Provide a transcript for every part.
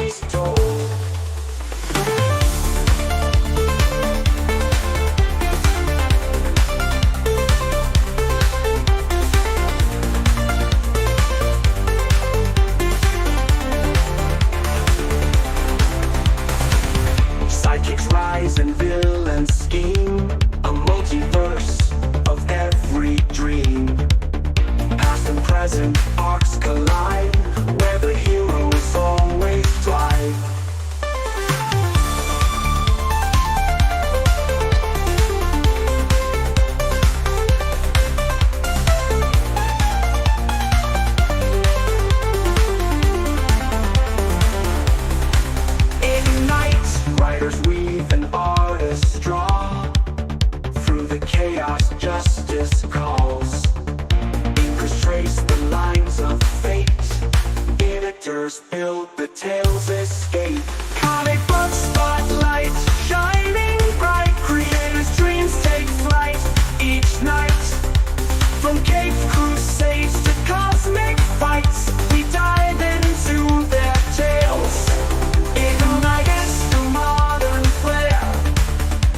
stories told. Sidekicks rise and villains scheme, a multiverse of every dream. Past and present arcs collide, where the heroes always thrive. Ignite, writers weave and artists draw. Through the chaos, justice calls. Inkers trace the lines of fate. Editors build the tales escape. Comic book spotlight, shining bright. Creators' dreams take flight each night. From Cape Crusades to cosmic fights, we dive into their tales. Ignite the modern flair.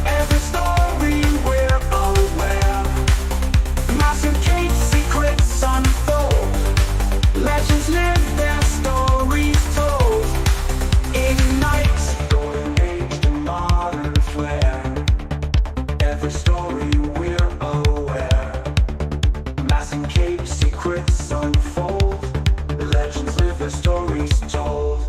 Every story we're aware. Massive Cape secrets unfold. Legends live, their stories told. Ignite, golden age, the modern flair. Every story we're aware. Massive Cape secrets unfold. Legends live, their stories told.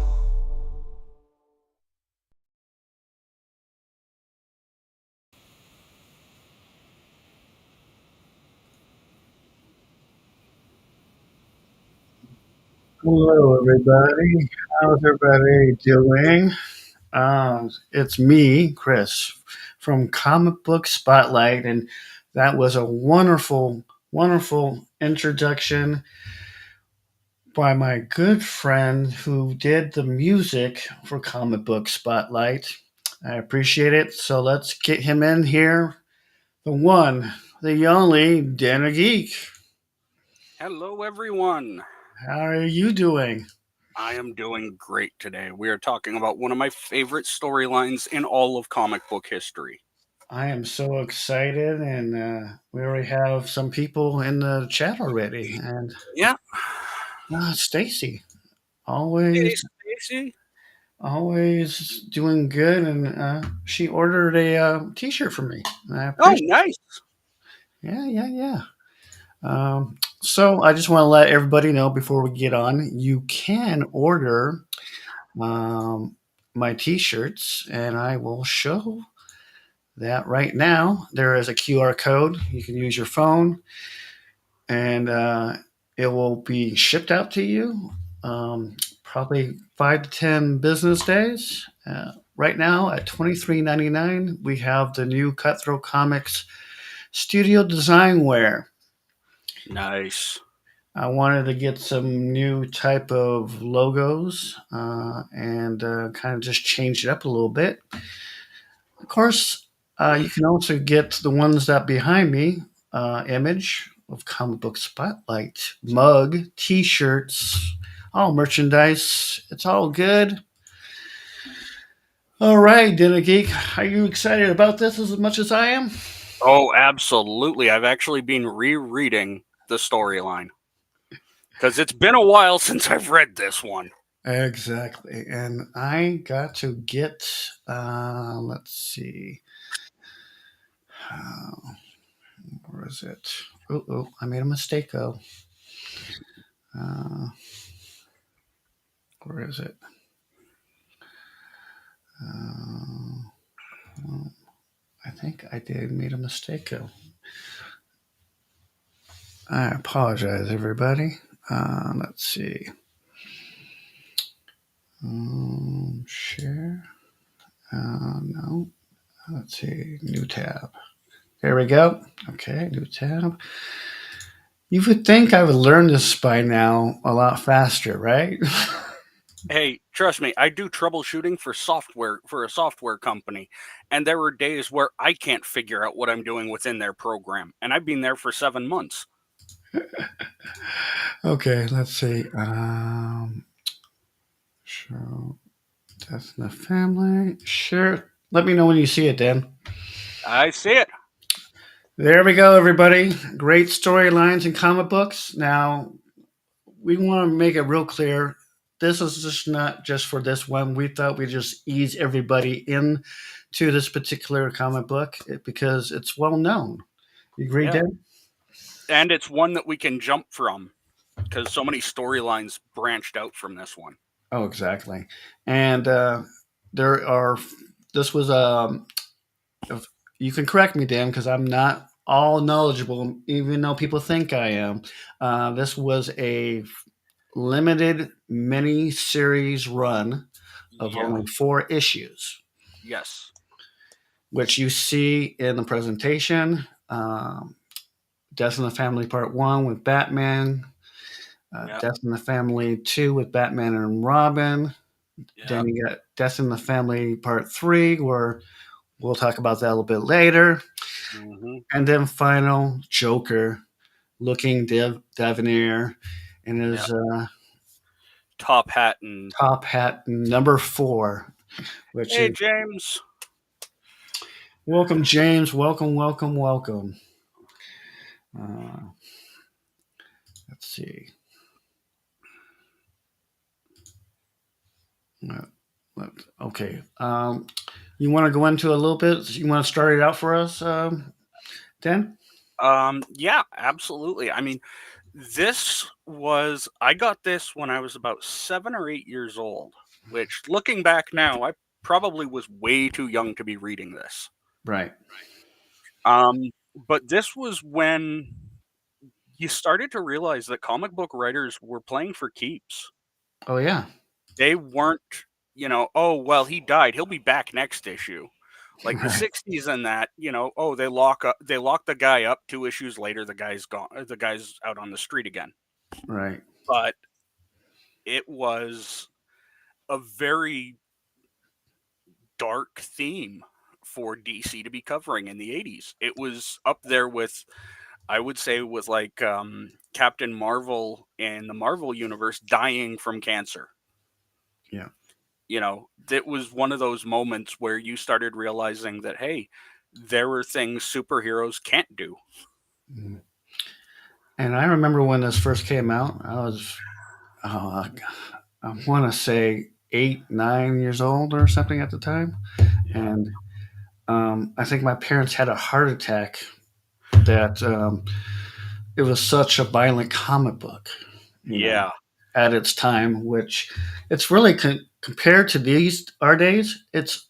Hello, everybody. How's everybody doing? It's me, Chris, from Comic Book Spotlight, and that was a wonderful, wonderful introduction by my good friend who did the music for Comic Book Spotlight. I appreciate it. So let's get him in here. The one, the only, Den of Geek. Hello, everyone. How are you doing? I am doing great today. We are talking about one of my favorite storylines in all of comic book history. I am so excited, and we already have some people in the chat already. And Yeah. Stacy, Hey, always, Stacy. always doing good, and she ordered a T-shirt for me. I Oh, appreciate. nice. Yeah, yeah, yeah. So I just want to let everybody know before we get on, you can order um, my T-shirts, and I will show that right now. There is a QR code. You can use your phone and it will be shipped out to you probably 5 to 10 business days. Right now at $23.99, we have the new Cutthroat Comics Studio Design Wear. Nice. I wanted to get some new type of logos and kind of just change it up a little bit. Of course, you can also get the ones that behind me image of Comic Book Spotlight, mug, T-shirts, all merchandise. It's all good. All right, Dinner Geek, are you excited about this as much as I am? Oh, absolutely. I've actually been rereading the storyline because it's been a while since I've read this one. Exactly, and I got to get. Let's see. Uh, where is it? Oh, I made a mistake. Oh, uh, where is it? Uh, well, I think I did made a mistake. Oh, I apologize, everybody. Let's see. Share. No. Let's see. New tab. There we go. Okay, new tab. You would think I would learn this by now a lot faster, right? Hey, trust me, I do troubleshooting for a software company, and there are days where I can't figure out what I'm doing within their program, and I've been there for 7 months. Okay, let's see. Show. Death in the Family. Sure. Let me know when you see it, Dan. I see it. There we go, everybody. Great storylines in comic books. Now, we want to make it real clear. This is just not just for this one. We thought we'd just ease everybody in to this particular comic book because it's well known. You agree, Yeah. Dan? And it's one that we can jump from because so many storylines branched out from this one. Oh, exactly. And there are. This was if you can correct me, Dan, because I'm not all knowledgeable, even though people think I am. This was a limited mini series run of Yeah. only 4 issues, Yes. which you see in the presentation. Death in the Family Part 1 with Batman, Yeah. Death in the Family 2 with Batman and Robin. Yeah. Then you got Death in the Family Part 3, where we'll talk about that a little bit later. Mm-hmm. And then final Joker looking debonair in Yeah. his Top hat and top hat number 4, which hey is James. welcome, James. Welcome, welcome, welcome. Uh, let's see. Okay. You want to go into a little bit? You want to start it out for us, Dan? Yeah, absolutely. I mean, I got this when I was about 7 or 8 years old, which looking back now, I probably was way too young to be reading this. Right. Um, but this was when you started to realize that comic book writers were playing for keeps. Oh yeah. They weren't, oh, well, he died. He'll be back next issue. Like the Right. 60s and that, oh, they lock the guy up 2 issues later, the guy's gone, the guy's out on the street again. Right. But it was a very dark theme for DC to be covering in the 80s. It was up there with, I would say, with like Captain Marvel in the Marvel universe dying from cancer. Yeah. That was one of those moments where you started realizing that, hey, there are things superheroes can't do. Mhm. And I remember when this first came out, I was, oh, I want to say 8, 9 years old or something at the time, Yeah. and I think my parents had a heart attack. That it was such a violent comic book, you know, Yeah. at its time. Which it's really compared to these our days. It's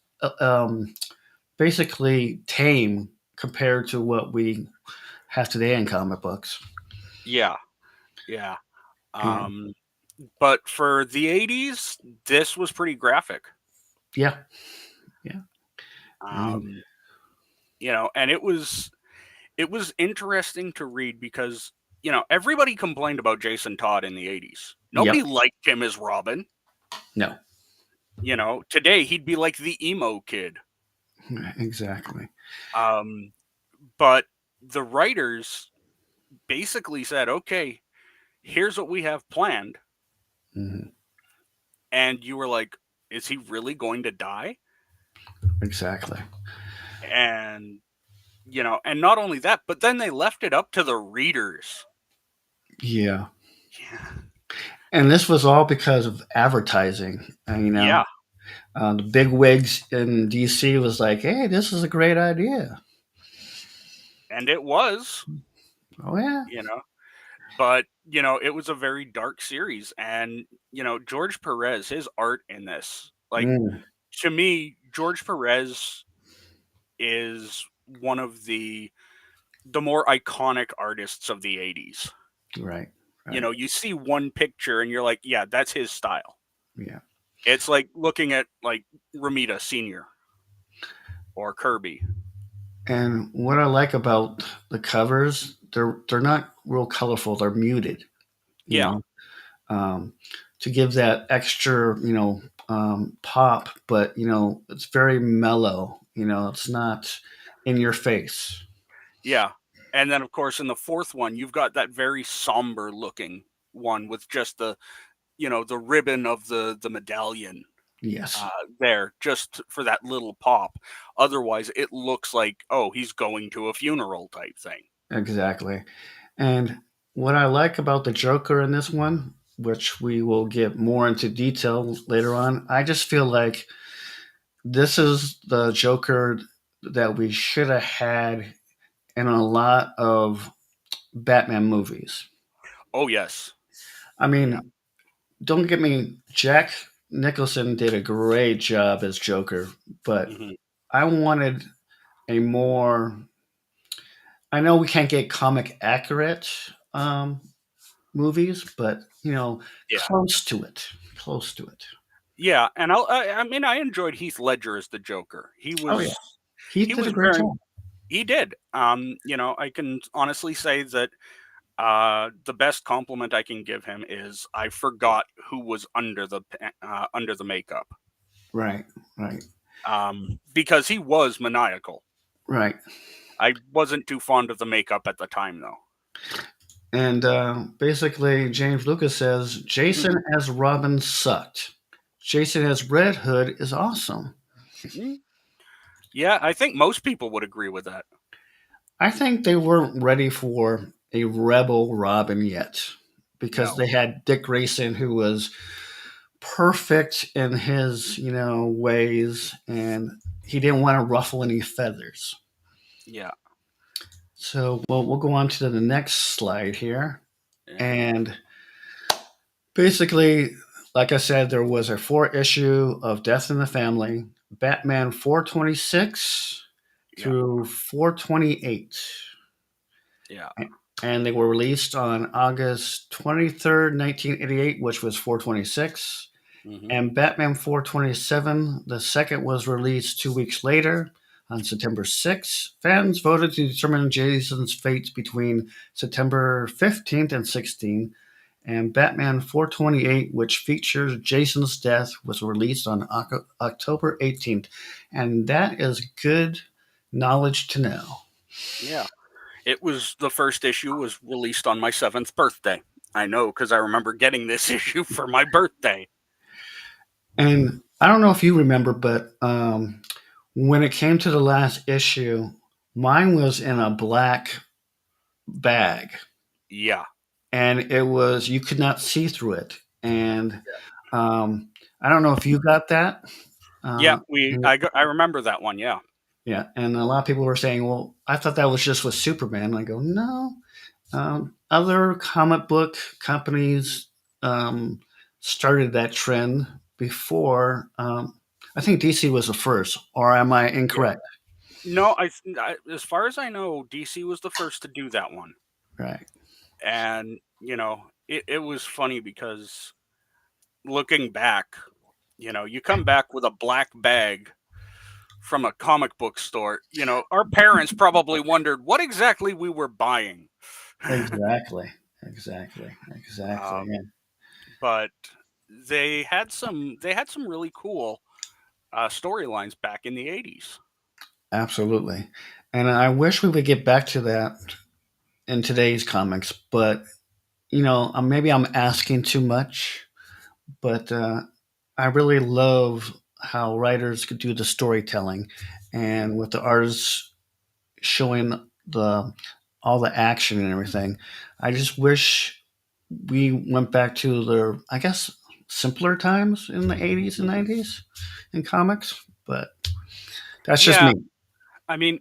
basically tame compared to what we have today in comic books. Yeah. Yeah. And But for the 80s, this was pretty graphic. yeah, yeah. I mean, Um, and it was interesting to read because, everybody complained about Jason Todd in the 80s. yep. Nobody liked him as Robin. No, Today he'd be like the emo kid. exactly. Um, but the writers basically said, okay, here's what we have planned. Hmm. And you were like, is he really going to die? Exactly. And, and not only that, but then they left it up to the readers. Yeah. Yeah. And this was all because of advertising. Yeah. The big wigs in DC was like, "Hey, this is a great idea." And it was, Oh yeah. but, it was a very dark series. And, George Perez, his art in this, like, Mm, to me, George Perez is one of the more iconic artists of the 80s. right. Right. You see one picture and you're like, yeah, that's his style. Yeah. It's like looking at like Ramita Sr. or Kirby. And what I like about the covers, they're not real colorful. They're muted. You Yeah. know, to give that extra, pop. But it's very mellow. It's not in your face. Yeah. And then of course in the fourth one, you've got that very somber looking one with just the ribbon of the medallion. Yes, uh, there just for that little pop. Otherwise, it looks like, oh, he's going to a funeral type thing. exactly. And what I like about the Joker in this one, which we will get more into detail later on, I just feel like this is the Joker that we should have had in a lot of Batman movies. Oh, yes. I Yeah. mean, don't get me, Jack Nicholson did a great job as Joker, but Hmm. I wanted a more. I know we can't get comic accurate um, movies, but Yeah. close to it. Close to it. Yeah. And I mean, I enjoyed Heath Ledger as the Joker. Oh yeah, he He did a was great very, job. he did. I can honestly say that the best compliment I can give him is I forgot who was under the makeup. Right, right, Because he was maniacal. right. I wasn't too fond of the makeup at the time, though. And basically, James Lucas says Jason as Robin sucked. Jason as Red Hood is awesome. Yeah, I think most people would agree with that. I think they weren't ready for a rebel Robin yet because No. they had Dick Grayson, who was perfect in his ways, and he didn't want to ruffle any feathers. Yeah. So we'll go on to the next slide here, Yeah. and basically, like I said, there was a 4 issue of Death in the Family, Batman 426 Yeah. through 428. Yeah. And they were released on August 23rd, 1988, which was 426. Hmm. And Batman 427, the second, was released 2 weeks later on September 6th. Fans voted to determine Jason's fate between September 15th and 16th. And Batman 428, which features Jason's death, was released on October 18th. And that is good knowledge to know. Yeah. It was the first issue was released on my 7th birthday. I know because I remember getting this issue for my birthday. And I don't know if you remember, but when it came to the last issue, mine was in a black bag, Yeah. and it was you could not see through it. And I don't know if you got that. Yeah, And I remember that one. Yeah. yeah, and a lot of people were saying, "Well, I thought that was just with Superman." And I go, "No, other comic book companies started that trend before. I think DC was the first, or am I Yeah. incorrect?" No, as far as I know, DC was the first to do that one. Right. And, it was funny because looking back, you come back with a black bag from a comic book store, our parents probably wondered what exactly we were buying. Exactly. Exactly. Exactly. um, Yeah. but they had some really cool storylines back in the 80s. Absolutely. And I wish we would get back to that in today's comics, but maybe I'm asking too much. But I really love how writers could do the storytelling, and with the artists showing the all the action and everything. I just wish we went back to the, I guess, simpler times in the 80s and 90s in comics. But that's just Yeah, me. I mean,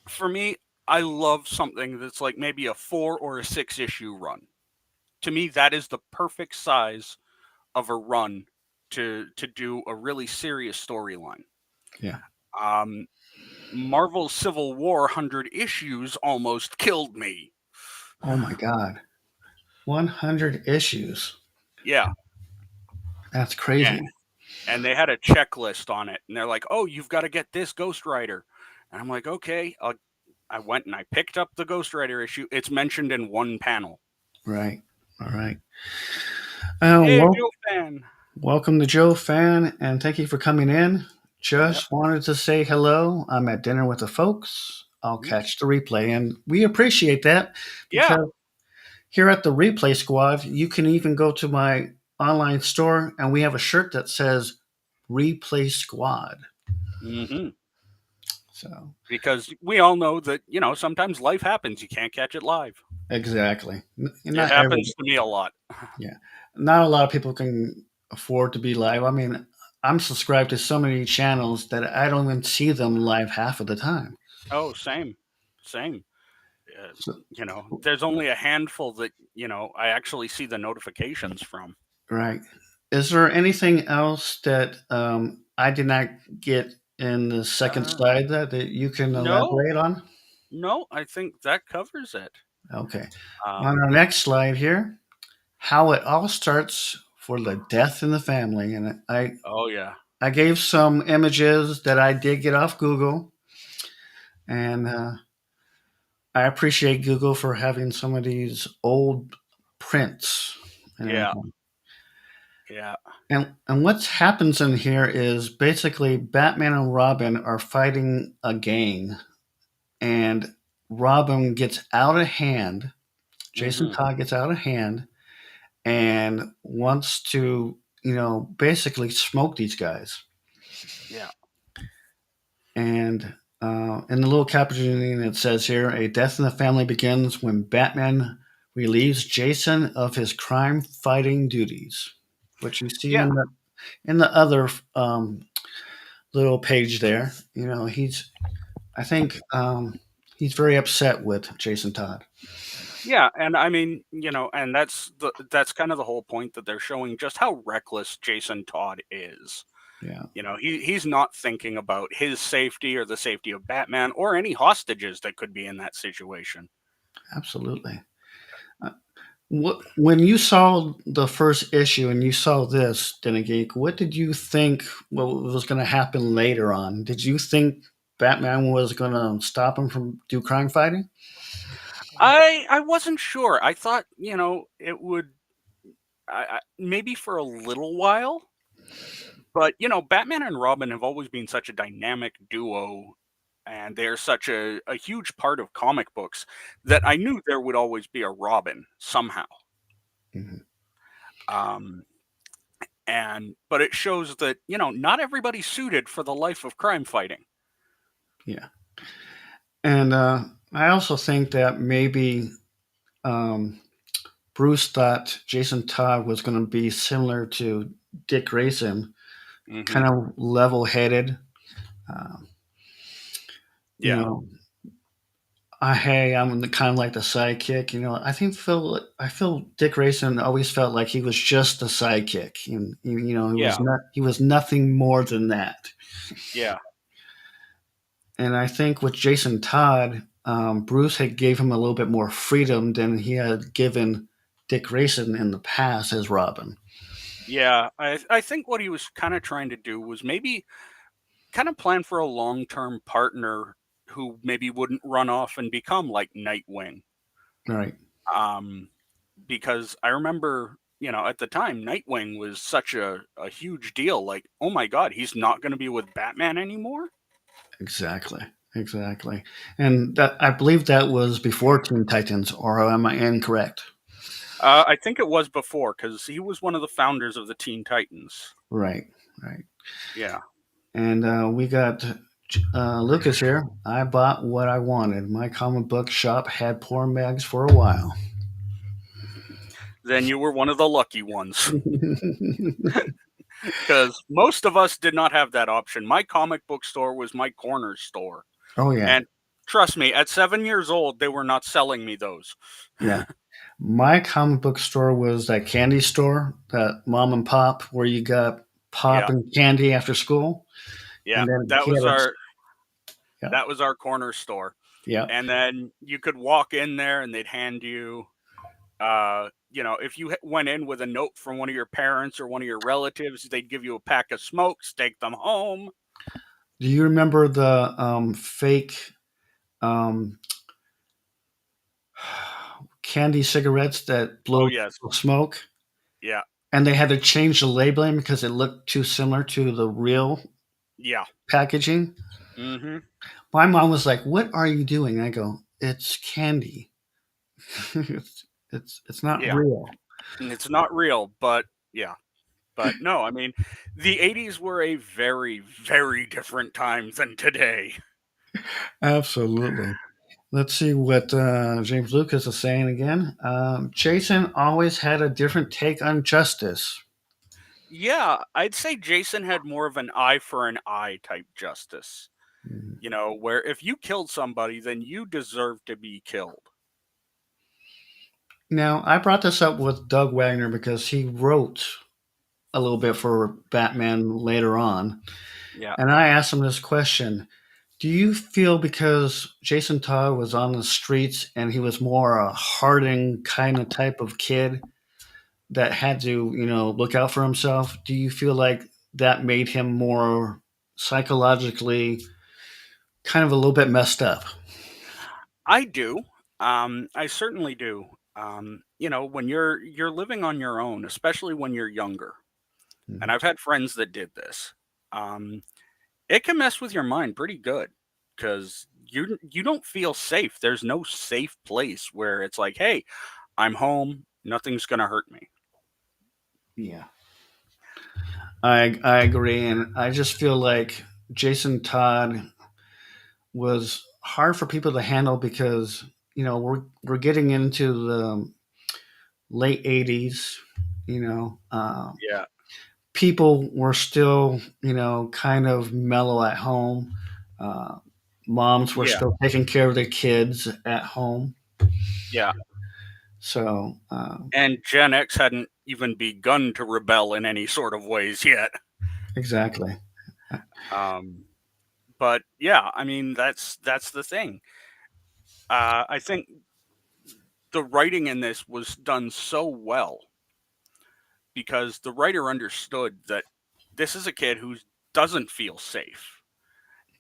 for me, I love something that's like maybe a 4 or a 6 issue run. To me, that is the perfect size of a run to do a really serious storyline. Yeah. Um, Marvel's Civil War 100 issues almost killed me. Oh my God. 100 issues. Yeah, That's and, crazy. and they had a checklist on it, and they're like, "Oh, you've got to get this Ghost Rider," and I'm like, "Okay." I went and I picked up the Ghost Rider issue. It's mentioned in one panel. Right. All right. Hey, Well, Joe fan. welcome to Joe Fan, and thank you for coming in. Yep. Just wanted to say hello. I'm at dinner with the folks. I'll catch the replay, and we appreciate that Yeah. because here at the Replay Squad, you can even go to my online store, and we have a shirt that says replay squad. Hmm. So Because we all know that, sometimes life happens. You can't catch it live. exactly. It Not every happens to me a lot. Yeah, not a lot of people can afford to be live. I mean, I'm subscribed to so many channels that I don't even see them live half of the time. Oh, same. Same. Uh, So, there's only a handful that, I actually see the notifications from. right. Is there anything else that I did not get in the second Uh, slide that you can no, elaborate on? no, I think that covers it. Okay. On Um, our next slide here, how it all starts for the death in the family. And oh, yeah. I gave some images that I did get off Google, and I appreciate Google for having some of these old prints and Yeah. everything. Yeah. And what happens in here is basically Batman and Robin are fighting a gang, and Robin gets out of hand. Jason Hmm. Todd gets out of hand and wants to, basically smoke these guys. Yeah. And in the little caption it says here, a death in the family begins when Batman relieves Jason of his crime-fighting duties, which you see Yeah. in the other little page there. I think he's very upset with Jason Todd. Yeah, and I mean, and that's kind of the whole point, that they're showing just how reckless Jason Todd is. Yeah, He's not thinking about his safety or the safety of Batman or any hostages that could be in that situation. absolutely. Uh, when you saw the first issue and you saw this, Den of Geek, what did you think what was going to happen later on? Did you think Batman was going to stop him from do crime fighting? I wasn't sure. I thought, it would, maybe for a little while, but Batman and Robin have always been such a dynamic duo, and they're such a huge part of comic books, that I knew there would always be a Robin somehow. Mhm. Um, but it shows that, not everybody's suited for the life of crime fighting. Yeah, and I also think that maybe um, Bruce thought Jason Todd was going to be similar to Dick Grayson, Hmm. kind of level-headed. Um, you Yeah. know, hey, I'm the kind of like the sidekick. I feel Dick Grayson always felt like he was just a sidekick, and Yeah. he was nothing more than that. Yeah. And I think with Jason Todd, Bruce had gave him a little bit more freedom than he had given Dick Grayson in the past as Robin. Yeah. I think what he was kind of trying to do was maybe kind of plan for a long-term partner who maybe wouldn't run off and become like Nightwing. Right. Um, because I remember, at the time, Nightwing was such a huge deal. Like, oh my God, he's not going to be with Batman anymore. Exactly. Exactly. And that I believe that was before Teen Titans, or am I incorrect? I think it was before, because he was one of the founders of the Teen Titans. Right. Right. Yeah. And we got Lucas here. I bought what I wanted. My comic book shop had porn mags for a while. Then you were one of the lucky ones. Because most of us did not have that option. My comic book store was my corner store. Oh yeah, And trust me, at 7 years old, they were not selling me those. yeah. My comic book store was that candy store, that mom and pop, where you got pop Yeah. and candy after school, Yeah. and then That he had was a our yeah, that was our corner store. yeah. And then you could walk in there and they'd hand you, if you went in with a note from one of your parents or one of your relatives, they'd give you a pack of smokes, take them home. Do you remember the fake um, candy cigarettes that Oh blow yes. smoke? Yeah. And they had to change the labeling because it looked too similar to the real Yeah. packaging. Mm-hmm. My mom was like, "What are you doing?" I go, "It's candy. it's not Yeah. real." And it's not real, but yeah. But no, I mean, the 80s were a very, very different time than today. Absolutely. Let's see what James Lucas is saying again. Jason always had a different take on justice. Yeah, I'd say Jason had more of an eye for an eye type justice. Mm. Where if you killed somebody, then you deserve to be killed. Now, I brought this up with Doug Wagner because he wrote a little bit for Batman later on. Yeah. And I asked him this question. Do you feel because Jason Todd was on the streets and he was more a hardened kind of type of kid that had to, look out for himself, do you feel like that made him more psychologically kind of a little bit messed up? I do. I certainly do. When you're living on your own, especially when you're younger, and Mhm. I've had friends that did this. Um, it can mess with your mind pretty good because you don't feel safe. There's no safe place where it's like, hey, I'm home, nothing's gonna hurt me. Yeah, I agree, and I just feel like Jason Todd was hard for people to handle because we're getting into the late '80s. You know, Yeah, people were still kind of mellow at home. Uh, Moms were yeah, still taking care of their kids at home. yeah. So And Gen X hadn't even begun to rebel in any sort of ways yet. exactly. Um, but yeah, I mean that's the thing. I think the writing in this was done so well because the writer understood that this is a kid who doesn't feel safe.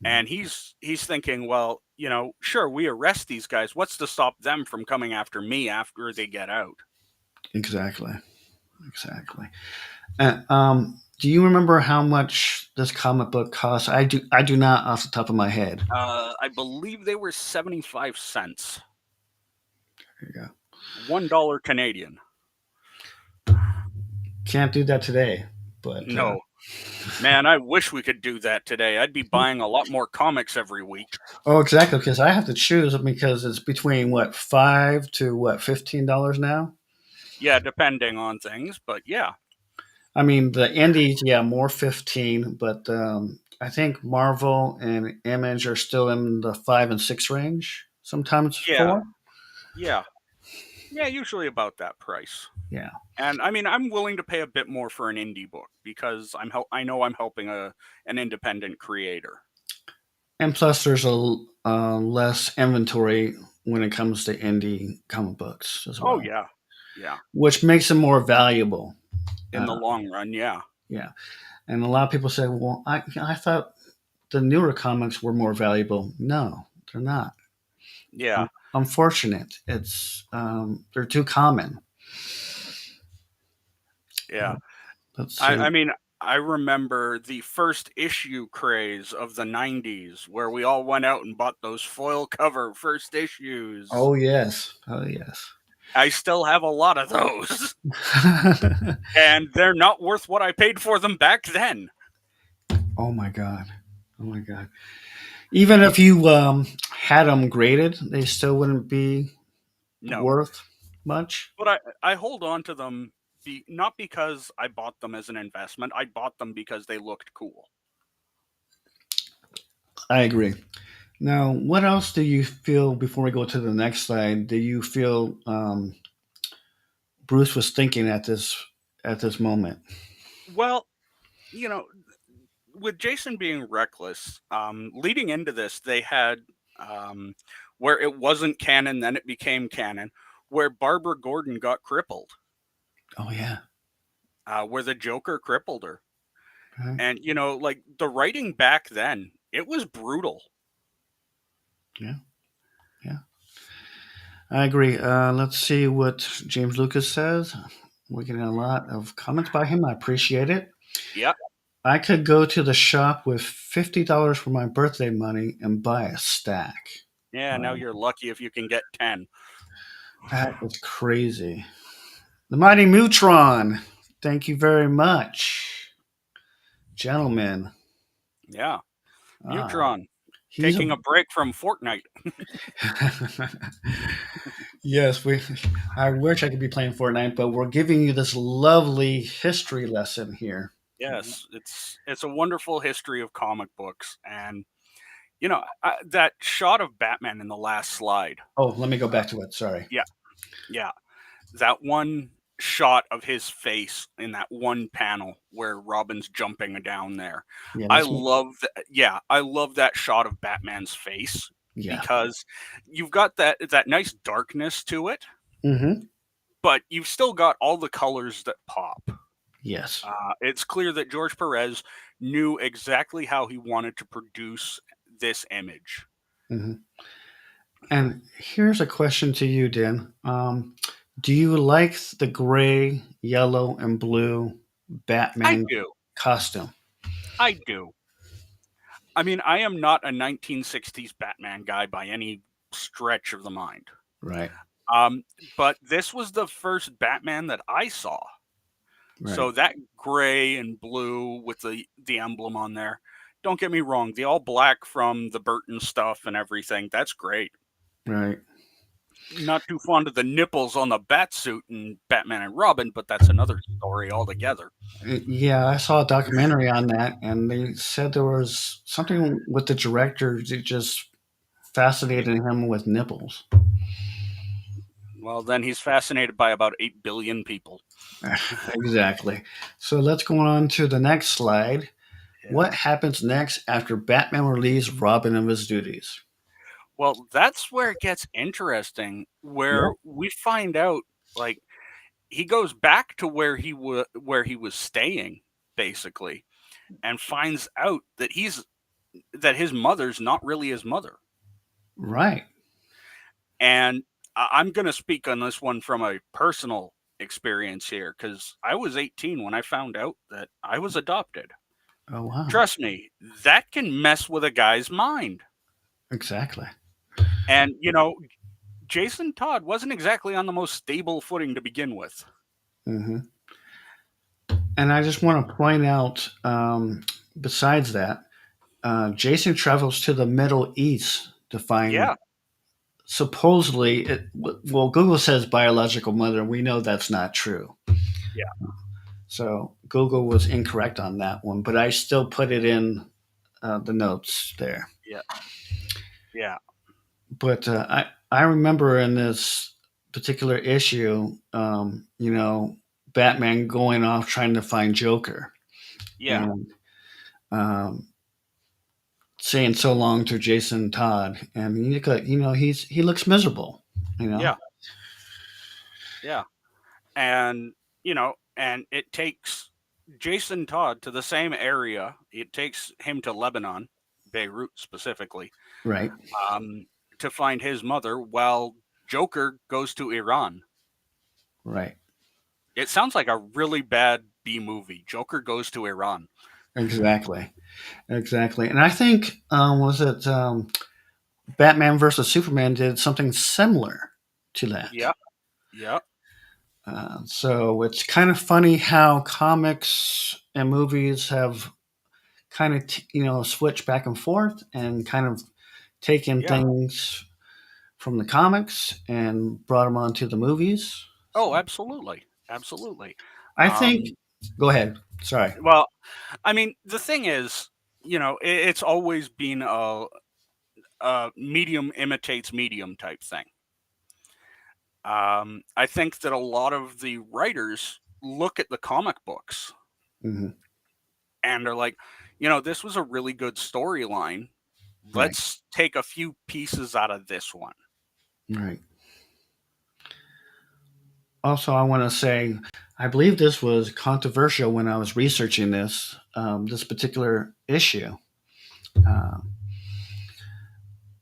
And he's thinking, well, sure, we arrest these guys. What's to stop them from coming after me after they get out? Exactly. Exactly. Do you remember how much this comic book cost? I do not off the top of my head. I believe they were 75 cents, There you go. $1 Canadian. Can't do that today, but No, man, I wish we could do that today. I'd be buying a lot more comics every week. oh, exactly, because I have to choose because it's between what $5 to $15 now. Yeah, depending on things, but yeah, I mean, the indies, yeah, more 15, but I think Marvel and Image are still in the 5 and 6 range. Sometimes yeah, 4. yeah, yeah, usually about that price. Yeah, And I mean, I'm willing to pay a bit more for an indie book because I know I'm helping an independent creator. and plus there's less inventory when it comes to indie comic books as Oh well, yeah, yeah. which makes them more valuable. In the Uh, long run, yeah, yeah, and a lot of people say, "Well, I thought the newer comics were more valuable." No, they're not. yeah, Unfortunate. It's they're too common. yeah. Let's I see. mean, I remember the first issue craze of the '90s, where we all went out and bought those foil cover first issues. Oh yes. Oh yes. I still have a lot of those, and they're not worth what I paid for them back then. Oh my god. Oh my god. Even if you had them graded, they still wouldn't be No, worth much. but I hold on to them not because I bought them as an investment. I bought them because they looked cool. I agree. Now, what else do you feel before we go to the next slide? Do you feel Bruce was thinking at this moment? Well, you know, with Jason being reckless, leading into this, they had um, where it wasn't canon, then it became canon, where Barbara Gordon got crippled, Oh yeah. where the Joker crippled her. Right. And, like the writing back then, it was brutal. Yeah. Yeah. I agree. Let's see what James Lucas says. We're getting a lot of comments by him. I appreciate it. Yeah. I could go to the shop with $50 for my birthday money and buy a stack. Yeah. Now Wow, you're lucky if you can get 10. that is crazy. The Mighty Mutron. Thank you very much, gentlemen. Yeah. Ah, Neutron he's a taking a break from Fortnite. yes. We. I wish I could be playing Fortnite, but we're giving you this lovely history lesson here. Yes, it's a wonderful history of comic books, and that shot of Batman in the last slide. Oh, let me go back to it. Sorry. Yeah, yeah, that one shot of his face in that one panel where Robin's jumping down there. Yeah, I that's one. love that. Yeah, I love that shot of Batman's face Yeah. because you've got that nice darkness to it, Mm-hmm. but you've still got all the colors that pop. Yes. It's clear that George Perez knew exactly how he wanted to produce this image. Mm-hmm. And here's a question to you, Dan. Do you like the gray, yellow, and blue I Batman do. costume? I do. I mean, I am not a 1960s Batman guy by any stretch of the mind. Right. Um, but this was the first Batman that I saw. Right. So that gray and blue with the emblem on there. Don't get me wrong, the all black from the Burton stuff and everything, that's great. Right. Not too fond of the nipples on the bat suit in Batman and Robin, but that's another story altogether. Yeah, I saw a documentary on that, and they said there was something with the director that just fascinated him with nipples. Well, then he's fascinated by about 8 billion people. Exactly. So let's go on to the next slide. Yeah. What happens next after Batman relieves Robin of his duties? Well, that's where it gets interesting, Yeah. where we find out like he goes back to where he was staying basically and finds out that his mother's not really his mother. Right. And I'm going to speak on this one from a personal experience here cuz I was 18 when I found out that I was adopted. Oh, wow. Trust me, that can mess with a guy's mind. Exactly. And Jason Todd wasn't exactly on the most stable footing to begin with. Hmm. And I just want to point out, besides that, Jason travels to the Middle East to find Yeah, supposedly, well, Google says biological mother. We know that's not true. yeah, So Google was incorrect on that one, but I still put it in the notes there. yeah, yeah, But I remember in this particular issue, Batman going off trying to find Joker yeah, and um, saying so long to Jason Todd, and he looks miserable. You know, yeah, yeah. And it takes Jason Todd to the same area. It takes him to Lebanon, Beirut specifically, right? um, to find his mother, while Joker goes to Iran. Right. It sounds like a really bad B movie. Joker goes to Iran. Exactly. Exactly. And I think was it Batman versus Superman did something similar to that. Yeah, yeah, So it's kind of funny how comics and movies have kind of switched back and forth and kind of taken yeah. things from the comics and brought them onto the movies. Oh, So absolutely, absolutely. I think. Um, Go ahead. Sorry. well, I mean, the thing is, it's always been a medium imitates medium type thing. I think that a lot of the writers look at the comic books Hmm. and are like, this was a really good storyline. Right. Let's take a few pieces out of this one. Right. Also, I want to say, I believe this was controversial when I was researching this particular issue uh,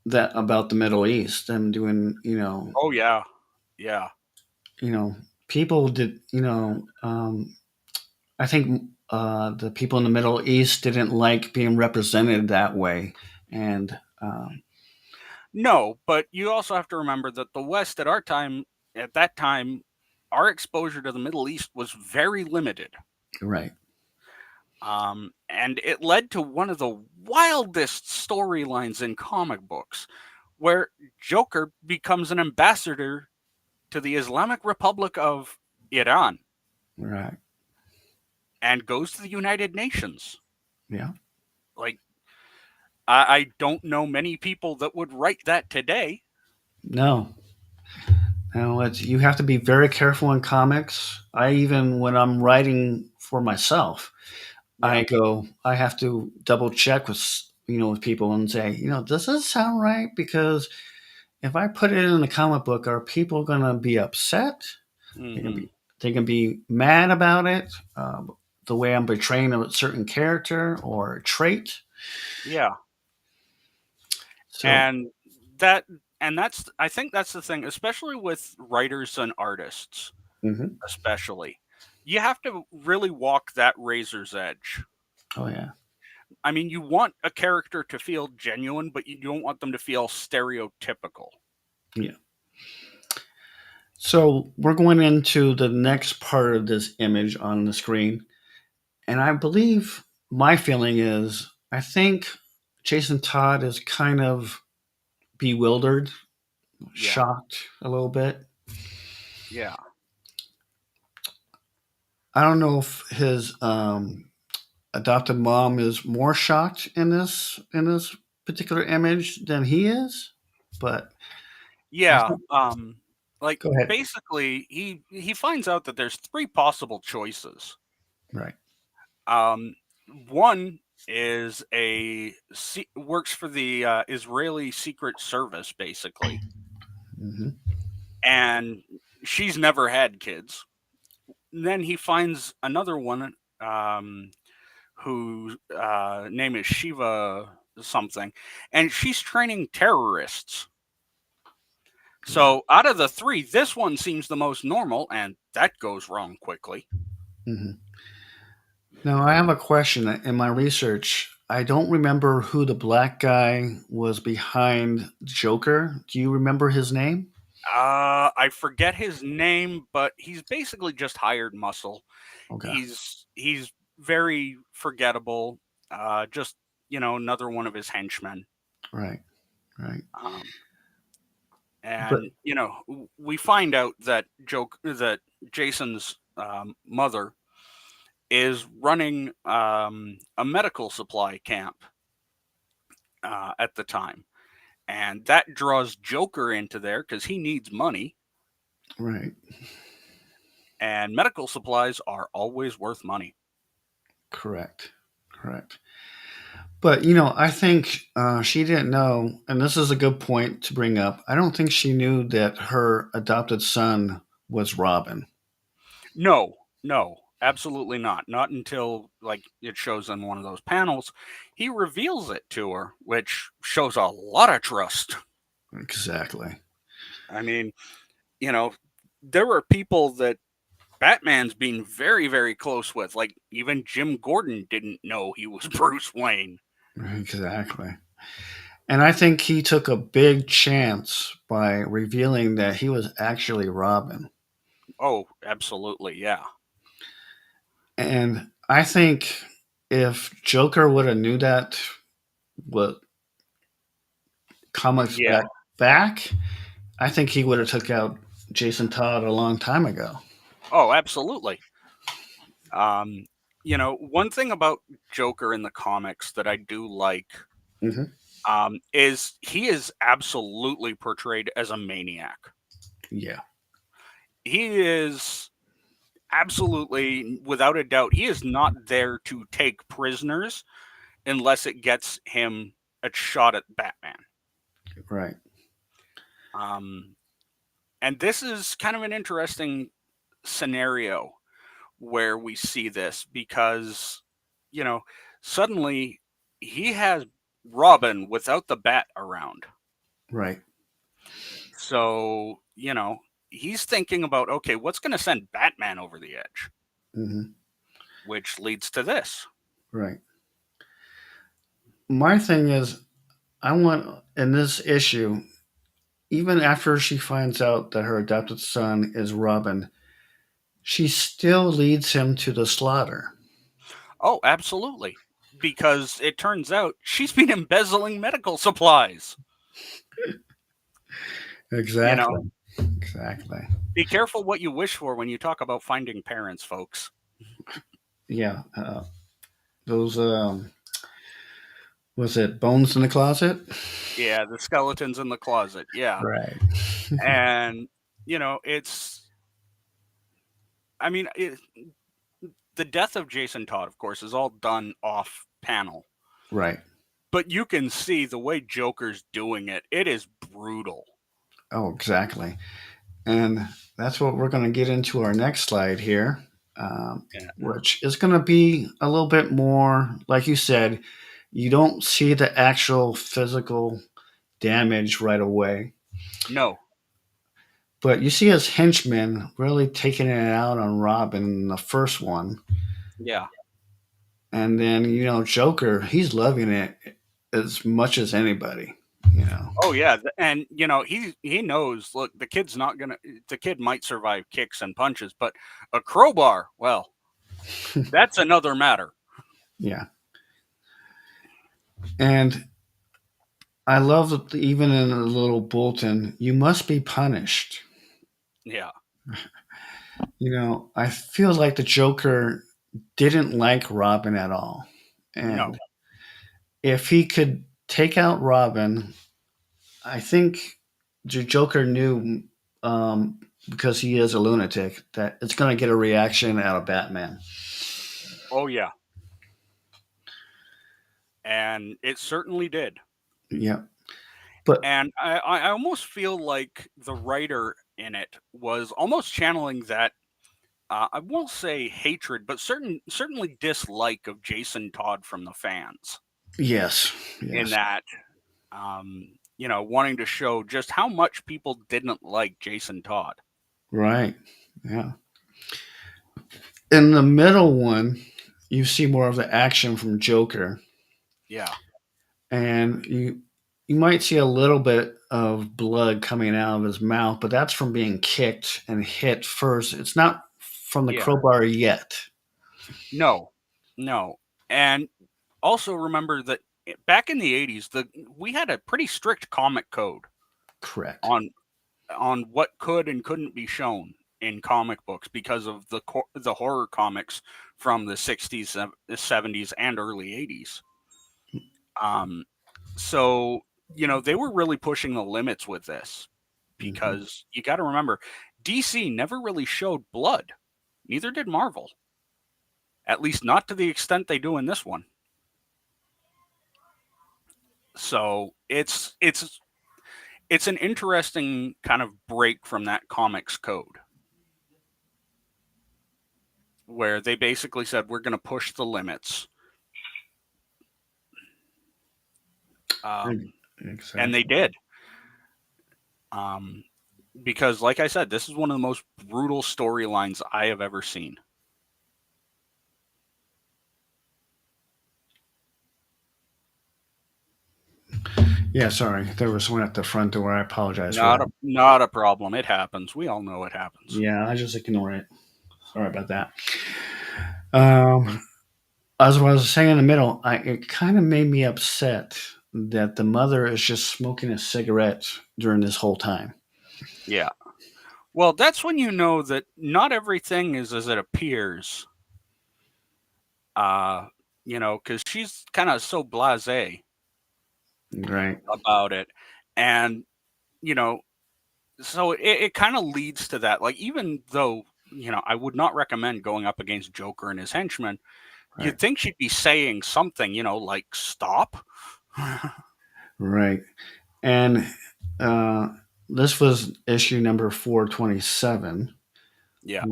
that about the Middle East and doing, Oh yeah, yeah, you know, people did, I think the people in the Middle East didn't like being represented that way, and no, but you also have to remember that the West at that time, our exposure to the Middle East was very limited. Right. And it led to one of the wildest storylines in comic books, where Joker becomes an ambassador to the Islamic Republic of Iran Right. and goes to the United Nations. Yeah. Like, I don't know many people that would write that today. No. No, you have to be very careful in comics. I even when I'm writing for myself, Yeah. I have to double check with people and say, does this sound right? Because if I put it in a comic book, are people going to be upset? They can Hmm. be they can be mad about it, the way I'm portraying a certain character or trait. Yeah. So, And that and that's I think that's the thing, especially with writers and artists, mhm. especially. You have to really walk that razor's edge. Oh yeah, I mean, you want a character to feel genuine, but you don't want them to feel stereotypical. yeah. So we're going into the next part of this image on the screen, and I believe my feeling is I think Jason Todd is kind of bewildered, Yeah. shocked a little bit. Yeah. I don't know if his adopted mom is more shocked in this particular image than he is, but I Yeah. think Like, go ahead. basically he finds out that there's three possible choices. Right. Um One is works for the Israeli Secret Service, basically, Hmm. and she's never had kids. Then he finds another one, whose name is Shiva something, and she's training terrorists. Yeah. So out of the three, this one seems the most normal, and that goes wrong quickly. Hmm. Now I have a question. In my research, I don't remember who the black guy was behind Joker. Do you remember his name? I forget his name, but he's basically just hired muscle. Okay. He's very forgettable. Just another one of his henchmen. Right. Right. Um, But and we find out that Jason's mother is running a medical supply camp at the time, and that draws Joker into there because he needs money, right. and medical supplies are always worth money. Correct. Correct. But I think she didn't know, and this is a good point to bring up. I don't think she knew that her adopted son was Robin. No, no, absolutely not. Not until like it shows in one of those panels, he reveals it to her, which shows a lot of trust. Exactly. I mean, you know, there were people that Batman's being very, very close with. Like even Jim Gordon didn't know he was Bruce Wayne. Exactly. And I think he took a big chance by revealing that he was actually Robin. Oh, absolutely, yeah, And I think if Joker would have knew that what comics yeah. back, I think he would have took out Jason Todd a long time ago. Oh, absolutely. Um, one thing about Joker in the comics that I do like Hmm. is he is absolutely portrayed as a maniac. Yeah. He is absolutely, without a doubt, he is not there to take prisoners unless it gets him a shot at Batman. Right. Um, and this is kind of an interesting scenario where we see this because, you know, suddenly he has Robin without the bat around. Right. So, he's thinking about, okay, what's going to send Batman over the edge? Hmm. Which leads to this. Right. My thing is, I want in this issue, even after she finds out that her adopted son is Robin, she still leads him to the slaughter. Oh, absolutely. Because it turns out she's been embezzling medical supplies. You know, Exactly. Exactly. be careful what you wish for when you talk about finding parents, folks. Yeah. Those was it bones in the closet? Yeah, the skeletons in the closet. Yeah. Right. And, it's, I mean, the death of Jason Todd, of course, is all done off panel. Right. But you can see the way Joker's doing it. It is brutal. Oh, exactly. And that's what we're going to get into our next slide here, Yeah. which is going to be a little bit more, like you said, you don't see the actual physical damage right away, No. but you see his henchmen really taking it out on Robin in the first one. Yeah. And then, Joker, he's loving it as much as anybody, you know. Oh yeah, and he knows. Look, the kid might survive kicks and punches, but a crowbar, well, that's another matter. Yeah. And I love that even in a little bulletin, you must be punished. Yeah. I feel like the Joker didn't like Robin at all. No. And if he could take out Robin, I think the Joker knew, because he is a lunatic, that it's going to get a reaction out of Batman. Oh yeah, and it certainly did. Yeah. But And I almost feel like the writer in it was almost channeling that. I won't say hatred, but certainly dislike of Jason Todd from the fans. yes, In yes, that, wanting to show just how much people didn't like Jason Todd. right. Yeah. In the middle one, you see more of the action from Joker, Yeah. and you might see a little bit of blood coming out of his mouth, but that's from being kicked and hit first. It's not from the Yeah. crowbar yet. No. No. And also remember that back in the 80s, we had a pretty strict comic code Correct. on what could and couldn't be shown in comic books because of the horror comics from the 60s, the 70s, and early 80s. Um, so they were really pushing the limits with this Hmm. because you got to remember, DC never really showed blood. Neither did Marvel. At least not to the extent they do in this one. So it's an interesting kind of break from that comics code where they basically said we're going to push the limits, and they Exactly. did. Um, because, like I said, this is one of the most brutal storylines I have ever seen. Yeah, sorry. There was one at the front door. I apologize for that. Not a problem. It happens. We all know it happens. Yeah, I just ignore it. Sorry about that. Um, as I was saying in the middle, it kind of made me upset that the mother is just smoking a cigarette during this whole time. Yeah. Well, that's when you know that not everything is as it appears. Uh, because she's kind of so blasé Right. about it, and you know, so it kind of leads to that. Like, even though I would not recommend going up against Joker and his henchmen, Right. you'd think she'd be saying something, like stop. Right. And uh, this was issue number 427. Yeah.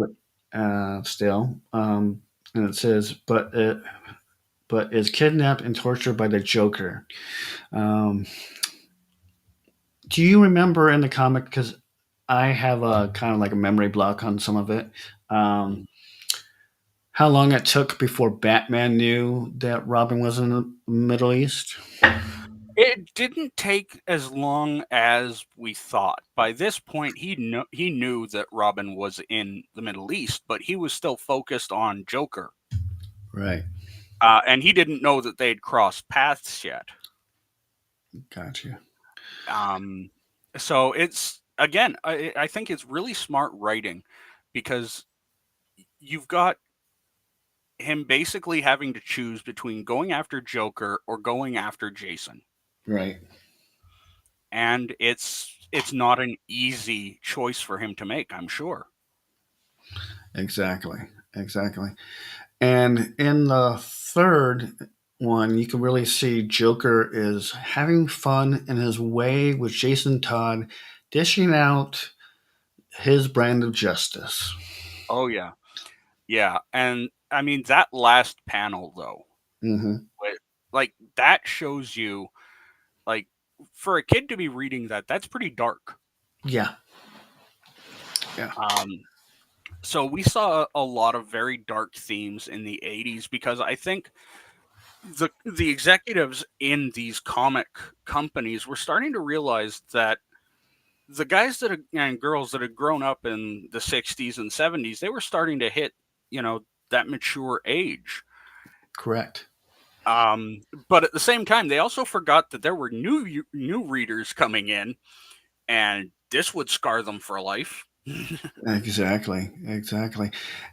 Still, and it says, but is kidnapped and tortured by the Joker. Um, do you remember in the comic? Because I have a kind of like a memory block on some of it. Um, how long it took before Batman knew that Robin was in the Middle East? It didn't take as long as we thought. By this point, he knew that Robin was in the Middle East, but he was still focused on Joker, Right. and he didn't know that they'd crossed paths yet. Gotcha. Um, so it's again, I think it's really smart writing because you've got him basically having to choose between going after Joker or going after Jason. Right. And it's not an easy choice for him to make, I'm sure. Exactly. Exactly. And in the third one, you can really see Joker is having fun in his way with Jason Todd, dishing out his brand of justice. Oh yeah. Yeah, and I mean that last panel though, Hmm. with, like that shows you like for a kid to be reading that, that's pretty dark. Yeah. Yeah. Um so we saw a lot of very dark themes in the 80s because I think the executives in these comic companies were starting to realize that the guys that and girls that had grown up in the 60s and 70s, they were starting to hit, you know, that mature age. Correct. But at the same time, they also forgot that there were new readers coming in, and this would scar them for life. Exactly. Exactly.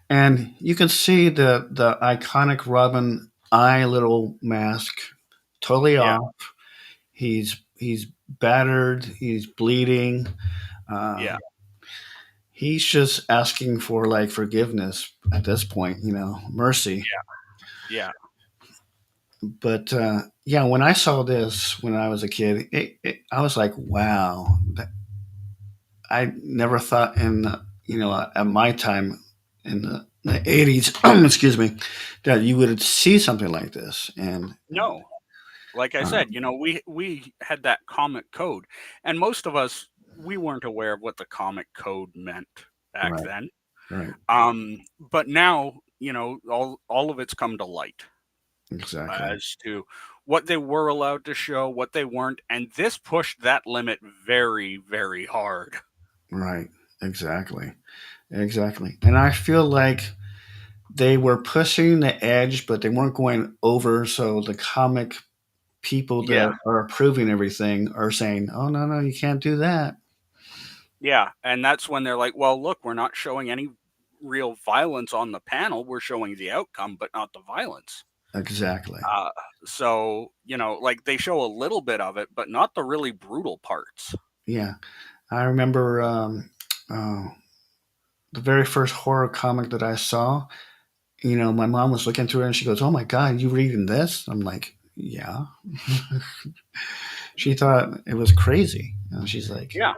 And you can see the iconic Robin eye little mask totally Yeah, off. He's battered. He's bleeding. Uh, yeah, he's just asking for like forgiveness at this point, mercy. yeah. But yeah, when I saw this when I was a kid, I was like, wow, I never thought at my time in the 80s, excuse me, that you would see something like this. And No, like I said, um, we had that comic code, and most of us we weren't aware of what the comic code meant back right, then. right, But now, all of it's come to light exactly, as to what they were allowed to show, what they weren't, and this pushed that limit very, very hard. right, exactly, exactly. And I feel like they were pushing the edge, but they weren't going over. So the comic people Yeah, that are approving everything are saying, "Oh no, no, you can't do that." yeah, and that's when they're like, "Well, look, we're not showing any real violence on the panel. We're showing the outcome, but not the violence." Exactly. Uh, so like they show a little bit of it, but not the really brutal parts. Yeah, I remember uh, the very first horror comic that I saw. My mom was looking through it and she goes, "Oh my god, you reading this?" I'm like, "Yeah." She thought it was crazy. She's like, Yeah,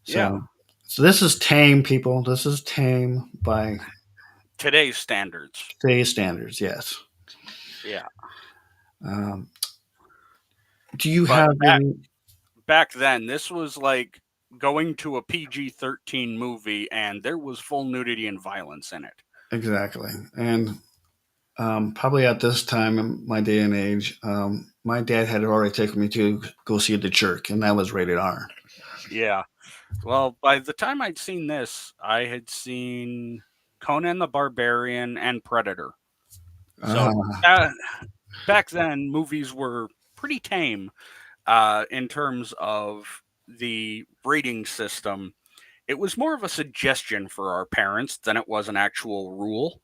yeah. so, so this is tame, people. This is tame by Today's standards. today's standards. Yes. Yeah, Um, do you but have any? back then, this was like going to a PG-13 movie, and there was full nudity and violence in it. Exactly. And probably at this time in my day and age, my dad had already taken me to go see The Jerk, and that was rated R. Yeah. Well, by the time I'd seen this, I had seen Conan the Barbarian and Predator. So Ah, uh, back then, movies were pretty tame in terms of the rating system. It was more of a suggestion for our parents than it was an actual rule.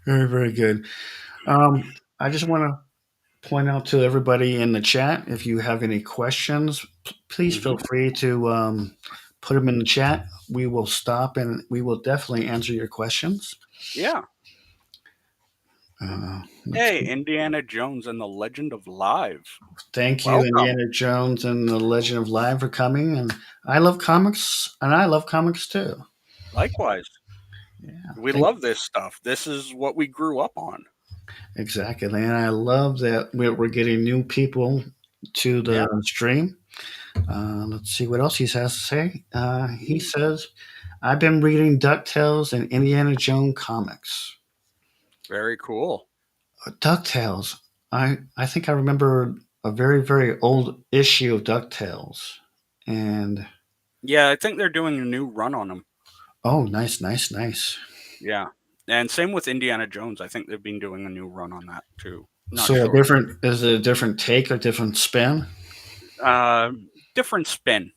very, very good. I just want to point out to everybody in the chat if you have any questions, please feel Hmm. free to put them in the chat. We will stop and we will definitely answer your questions. Yeah. Let's Hey, see. Indiana Jones and the Legend of Live. Thank you, Welcome. Indiana Jones and the Legend of Live, for coming. And I love comics, and I love comics too. Likewise. Yeah, We thank love this stuff. This is what we grew up on. exactly. And I love that we're getting new people to Yeah. the stream. Let's see what else he has to say. He says, I've been reading DuckTales and Indiana Jones comics. Very cool. DuckTales. I think I remember a very very old issue of Ducktales, and Yeah, I think they're doing a new run on them. oh, nice, nice, nice. Yeah, and same with Indiana Jones. I think they've been doing a new run on that too. Not So a sure. different is it a different take, a different spin? Uh, Different spin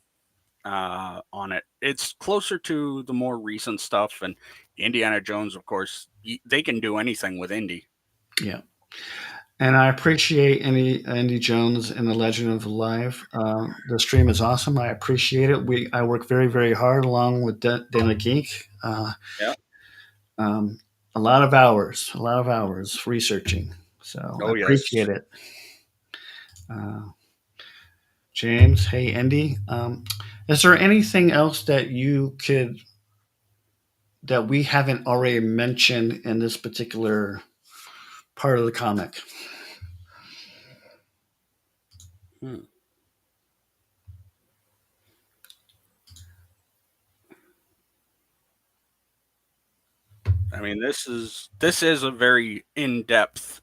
on it. It's closer to the more recent stuff, and Indiana Jones, of course, they can do anything with Indy. Yeah. And I appreciate Andy Jones and the Legend of Life. The stream is awesome. I appreciate it. I work very very hard along with Den of Geek. Yeah. Um, a lot of hours researching. So I Oh appreciate yes. it. Uh, James, hey Andy, is there anything else that we haven't already mentioned in this particular part of the comic? Hmm. I mean, this is a very in depth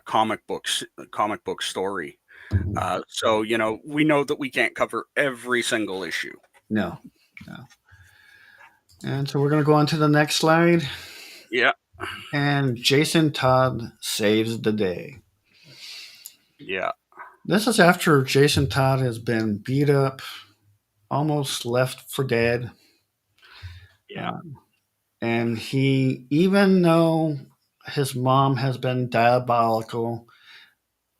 comic book story. Mhm. So we know that we can't cover every single issue. No, no. And so we're going to go on to the next slide. Yeah. And Jason Todd saves the day. Yeah. This is after Jason Todd has been beat up, almost left for dead. Yeah. Uh, and he, even though his mom has been diabolical,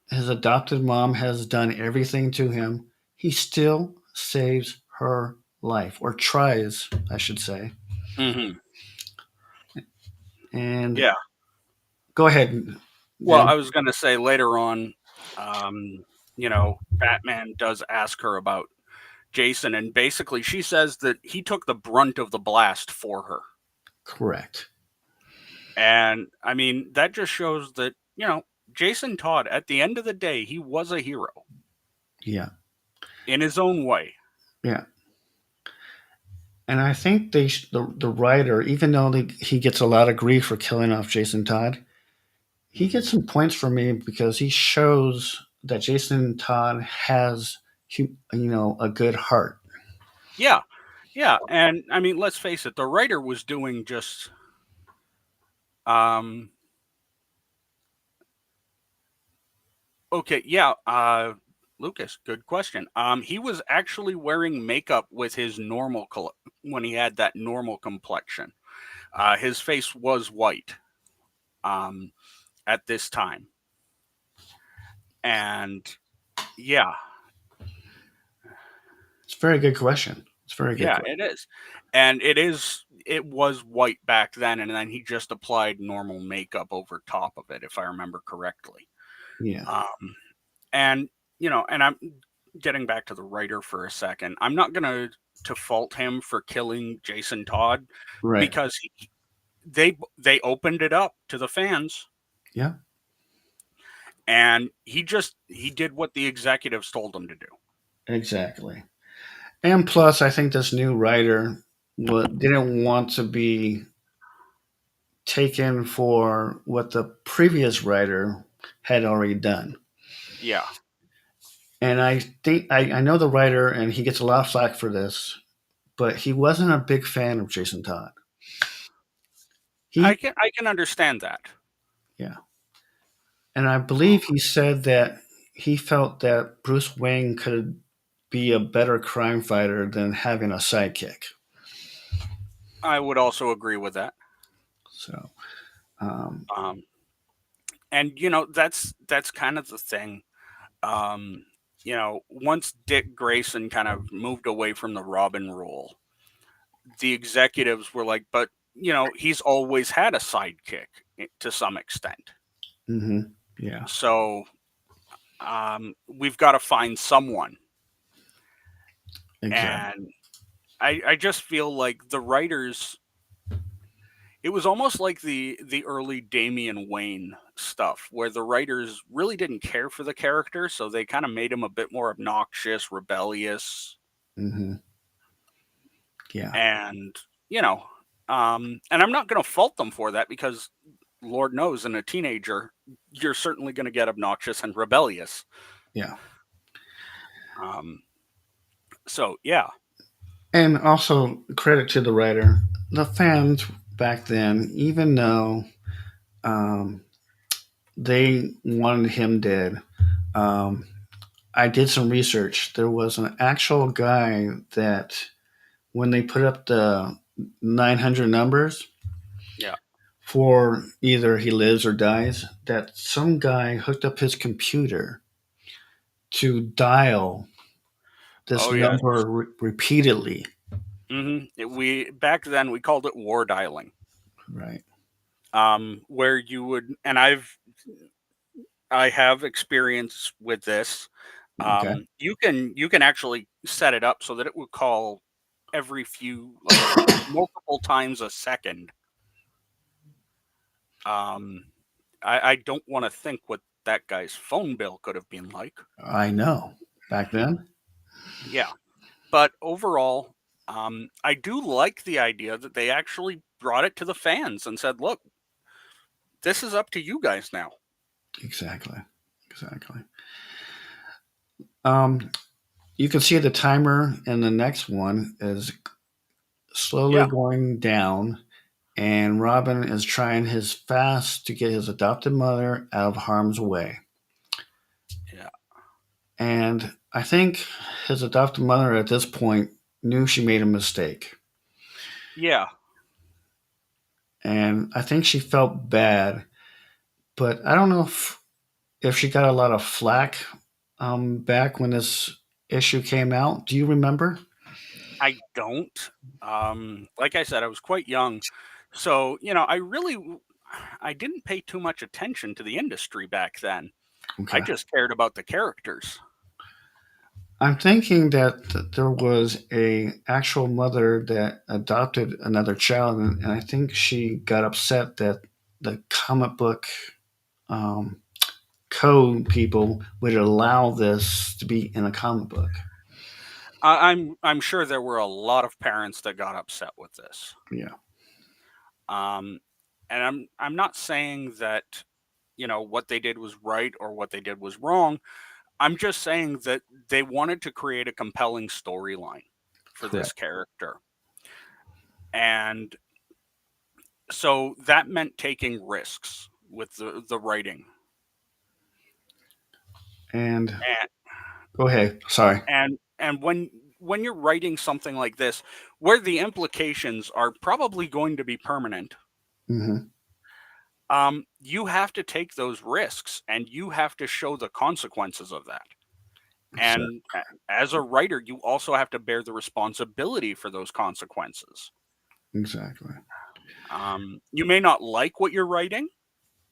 his adopted mom has done everything to him, he still saves her life, or tries, I should say. Hmm. And Yeah. go ahead, Well, Dan. I was going to say later on, Batman does ask her about Jason, and basically she says that he took the brunt of the blast for her. Correct. And I mean, that just shows that, Jason Todd, at the end of the day, he was a hero Yeah. in his own way. Yeah. And I think the writer, even though he gets a lot of grief for killing off Jason Todd, he Mhm. gets some points for me because he shows that Jason Todd has, a good heart. Yeah. Yeah. And I mean, let's face it, the writer was doing just, um, okay. Yeah. Lucas, good question. He was actually wearing makeup with his when he had that normal complexion. His face was white um, at this time, and yeah, It's a very good question. It's a very good yeah, question. it is, and it was white back then, and then he just applied normal makeup over top of it, if I remember correctly. Yeah. Um, and and I'm getting back to the writer for a second. I'm not gonna to fault him for killing Jason Todd Right. because they opened it up to the fans, Yeah. and he did what the executives told him to do. Exactly. And plus, I think this new writer didn't want to be taken for what the previous writer had already done. Yeah, And I think I know the writer, and he gets a lot of flack for this, but he wasn't a big fan of Jason Todd. He I can understand that. Yeah, and I believe he said that he felt that Bruce Wayne could be a better crime fighter than having a sidekick. I would also agree with that. So, um, Um, and that's kind of the thing. Um, Once Dick Grayson kind of moved away from the Robin role, the executives were like, but he's always had a sidekick to some extent. mhm, yeah, So we've got to find someone. exactly. And I just feel like the writers, it was almost like the early Damian Wayne stuff, where the writers really didn't care for the character, so they kind of made him a bit more obnoxious, rebellious, Hmm. Yeah, and and I'm not going to fault them for that because Lord knows, in a teenager, you're certainly going to get obnoxious and rebellious. Yeah. Um, so yeah, And also credit to the writer. The fans back then, even though um, they wanted him dead, um, I did some research. There was an actual guy that when they put up the 900 numbers yeah. for either he lives or dies, that some guy hooked up his computer to dial this Oh yes. number repeatedly. We back then we called it war dialing, Right. where you would, and I have experience with this. Okay. You can actually set it up so that it would call every few, like, multiple times a second. Um, I don't want to think what that guy's phone bill could have been like. I know. Back then? Yeah, but overall, I do like the idea that they actually brought it to the fans and said, "Look, this is up to you guys now." Exactly. Exactly. Um, you can see the timer in the next one is slowly Yeah, going down, and Robin is trying his fast to get his adopted mother out of harm's way. yeah, And I think his adopted mother at this point knew she made a mistake. yeah. And I think she felt bad, but I don't know if she got a lot of flack back when this issue came out. Do you remember? I don't. Like I said, I was quite young, so I didn't pay too much attention to the industry back then. I Okay. just cared about the characters. I'm thinking that there was a actual mother that adopted another child, and I think she got upset that the comic book um, code people would allow this to be in a comic book. I'm sure there were a lot of parents that got upset with this. Yeah, Um, and I'm not saying that what they did was right or what they did was wrong. I'm just saying that they wanted to create a compelling storyline for this correct. character. And so that meant taking risks with the writing. And And go ahead. Sorry. and when you're writing something like this, where the implications are probably going to be permanent, Hmm. you have to take those risks and you have to show the consequences of that. And as a writer, you also have to bear the responsibility for those consequences. Exactly. You may not like what you're writing,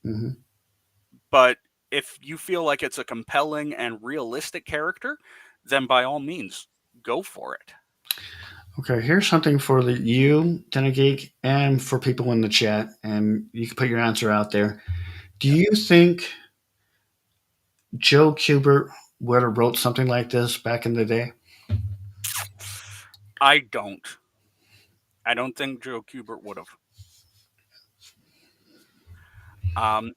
Hmm. but if you feel like it's a compelling and realistic character, then by all means, go for it. Okay, here's something for you, Den of Geek, and for people in the chat, and you can put your answer out there. Do you think Joe Kubert would have wrote something like this back in the day? I don't. I don't think Joe Kubert would have.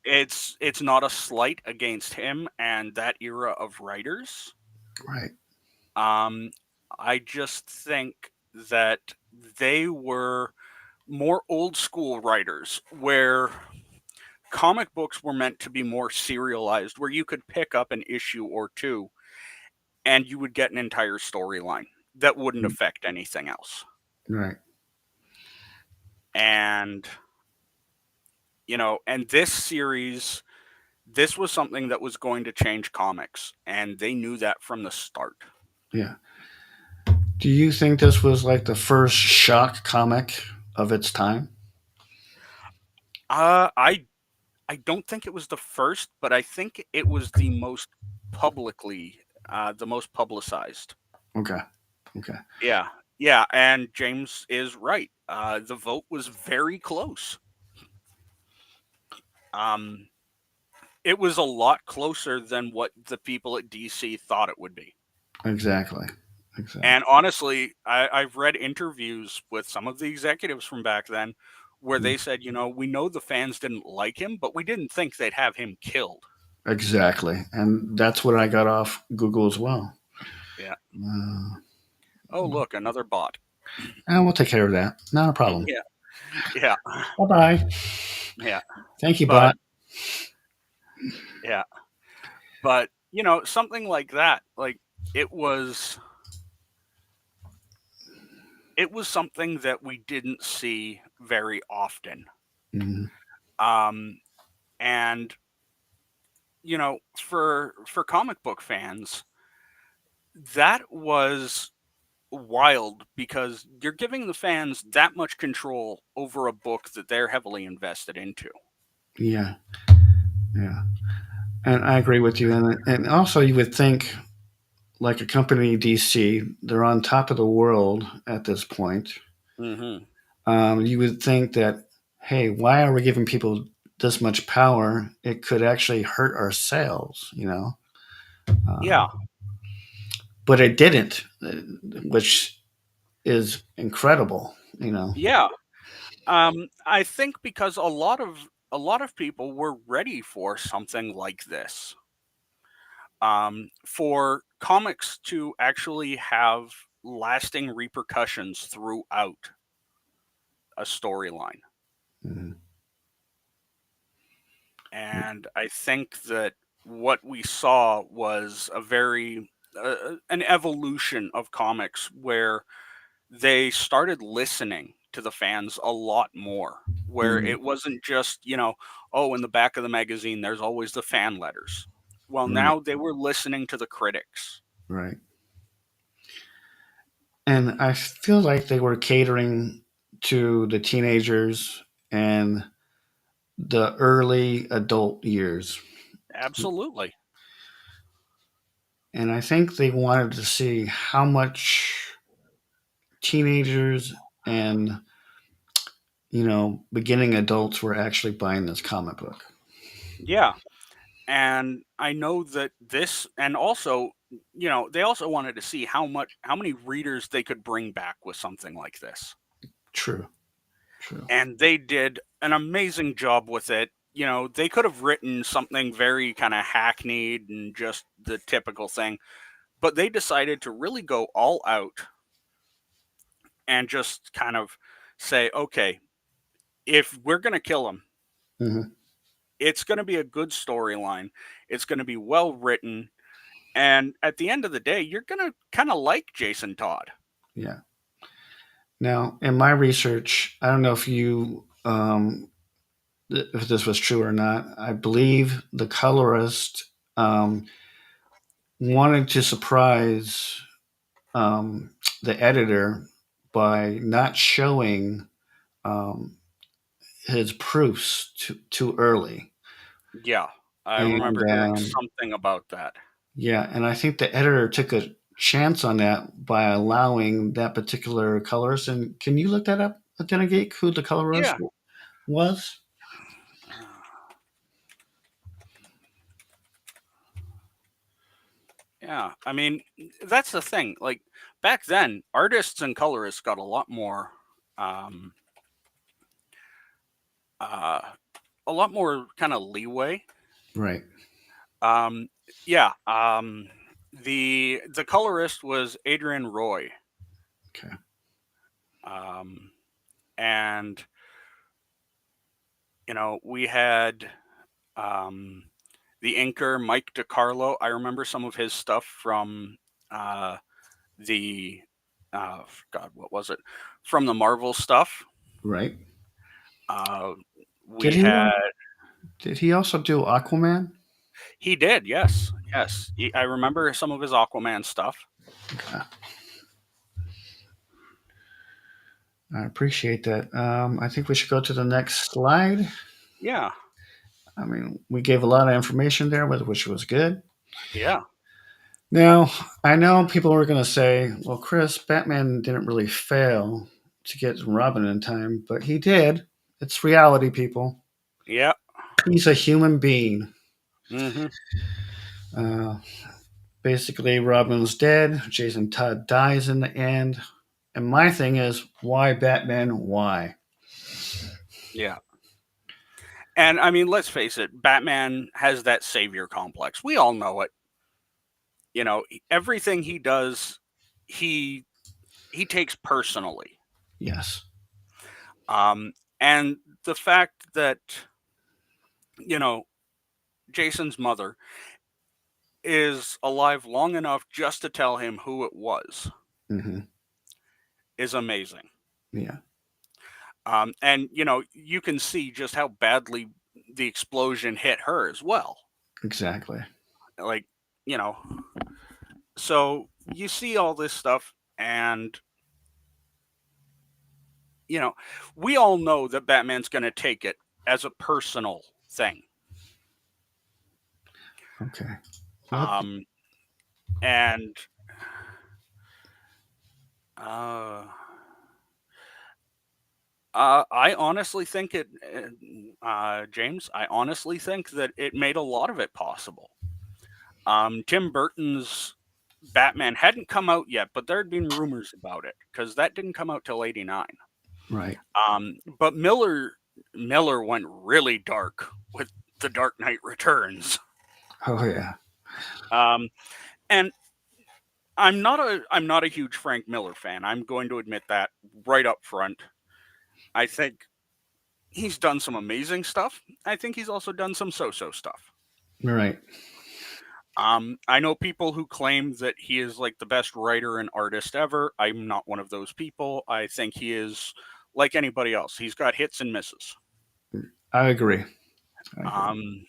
It's not a slight against him and that era of writers. Right. Um, I just think that they were more old school writers, where comic books were meant to be more serialized, where you could pick up an issue or two and you would get an entire storyline that wouldn't affect anything else. Right. And and this series, this was something that was going to change comics, and they knew that from the start. Yeah. Do you think this was like the first shock comic of its time? I don't think it was the first, but I think it was the most publicized. Okay. Okay. Yeah, yeah, and James is right. The vote was very close. Um, it was a lot closer than what the people at DC thought it would be. Exactly. Exactly. And honestly, I've read interviews with some of the executives from back then where they said, we know the fans didn't like him, but we didn't think they'd have him killed. Exactly. And that's what I got off Google as well. Yeah. Uh, Oh, look, another bot. and we'll take care of that. Not a problem. Yeah. Yeah. Bye bye. Yeah. Thank you, But bot. yeah. But, something like that, like it was something that we didn't see very often. Mhm. And for comic book fans, that was wild because you're giving the fans that much control over a book that they're heavily invested into. Yeah. Yeah. And I agree with you. And also, you would think, like a company, DC, they're on top of the world at this point. Mm-hmm. You would think that, hey, why are we giving people this much power? It could actually hurt our sales. Yeah. But it didn't, which is incredible. Yeah. I think because a lot of people were ready for something like this. For comics to actually have lasting repercussions throughout a storyline. Mhm. And I think that what we saw was an evolution of comics where they started listening to the fans a lot more, where Mhm. it wasn't just, oh, in the back of the magazine, there's always the fan letters. Well, Right, now they were listening to the critics. right. And I feel like they were catering to the teenagers and the early adult years. Absolutely. And I think they wanted to see how much teenagers and beginning adults were actually buying this comic book. Yeah. And I know that this, and also, they also wanted to see how many readers they could bring back with something like this. True, true. And they did an amazing job with it. They could have written something very kind of hackneyed and just the typical thing, but they decided to really go all out and just kind of say, okay, if we're going to kill him, Hmm. it's going to be a good storyline. It's going to be well written. And at the end of the day, you're going to kind of like Jason Todd. Yeah. Now, in my research, I don't know if this was true or not. I believe the colorist wanted to surprise the editor by not showing um, his proofs too early. Yeah, I And remember hearing something about that. yeah, and I think the editor took a chance on that by allowing that particular colorist. And can you look that up at Den Of Geek, who the colorist Yeah. was? Yeah, I mean, that's the thing. Like back then, artists and colorists got um, uh, a lot more kind of leeway. Right. Um, yeah, the colorist was Adrian Roy, Okay. um, and we had um, the inker Mike DiCarlo. I remember some of his stuff from uh, the God, what was it? From the Marvel stuff. Right. Uh, Did we he? had Did he also do Aquaman? He did, yes, yes. I remember some of his Aquaman stuff. Okay. I appreciate that. I think we should go to the next slide. Yeah, I mean, we gave a lot of information there, which was good. yeah, Now, I know people are going to say, well, Chris, Batman didn't really fail to get Robin in time, but he did. It's reality, people. yeah. He's a human being. Hmm. Uh, Basically, Robin's dead. Jason Todd dies in the end. And my thing is, why Batman? Why? Yeah. And I mean, let's face it, Batman has that savior complex. We all know it. You know, everything he does, he he takes personally. Yes. Um, and the fact that, you know, Jason's mother is alive long enough just to tell him who it was Hmm. is amazing. Yeah. And, you know, you can see just how badly the explosion hit her as well. Exactly. Like, you know, so you see all this stuff, and, you know, we all know that Batman's going to take it as a personal thing. Okay. What? Um, and uh, I honestly think James, I honestly think that it made a lot of it possible. Tim Burton's Batman hadn't come out yet, but there had been rumors about it because that didn't come out till '89. Right. But Miller went really dark with The Dark Knight Returns. Oh yeah. Um, and I'm not a huge Frank Miller fan. I'm going to admit that right up front. I think he's done some amazing stuff. I think he's also done some so-so stuff. Right. I know people who claim that he is like the best writer and artist ever. I'm not one of those people. I think he is like anybody else. He's got hits and misses. I agree. I agree. Um,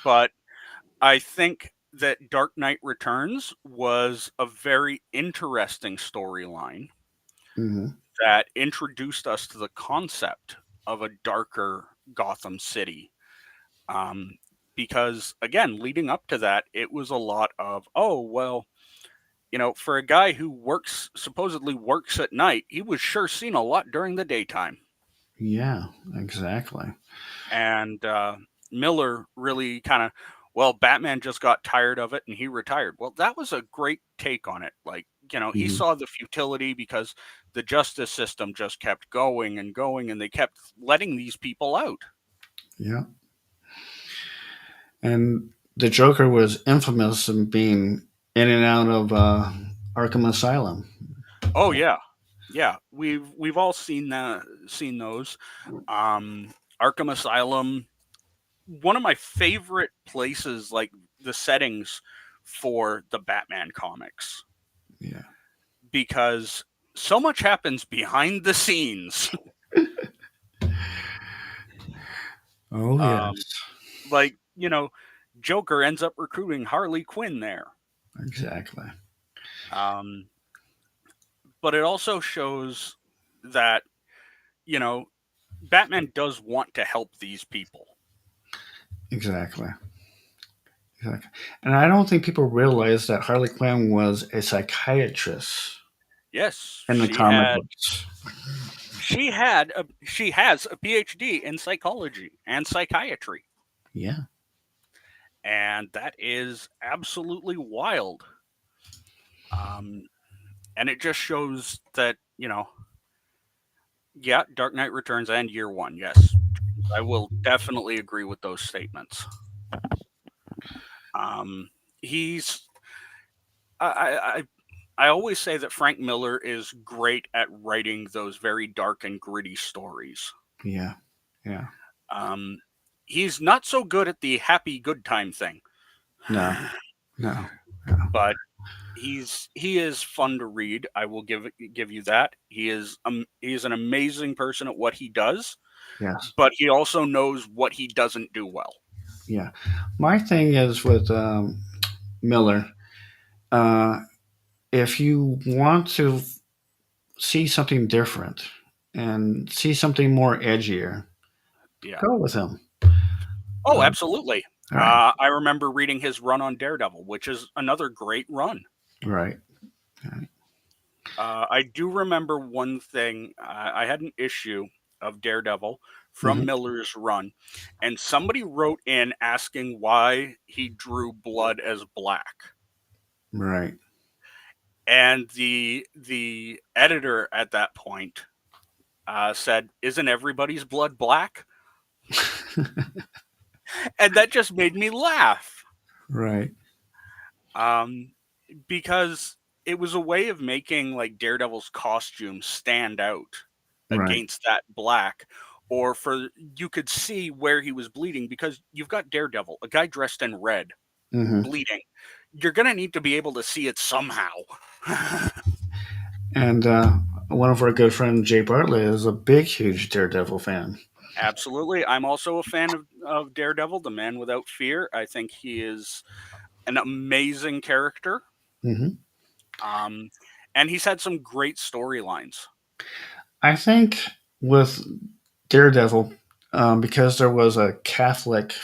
but I think that Dark Knight Returns was a very interesting storyline Hmm. that introduced us to the concept of a darker Gotham City. Um, because again, leading up to that, it was a lot of, oh, well, you know, for a guy who supposedly works at night, he was sure seen a lot during the daytime. Yeah. Exactly. And Miller really kind of, well, Batman just got tired of it and he retired. Well, that was a great take on it. Like, you know, he Hmm. saw the futility because the justice system just kept going and going, and they kept letting these people out. Yeah. And the Joker was infamous in being in and out of Arkham Asylum. Oh yeah, yeah. We've all seen those. Um, Arkham Asylum, one of my favorite places, like the settings for the Batman comics, Yeah. because so much happens behind the scenes. Oh um, yes. like, you know, Joker ends up recruiting Harley Quinn there. Exactly. Um, but it also shows that, you know, Batman does want to help these people. Exactly. Exactly. And I don't think people realize that Harley Quinn was a psychiatrist Yes, in the comic books. she has a PhD in psychology and psychiatry, Yeah. and that is absolutely wild. Um, and it just shows that, you know, yeah, Dark Knight Returns and Year One, yes, I will definitely agree with those statements. Um, he's I I always say that Frank Miller is great at writing those very dark and gritty stories. Yeah. Yeah. Um, he's not so good at the happy good time thing, No. No. No. but he is fun to read. I will give you that. He is an amazing person at what he does, Yes. but he also knows what he doesn't do well. Yeah. My thing is with Miller. Uh, if you want to see something different and see something more edgier, Yeah. go with him. Oh, Uh, absolutely. all right. I remember reading his run on Daredevil, which is another great run. Right. All right. I do remember one thing. I had an issue of Daredevil from Mhm. Miller's run, and somebody wrote in asking why he drew blood as black. Right. And the editor at that point said, "Isn't everybody's blood black?" And that just made me laugh. Right. Um, because it was a way of making like Daredevil's costume stand out Right. against that black, or for you could see where he was bleeding because you've got Daredevil, a guy dressed in red, Hmm. bleeding. You're gonna need to be able to see it somehow. And one of our good friends, Jay Bartlett, is a big, huge Daredevil fan. Absolutely. I'm also a fan of Daredevil, the Man Without Fear. I think he is an amazing character. Hmm. Um, and he's had some great storylines. I think with Daredevil, because there was a Catholic,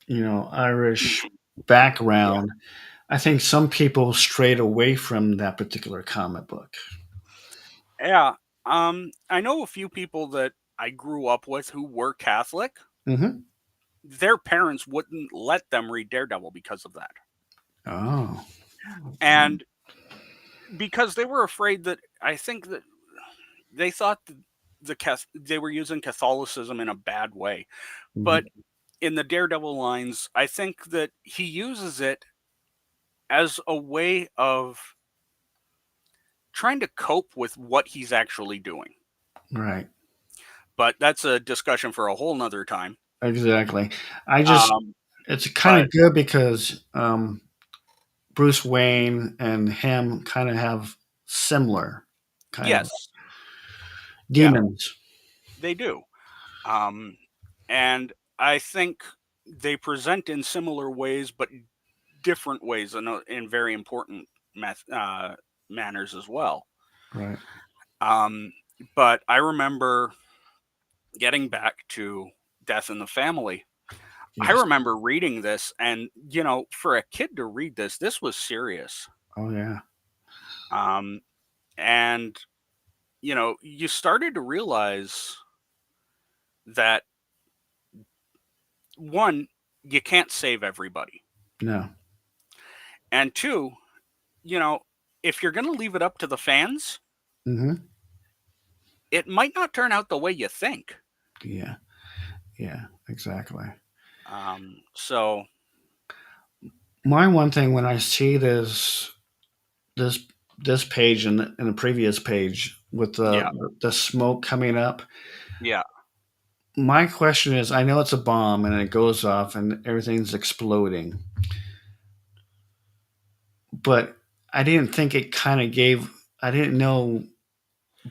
Irish Mhm. Yeah. background, I think some people strayed away from that particular comic book. Yeah. I know a few people that I grew up with who were Catholic. Hmm. Their parents wouldn't let them read Daredevil because of that. Oh, And because they were afraid that I think that they thought that they were using Catholicism in a bad way. But mhm. in the Daredevil lines, I think that he uses it as a way of trying to cope with what he's actually doing. Right. But that's a discussion for a whole nother time. Exactly. I just, Um, it's kind but of good because Bruce Wayne and him kind of have similar kind of yes, yeah, demons. they do. Um, and I think they present in similar ways, but different ways, in very important manners as well. Right. Um, but I remember getting back to Death in the Family. I Yes. remember reading this, and for a kid to read this, this was serious. Oh yeah. Um, and you started to realize that one, you can't save everybody, No. and two, you know, if you're going to leave it up to the fans, Hmm. it might not turn out the way you think. Yeah. Yeah. Exactly. So My one thing when I see this this page and the previous page with yeah, the smoke coming up, yeah. my question is, I know it's a bomb and it goes off and everything's exploding, but I didn't think it kind of gave. I didn't know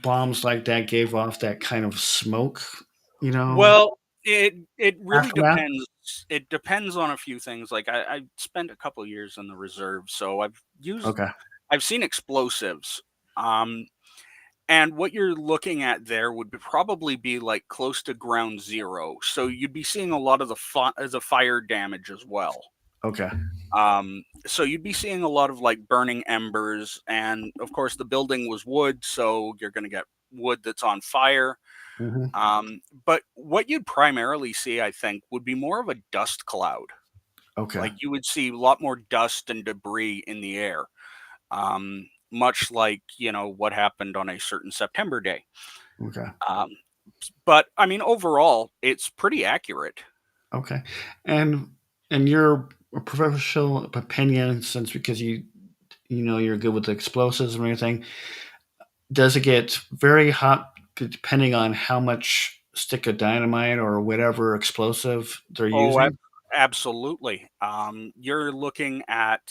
bombs like that gave off that kind of smoke. You know, Well, it really aftermath. depends. It depends on a few things. Like I spent a couple years in the reserve, so Okay. I've seen explosives. Um, and what you're looking at there would probably be like close to ground zero. So you'd be seeing a lot of the fire damage as well. Okay. So you'd be seeing a lot of like burning embers, and of course the building was wood, so you're going to get wood that's on fire. Hmm. But what you'd primarily see, I think, would be more of a dust cloud. Okay. Like you would see a lot more dust and debris in the air, much like what happened on a certain September day. Okay. Um, but I mean, overall, it's pretty accurate. Okay. And your professional opinion, since because you're good with the explosives and everything, does it get very hot depending on how much stick of dynamite or whatever explosive they're Oh, using? absolutely. You're looking at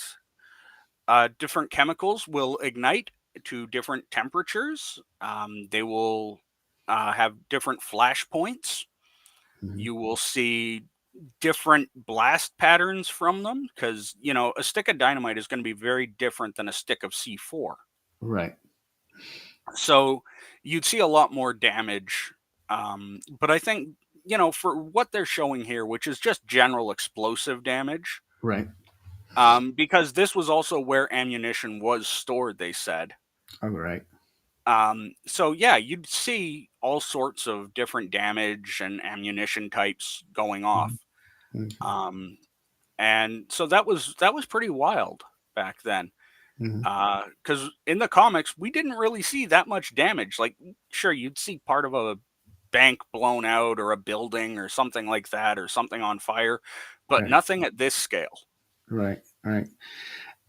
different chemicals will ignite to different temperatures. They will have different flash points. Hmm. You will see different blast patterns from them because a stick of dynamite is going to be very different than a stick of C4. Right. So you'd see a lot more damage. But I think for what they're showing here, which is just general explosive damage, Right. because this was also where ammunition was stored, they said. All right. So yeah, you'd see all sorts of different damage and ammunition types going off. Mhm. Okay. Um, and so that was pretty wild back then. Hmm. Because in the comics, we didn't really see that much damage. Like, sure, you'd see part of a bank blown out or a building or something like that or something on fire, but Right. nothing at this scale. Right. Right.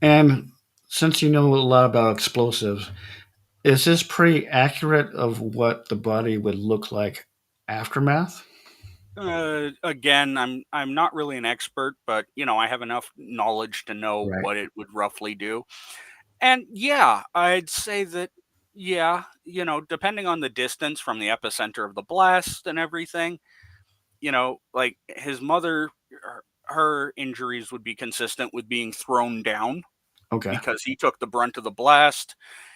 And since you know a lot about explosives, is this pretty accurate of what the body would look like aftermath? Again, I'm not really an expert, but I have enough knowledge to know Right. what it would roughly do. And yeah, I'd say that yeah, depending on the distance from the epicenter of the blast and everything, like his mother, her injuries would be consistent with being thrown down Okay. because he took the brunt of the blast.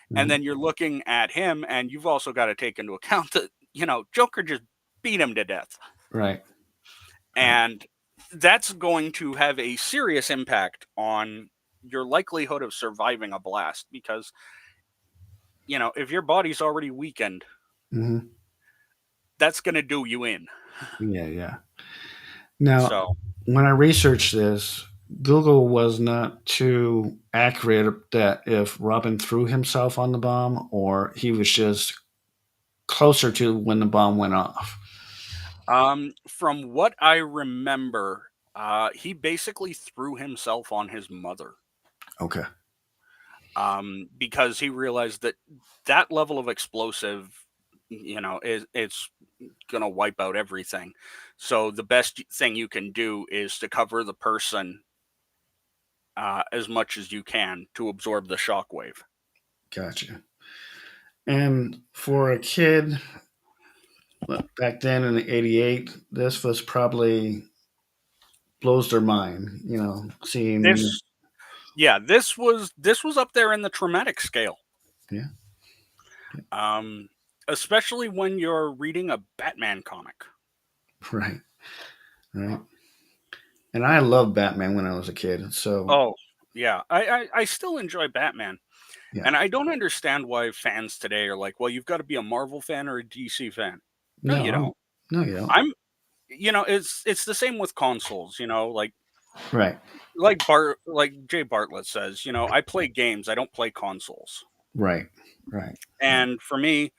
And Hmm. then you're looking at him, and you've also got to take into account that, Joker just beat him to death. Right. Right. And that's going to have a serious impact on your likelihood of surviving a blast because, if your body's already weakened, Hmm. that's going to do you in. Yeah. Yeah. Now, So, when I researched this, Google was not too accurate that if Robin threw himself on the bomb or he was just closer to when the bomb went off. from what I remember, he basically threw himself on his mother Okay. because he realized that that level of explosive, it's gonna wipe out everything. So the best thing you can do is to cover the person as much as you can to absorb the shockwave. Gotcha. And for a kid back then in '88, this was probably blows their mind. Seeing. This, yeah, this was up there in the traumatic scale, Yeah. um, especially when you're reading a Batman comic. Right. Right. And I loved Batman when I was a kid. So Oh, yeah, I still enjoy Batman, yeah. and I don't understand why fans today are like, well, you've got to be a Marvel fan or a DC fan. No, you No. don't. No, you don't. I'm it's the same with consoles, Right. like Jay Bartlett says, I play games, I don't play consoles. Right. Right. Right. And for me,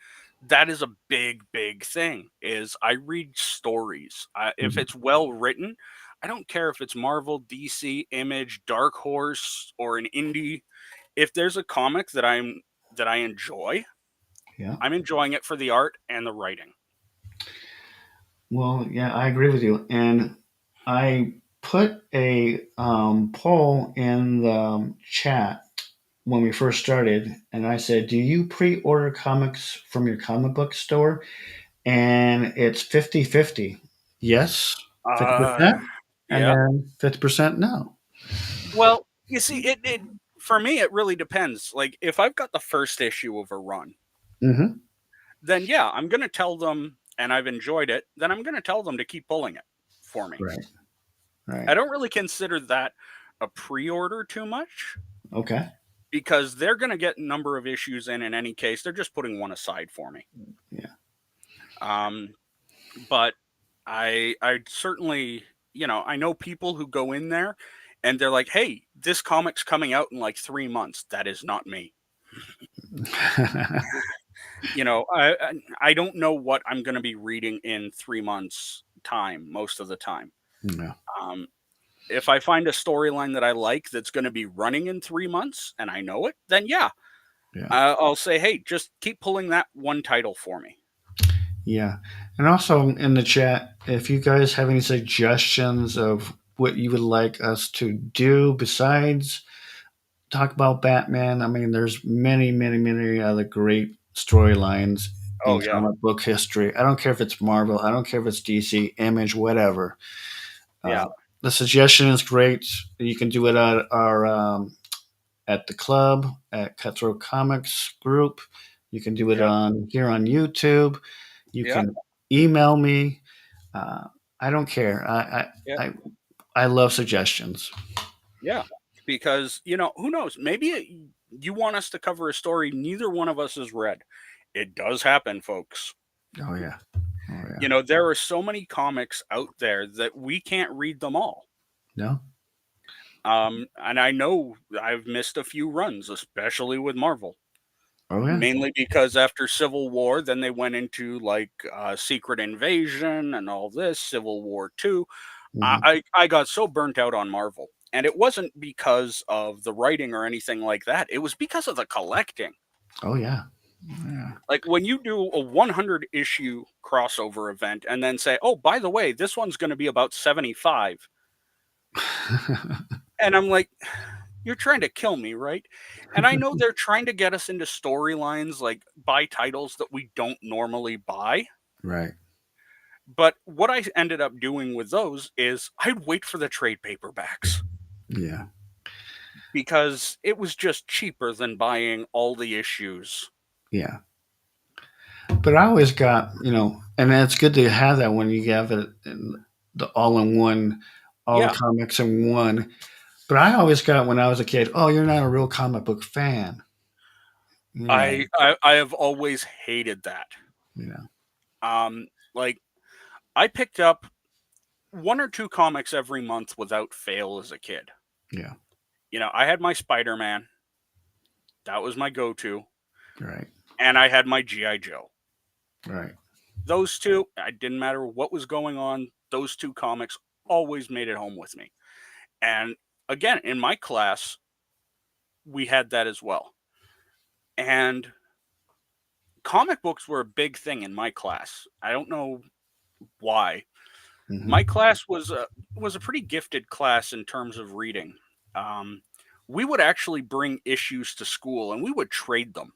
that is a big, big thing is I read stories. If Mhm. it's well written, I don't care if it's Marvel, DC, Image, Dark Horse, or an indie. If there's a comic that I enjoy, Yeah. I'm enjoying it for the art and the writing. Well, yeah, I agree with you. And I put a poll in the chat when we first started, and I said, "Do you pre-order comics from your comic book store?" And it's 50-50. Yes, Uh, 50%, and yeah. then 50% no. Well, you see, it for me it really depends. Like if I've got the first issue of a run, Hmm. then yeah, I'm gonna tell them, and I've enjoyed it. Then I'm gonna tell them to keep pulling it for me. Right. I Right. don't really consider that a pre-order too much Okay. because they're gonna get a number of issues in any case. They're just putting one aside for me. Yeah. Um, but I certainly, I know people who go in there and they're like, "Hey, this comic's coming out in like 3 months." That is not me. I don't know what I'm going to be reading in 3 months time most of the time. No. Um, if I find a storyline that I like that's going to be running in 3 months and I know it, then yeah, Yeah. I'll say, hey, just keep pulling that one title for me. Yeah. And also in the chat, if you guys have any suggestions of what you would like us to do besides talk about Batman, I mean, there's many, many, many other great storylines in Oh yeah, comic book history. I don't care if it's Marvel, I don't care if it's DC, Image, whatever. yeah, Uh, the suggestion is great. You can do it at our at the club at Cutthroat Comics Group. You can do it yeah, on here on YouTube. You yeah, can email me. Uh, I don't care. yeah, I love suggestions. yeah. Because who knows? Maybe you want us to cover a story neither one of us has read. It does happen, folks. Oh yeah. Oh yeah. There are so many comics out there that we can't read them all. No. And I know I've missed a few runs, especially with Marvel. Oh yeah. Mainly because after Civil War, then they went into like Secret Invasion and all this, Civil War 2. Hmm. I got so burnt out on Marvel. And it wasn't because of the writing or anything like that. It was because of the collecting. Oh yeah. Yeah. Like when you do a 100 issue crossover event and then say, oh, by the way, this one's going to be about 75. And I'm like, you're trying to kill me, right? And I know they're trying to get us into storylines, like buy titles that we don't normally buy. Right. But what I ended up doing with those is I'd wait for the trade paperbacks Yeah. because it was just cheaper than buying all the issues. Yeah. But I always got, and it's good to have that when you have it the all in one, all the Yeah, comics in one. But I always got when I was a kid, oh, you're not a real comic book fan. You know, I have always hated that. you know, Like I picked up one or two comics every month without fail as a kid. yeah, I had my Spider Man, that was my go to, right, and I had my G.I. Joe. right, Those two, it didn't matter what was going on, those two comics always made it home with me. And again, in my class, we had that as well. And comic books were a big thing in my class. I don't know why. hmm, My class was a pretty gifted class in terms of reading. Um, we would actually bring issues to school and we would trade them.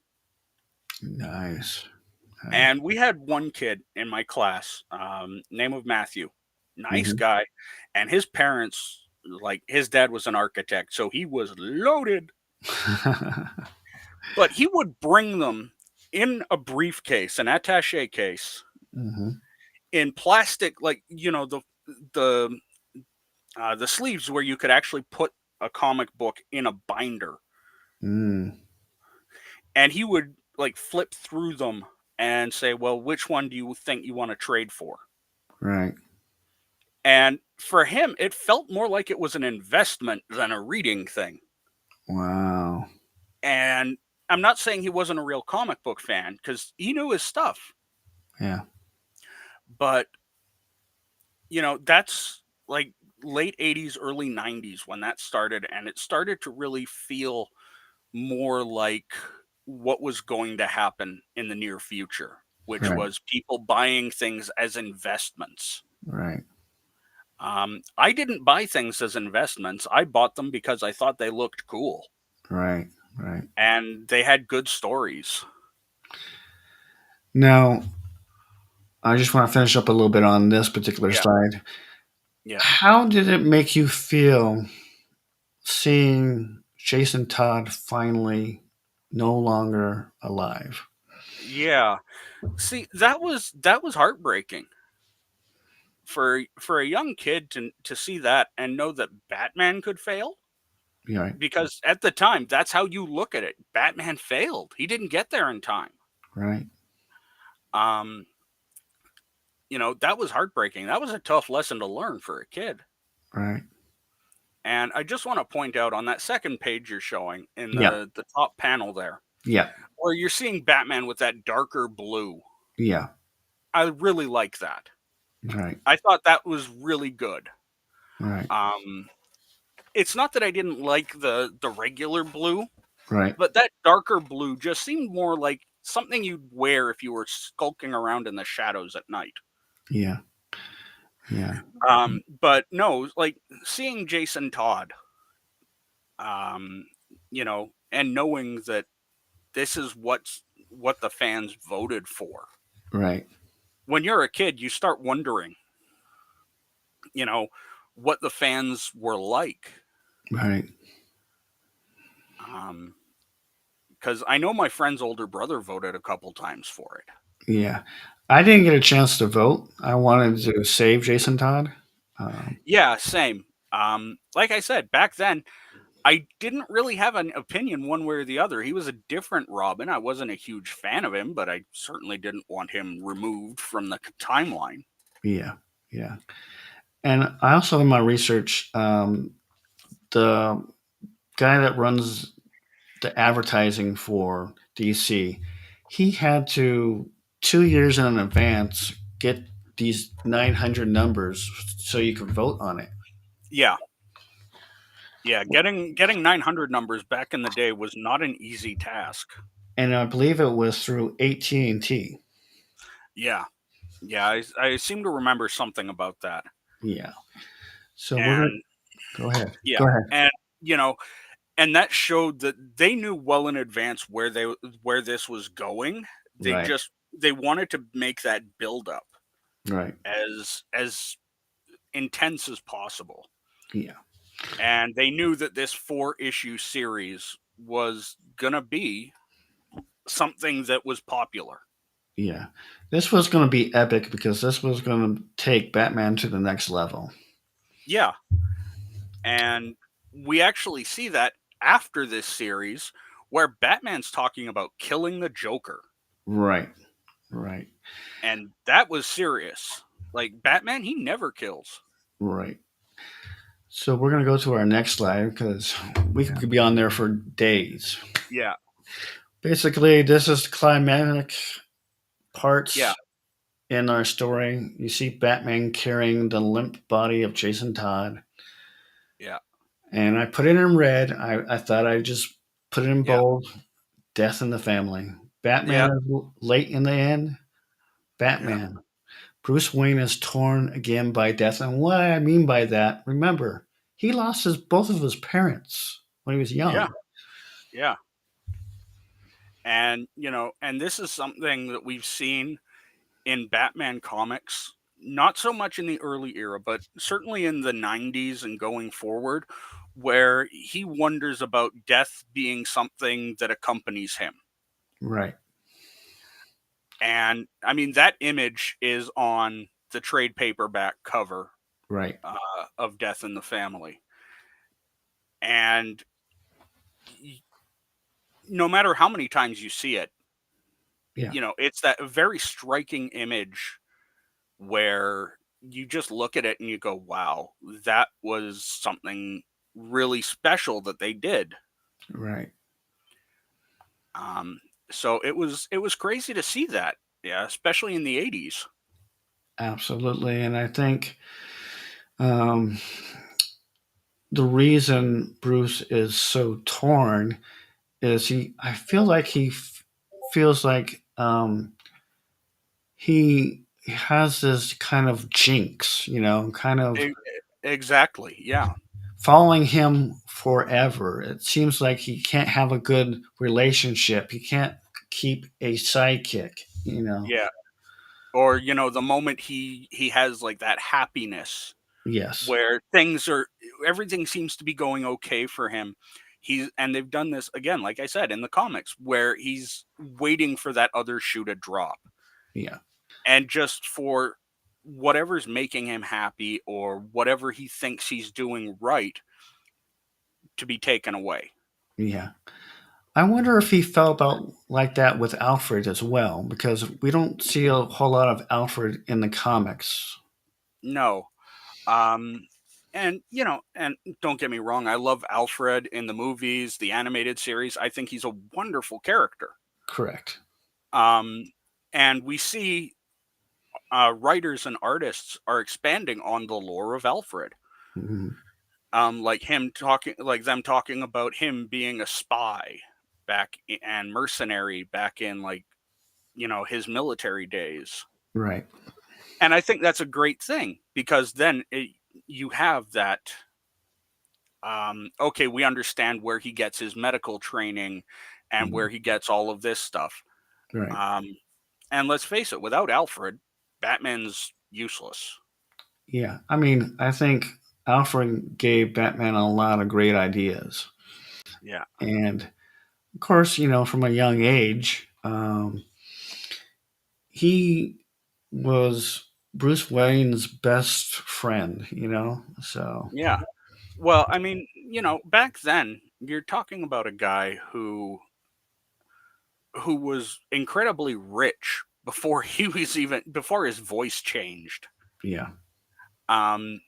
nice, nice, And we had one kid in my class, name of Matthew, nice hmm. guy, and his parents, like his dad was an architect, so he was loaded. But he would bring them in a briefcase, an attaché case, Hmm. in plastic, like the the sleeves where you could actually put a comic book in a binder, Mm, and he would like flip through them and say, "Well, which one do you think you want to trade for?" right, And for him, it felt more like it was an investment than a reading thing. wow, And I'm not saying he wasn't a real comic book fan because he knew his stuff, yeah, but that's like late 80s, early 90s when that started, and it started to really feel more like what was going to happen in the near future, which right, was people buying things as investments. right, I didn't buy things as investments. I bought them because I thought they looked cool right, right. and they had good stories. Now, I just want to finish up a little bit on this particular Yeah, side. yeah, How did it make you feel seeing Jason Todd finally no longer alive? yeah. See, that was heartbreaking for a young kid to see that and know that Batman could fail. Right, Because at the time, that's how you look at it. Batman failed. He didn't get there in time. right, Um, that was heartbreaking. That was a tough lesson to learn for a kid. right. And I just want to point out on that second page you're showing in Yeah, the top panel there, yeah, where you're seeing Batman with that darker blue. yeah. I really like that. Right, I thought that was really good. right, Um, it's not that I didn't like the regular blue, right. but that darker blue just seemed more like something you'd wear if you were skulking around in the shadows at night. Yeah, yeah. But no, like seeing Jason Todd, um, and knowing that this is what the fans voted for. Right, When you're a kid, you start wondering, you know, what the fans were like. right. Um, because I know my friend's older brother voted a couple times for it. Yeah. I didn't get a chance to vote. I wanted to save Jason Todd. Yeah, same. Like I said, back then I didn't really have an opinion one way or the other. He was a different Robin. I wasn't a huge fan of him, but I certainly didn't want him removed from the timeline. Yeah, yeah. And I also, in my research, the guy that runs the advertising for DC, he had to 2 years in advance get these 900 numbers so you could vote on it. Yeah. Yeah, getting 900 numbers back in the day was not an easy task. And I believe it was through AT&T. Yeah. Yeah, I seem to remember something about that. Yeah. So we're gonna And go ahead. yeah, Go ahead. and you know, and that showed that they knew well in advance where this was going. They Right. just they wanted to make that build up Right. as intense as possible. Yeah. And they knew that this 4-issue series was going to be something that was popular. Yeah. This was going to be epic because this was going to take Batman to the next level. Yeah. And we actually see that after this series where Batman's talking about killing the Joker. Right. Right. And that was serious. Like Batman, he never kills. Right. So we're going to go to our next slide because we could be on there for days. Yeah. Basically, this is the climatic Yeah. parts in our story. You see Batman carrying the limp body of Jason Todd. Yeah. And I put it in red. I thought I'd just put it in Yeah. bold. Death in the family. Yeah. Batman is late in the end. Yeah. Batman. Bruce Wayne is torn again by death. And what I mean by that, remember, he lost both of his parents when he was Yeah. young. Yeah. And, and this is something that we've seen in Batman comics, not so much in the early era, but certainly in the 90s and going forward, where he wonders about death being something that accompanies him. Right. And I mean, that image is on the trade paperback cover Right. of Death in the Family. And no matter how many times you see it, Yeah. it's that very striking image where you just look at it and you go, wow, that was something really special that they did. Right. So it was crazy to see that, yeah, especially in the 80s. Absolutely. And I think um, the reason Bruce is so torn is I feel like feels like he has this kind of jinx, kind of E- exactly, yeah. following him forever. It seems like he can't have a good relationship. He can't keep a sidekick. Yeah. Or the moment he has like that happiness Yes. where everything seems to be going okay for him. And they've done this again, like I said, in the comics, where he's waiting for that other shoe to drop. Yeah. And just for whatever's making him happy or whatever he thinks he's doing right to be taken away. Yeah. I wonder if he felt about like that with Alfred as well, because we don't see a whole lot of Alfred in the comics. No. And and don't get me wrong, I love Alfred in the movies, the animated series. I think he's a wonderful character. Correct. Um, and we see writers and artists are expanding on the lore of Alfred. Mhm. Like them talking about him being a spy and mercenary back in like his military days. Right. And I think that's a great thing because then you have that. Okay, we understand where he gets his medical training and Mhm. where he gets all of this stuff. Right. Um, and let's face it, without Alfred, Batman's useless. Yeah. I mean, I think Alfred gave Batman a lot of great ideas. Yeah. And of course, from a young age, he was Bruce Wayne's best friend. So, Yeah. Well, I mean, back then you're talking about a guy who was incredibly rich before before his voice changed. yeah. Um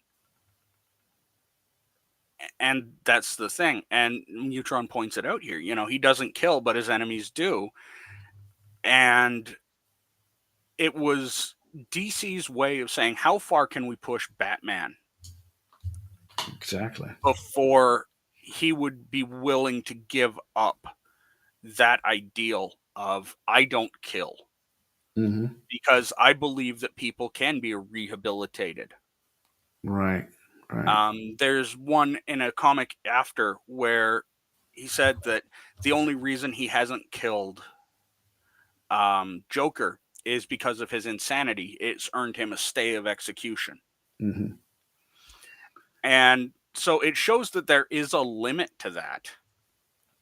And that's the thing. And Neutron points it out here. He doesn't kill, but his enemies do. And it was DC's way of saying, how far can we push Batman Exactly. before he would be willing to give up that ideal of I don't kill, Mm-hmm. because I believe that people can be rehabilitated. Right. Right. There's one in a comic after where he said that the only reason he hasn't killed Joker is because of his insanity. It's earned him a stay of execution. Mm-hmm. And so it shows that there is a limit to that.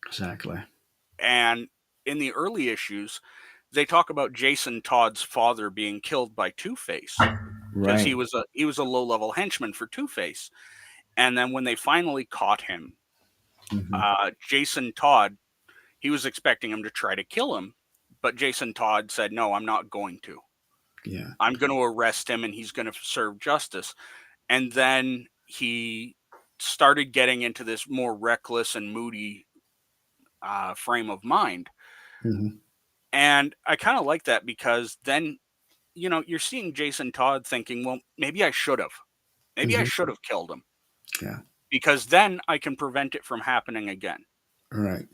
Exactly. And in the early issues, they talk about Jason Todd's father being killed by Two-Face because he Right. was a low-level henchman for Two-Face. And then when they finally caught him, Mm-hmm. Jason Todd, he was expecting him to try to kill him, but Jason Todd said, "No, I'm not going to. Yeah. I'm going to arrest him and he's going to serve justice." And then he started getting into this more reckless and moody frame of mind. Mm-hmm. And I kind of like that because then, you're seeing Jason Todd thinking, well, maybe I should have. Maybe I Mm-hmm. should have killed him Yeah. because then I can prevent it from happening again. Right.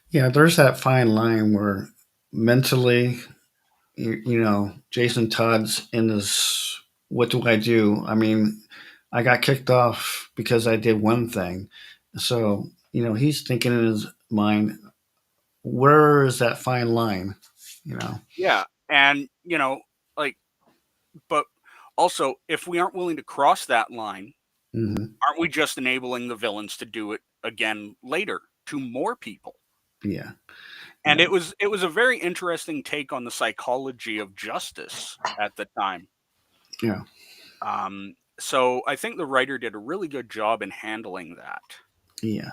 Yeah. There's that fine line where mentally, Jason Todd's in this. What do I do? I mean, I got kicked off because I did one thing. So, he's thinking in his mind, where is that fine line? You know? Yeah. And, like, but also, if we aren't willing to cross that line, Hmm. aren't we just enabling the villains to do it again later to more people? Yeah. And Yeah. it was a very interesting take on the psychology of justice at the time. Yeah. So I think the writer did a really good job in handling that. Yeah.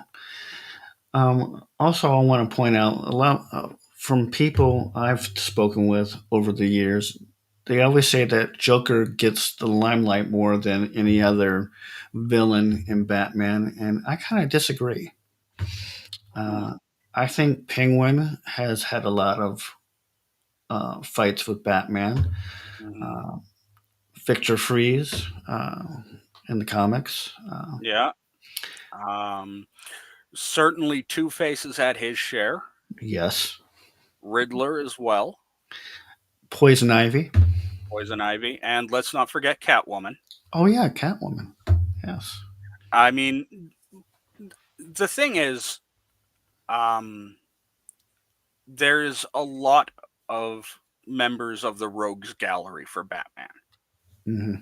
Also, I want to point out a lot from people I've spoken with over the years. They always say that Joker gets the limelight more than any other villain in Batman, and I kind of disagree. Hmm. Uh, I think Penguin has had a lot of fights with Batman. Hmm. Uh, Victor Freeze in the comics. Yeah. Um, Certainly Two Face has had his share. Yes. Riddler as well. Poison Ivy. Poison Ivy. And let's not forget Catwoman. Oh yeah, Catwoman. Yes. I mean, the thing is, um, there's a lot of members of the Rogues Gallery for Batman. Hmm.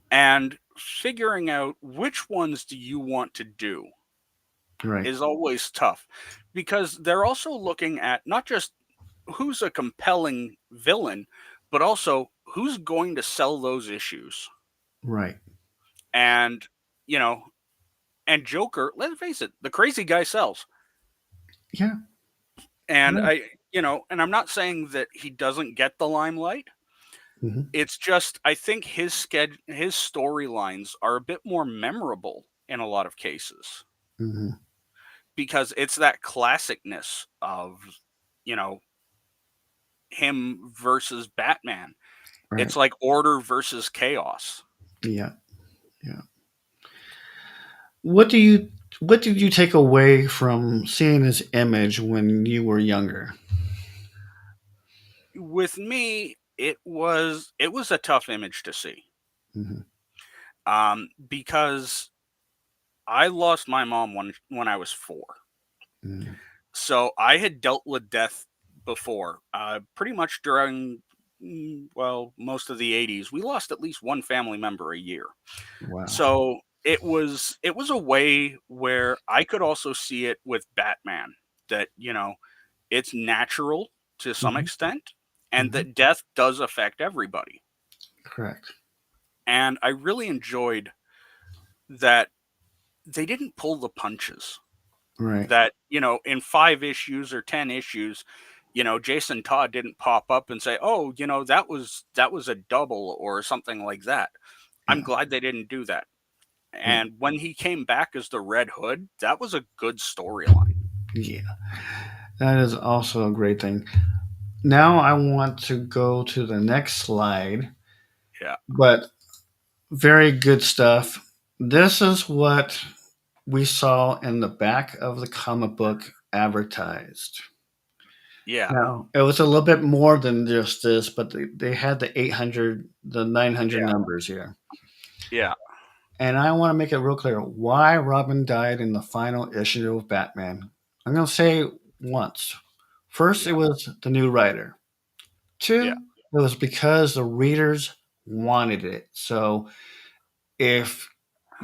And figuring out which ones do you want to do Right. is always tough because they're also looking at not just who's a compelling villain, but also who's going to sell those issues. Right. And, you know, and Joker, let's face it, the crazy guy sells. Yeah. And Right. and I'm not saying that he doesn't get the limelight. Hmm. It's just I think his storylines are a bit more memorable in a lot of cases Hmm. because it's that classicness of, you know, him versus Batman. Right. It's like order versus chaos. Yeah. Yeah. What do you what did you take away from seeing his image when you were younger? With me, it was a tough image to see. Hmm. Because I lost my mom when I was 4. Hmm. So I had dealt with death before. Pretty much during well, most of the 80s, we lost at least one family member a year. Wow. So it was a way where I could also see it with Batman that, it's natural to some Hmm. extent and Hmm. that death does affect everybody. Correct. And I really enjoyed that they didn't pull the punches. Right. That, in 5 issues or 10 issues, Jason Todd didn't pop up and say, "Oh, that was a double," or something like that. I'm Yeah. glad they didn't do that. Yeah. And when he came back as the Red Hood, that was a good storyline. Yeah. That is also a great thing. Now I want to go to the next slide, Yeah. but very good stuff. This is what we saw in the back of the comic book advertised. Yeah. Now, it was a little bit more than just this, but they had the 800, the 900 Yeah. numbers here. Yeah. And I want to make it real clear why Robin died in the final issue of Batman. I'm going to say once. First, it Yeah. was the new writer. Yeah. Two, it was because the readers wanted it. So if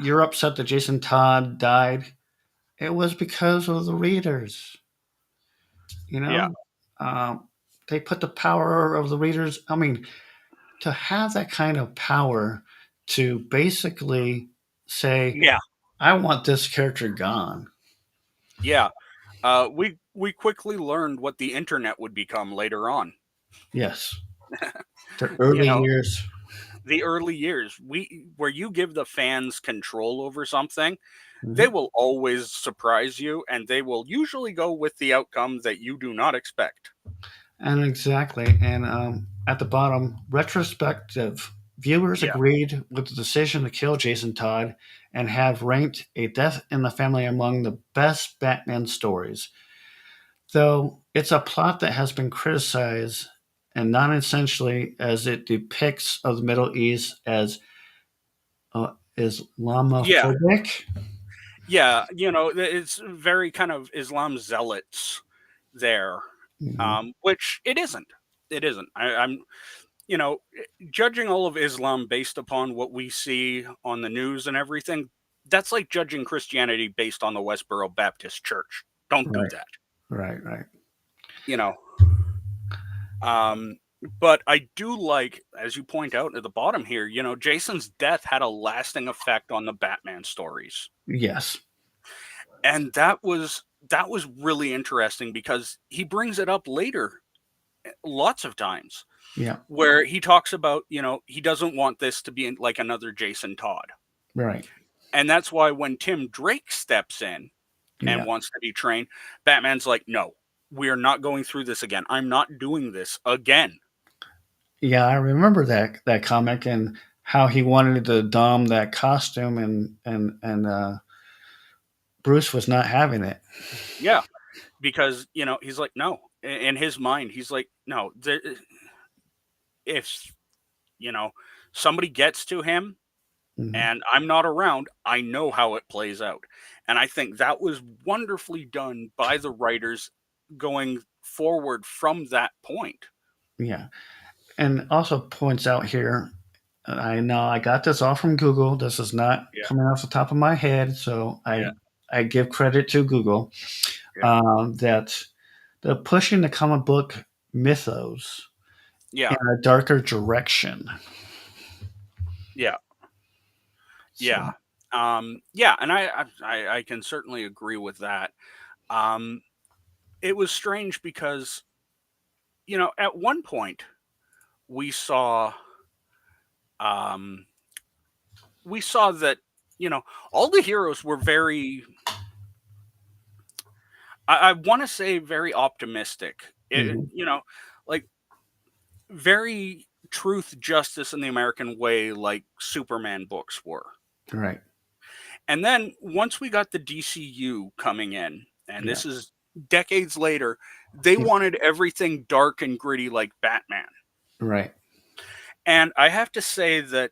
you're upset that Jason Todd died, it was because of the readers. You Yeah. know, um, they put the power of the readers. I mean, to have that kind of power to basically say, Yeah. I want this character gone. Yeah. We quickly learned what the internet would become later on. Yes, the You early know, years. the early years, we where you give the fans control over something, they Mhm. will always surprise you, and they will usually go with the outcome that you do not expect. And exactly. And at the bottom, retrospective viewers Yeah. agreed with the decision to kill Jason Todd and have ranked A Death in the Family among the best Batman stories. Though it's a plot that has been criticized and not essentially as it depicts of the Middle East as Yeah. Islamophobic. Yeah. It's very kind of Islam zealots there, Mhm. which it isn't. It isn't. I'm you know, judging all of Islam based upon what we see on the news and everything, that's like judging Christianity based on the Westboro Baptist Church. Don't do Right, that. right, right. You know. Um, but I do like, as you point out at the bottom here, Jason's death had a lasting effect on the Batman stories. Yes. And that was really interesting because he brings it up later lots of times Yeah. where he talks about, he doesn't want this to be like another Jason Todd. Right. And that's why when Tim Drake steps in and Yeah. wants to be trained, Batman's like, no, we are not going through this again. I'm not doing this again. Yeah, I remember that comic and how he wanted to dom that costume and Bruce was not having it. Yeah, because, he's like, no. In his mind, he's like, no, if, you know, somebody gets to him Mhm. and I'm not around, I know how it plays out. And I think that was wonderfully done by the writers going forward from that point. Yeah. And also points out here, I know I got this all from Google. This is not Yeah, coming off the top of my head, so yeah, I give credit to Google yeah, that they're pushing the comic book mythos yeah, in a darker direction. yeah, yeah. So Yeah, and I can certainly agree with that. Um, it was strange because, at one point we saw um we saw that, you know, all the heroes were very, I want to say very optimistic. mhm, Like very truth, justice, and the American way, like Superman books were. right, And then once we got the DCU coming in, and yeah, this is decades later, they yeah, wanted everything dark and gritty like Batman. right, And I have to say that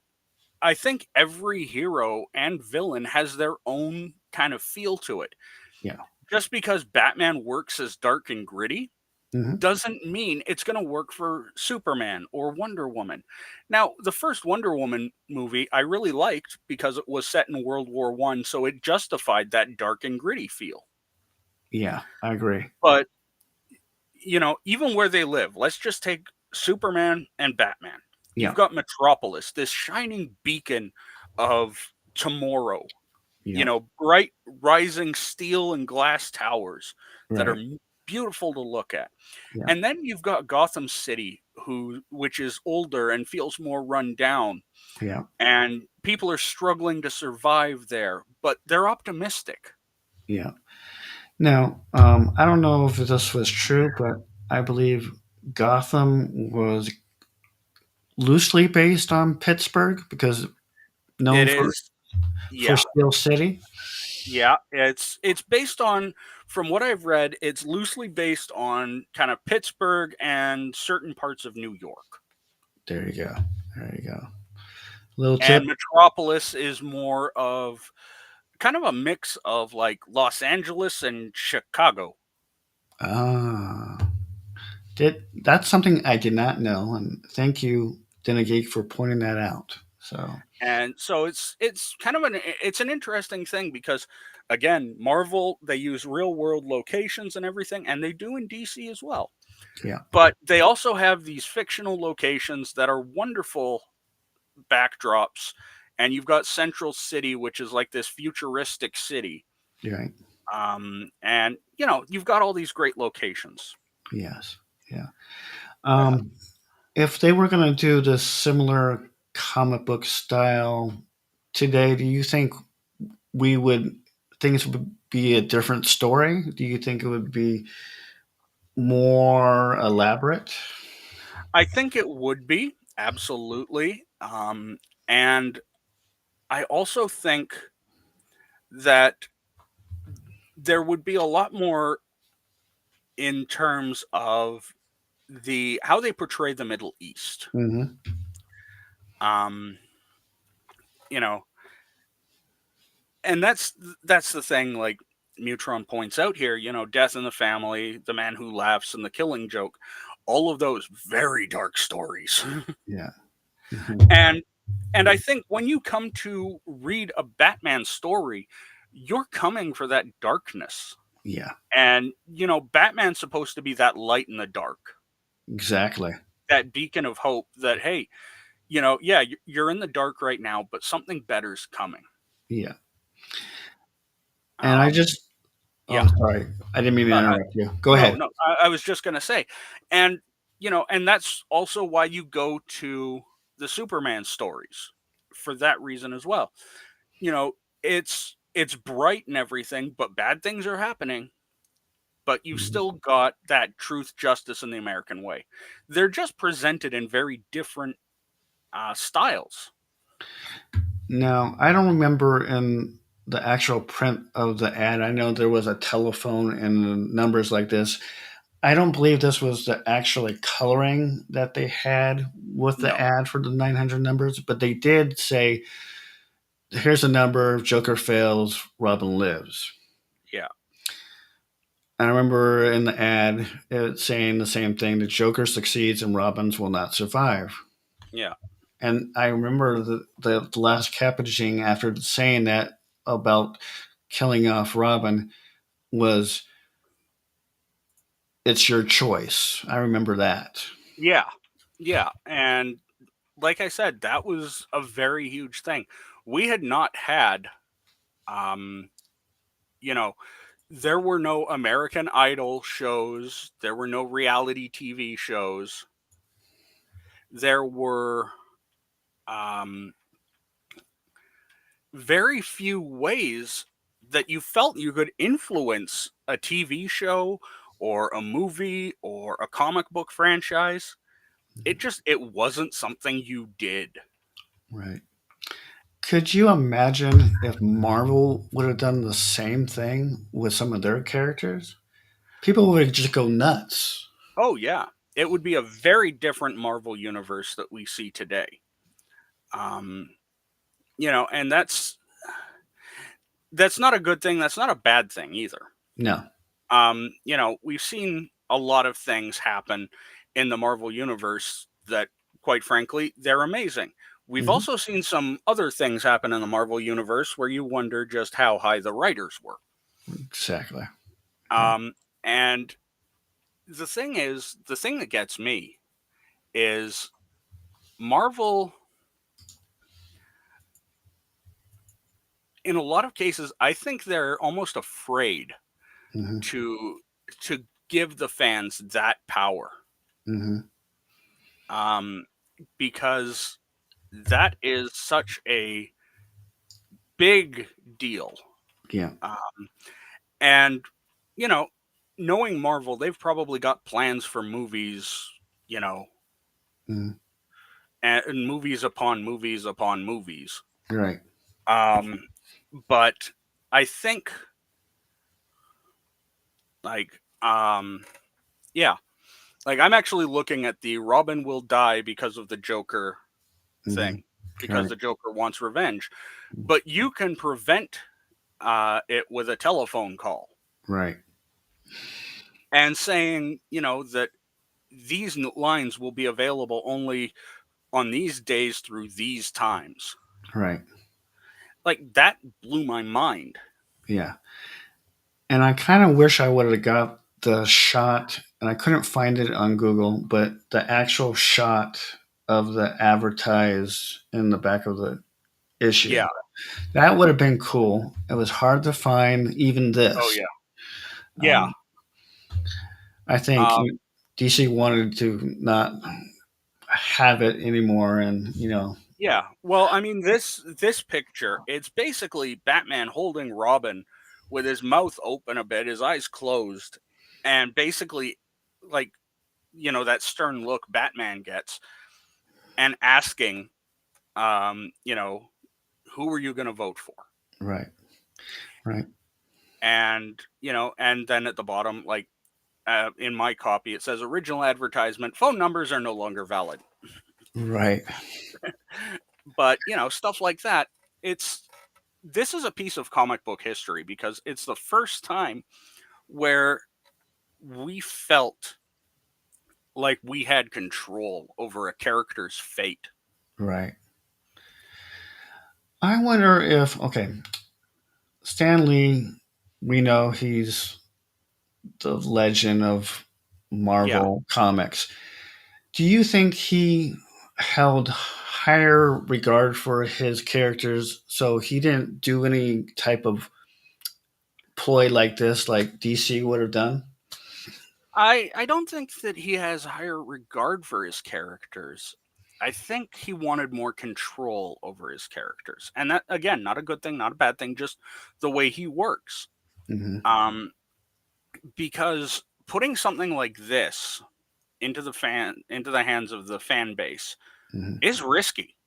I think every hero and villain has their own kind of feel to it. yeah, Just because Batman works as dark and gritty mhm, doesn't mean it's going to work for Superman or Wonder Woman. Now, the first Wonder Woman movie I really liked because it was set in World War One, so it justified that dark and gritty feel. yeah. I agree. But, even where they live, let's just take Superman and Batman. You've Yeah, got Metropolis, this shining beacon of tomorrow, yeah, bright rising steel and glass towers that are right, beautiful to look at. Yeah. And then you've got Gotham City, which is older and feels more run down, Yeah. and people are struggling to survive there, but they're optimistic. Yeah. Now, I don't know if this was true, but I believe Gotham was loosely based on Pittsburgh because known It for is, for yeah, Steel City. yeah. It's based on, from what I've read, it's loosely based on kind of Pittsburgh and certain parts of New York. There you go. There you go. Little tip. And Metropolis is more of kind of a mix of like Los Angeles and Chicago. Ah, that's something I did not know, and thank you, Den Of Geek, for pointing that out. So And so it's kind of it's an interesting thing because again, Marvel, they use real world locations and everything, and they do in DC as well. yeah, But they also have these fictional locations that are wonderful backdrops. And you've got Central City, which is like this futuristic city. you're right. And you've got all these great locations. Yes, yeah. Yeah. Um, if they were going to do this similar comic book style today, do you think we would things would be a different story? Do you think it would be more elaborate? I think it would be absolutely. And I also think that there would be a lot more in terms of the how they portray the Middle East. Hmm. Um, you know, and that's the thing. Like Mutron points out here, Death in the Family, The Man Who Laughs, and The Killing Joke. All of those very dark stories. Yeah. Hmm. and and I think when you come to read a Batman story, you're coming for that darkness. Yeah. And Batman's supposed to be that light in the dark, Exactly. that beacon of hope that, hey, yeah, you're in the dark right now, but something better's coming. Yeah. And I Um, just yeah. oh, sorry. I didn't mean to interrupt you. Go No, ahead. no, I was just gonna say, and and that's also why you go to the Superman stories for that reason as well. You know, it's bright and everything, but bad things are happening. But you've Mhm. still got that truth, justice, and the American way. They're just presented in very different styles. Now, I don't remember in the actual print of the ad. I know there was a telephone and numbers like this. I don't believe this was the actually coloring that they had with the No, ad for the 900 numbers, but they did say, here's a number, Joker fails, Robin lives. yeah, I remember in the ad it saying the same thing, the Joker succeeds and Robins will not survive. yeah, And I remember the last packaging after saying that about killing off Robin was, it's your choice. I remember that. yeah, yeah. And like I said, that was a very huge thing. We had not had, um, you know, there were no American Idol shows, there were no reality TV shows, there were um, very few ways that you felt you could influence a TV show or a movie or a comic book franchise. It wasn't something you did. Right. Could you imagine if Marvel would have done the same thing with some of their characters? People would just go nuts. Oh yeah, it would be a very different Marvel universe that we see today. Um, and that's not a good thing. That's not a bad thing either. No. We've seen a lot of things happen in the Marvel universe that, quite frankly, they're amazing. We've Hmm. also seen some other things happen in the Marvel universe where you wonder just how high the writers were. Exactly. Yeah. Um, and the thing that gets me is Marvel, in a lot of cases, I think they're almost afraid Hmm. to to give the fans that power, Hmm. um, because that is such a big deal. Yeah. Um, and, you know, knowing Marvel, they've probably got plans for movies, you know, Hmm. and movies upon movies upon movies. Right. Um, but I think, like, yeah, like I'm actually looking at the Robin will die because of the Joker Hmm. thing, because Right. the Joker wants revenge. But you can prevent it with a telephone call Right. and saying, that these lines will be available only on these days through these times. Right. Like that blew my mind. Yeah. And I kind of wish I would have got the shot, and I couldn't find it on Google, but the actual shot of the advertise in the back of the issue. Yeah. That would have been cool. It was hard to find even Oh this. yeah. Yeah. Um, I think Um, DC wanted to not have it anymore, and yeah. Well, I mean, this picture, it's basically Batman holding Robin with his mouth open a bit, his eyes closed, and basically, like, that stern look Batman gets, and asking, you know, who are you going to vote for? right, right, And and then at the bottom, like, in my copy, it says original advertisement. Phone numbers are no longer valid. right, But stuff like that. It's This is a piece of comic book history because it's the first time where we felt like we had control over a character's fate. right. I wonder if Stan Lee, we know he's the legend of Yeah, Marvel Comics. Do you think he held higher regard for his characters, so he didn't do any type of ploy like this, like DC would have done? I don't think that he has higher regard for his characters. I think he wanted more control over his characters, and that, again, not a good thing, not a bad thing, just the way he works. Hmm. Um, because putting something like this into the hands of the fan base Hmm. is risky,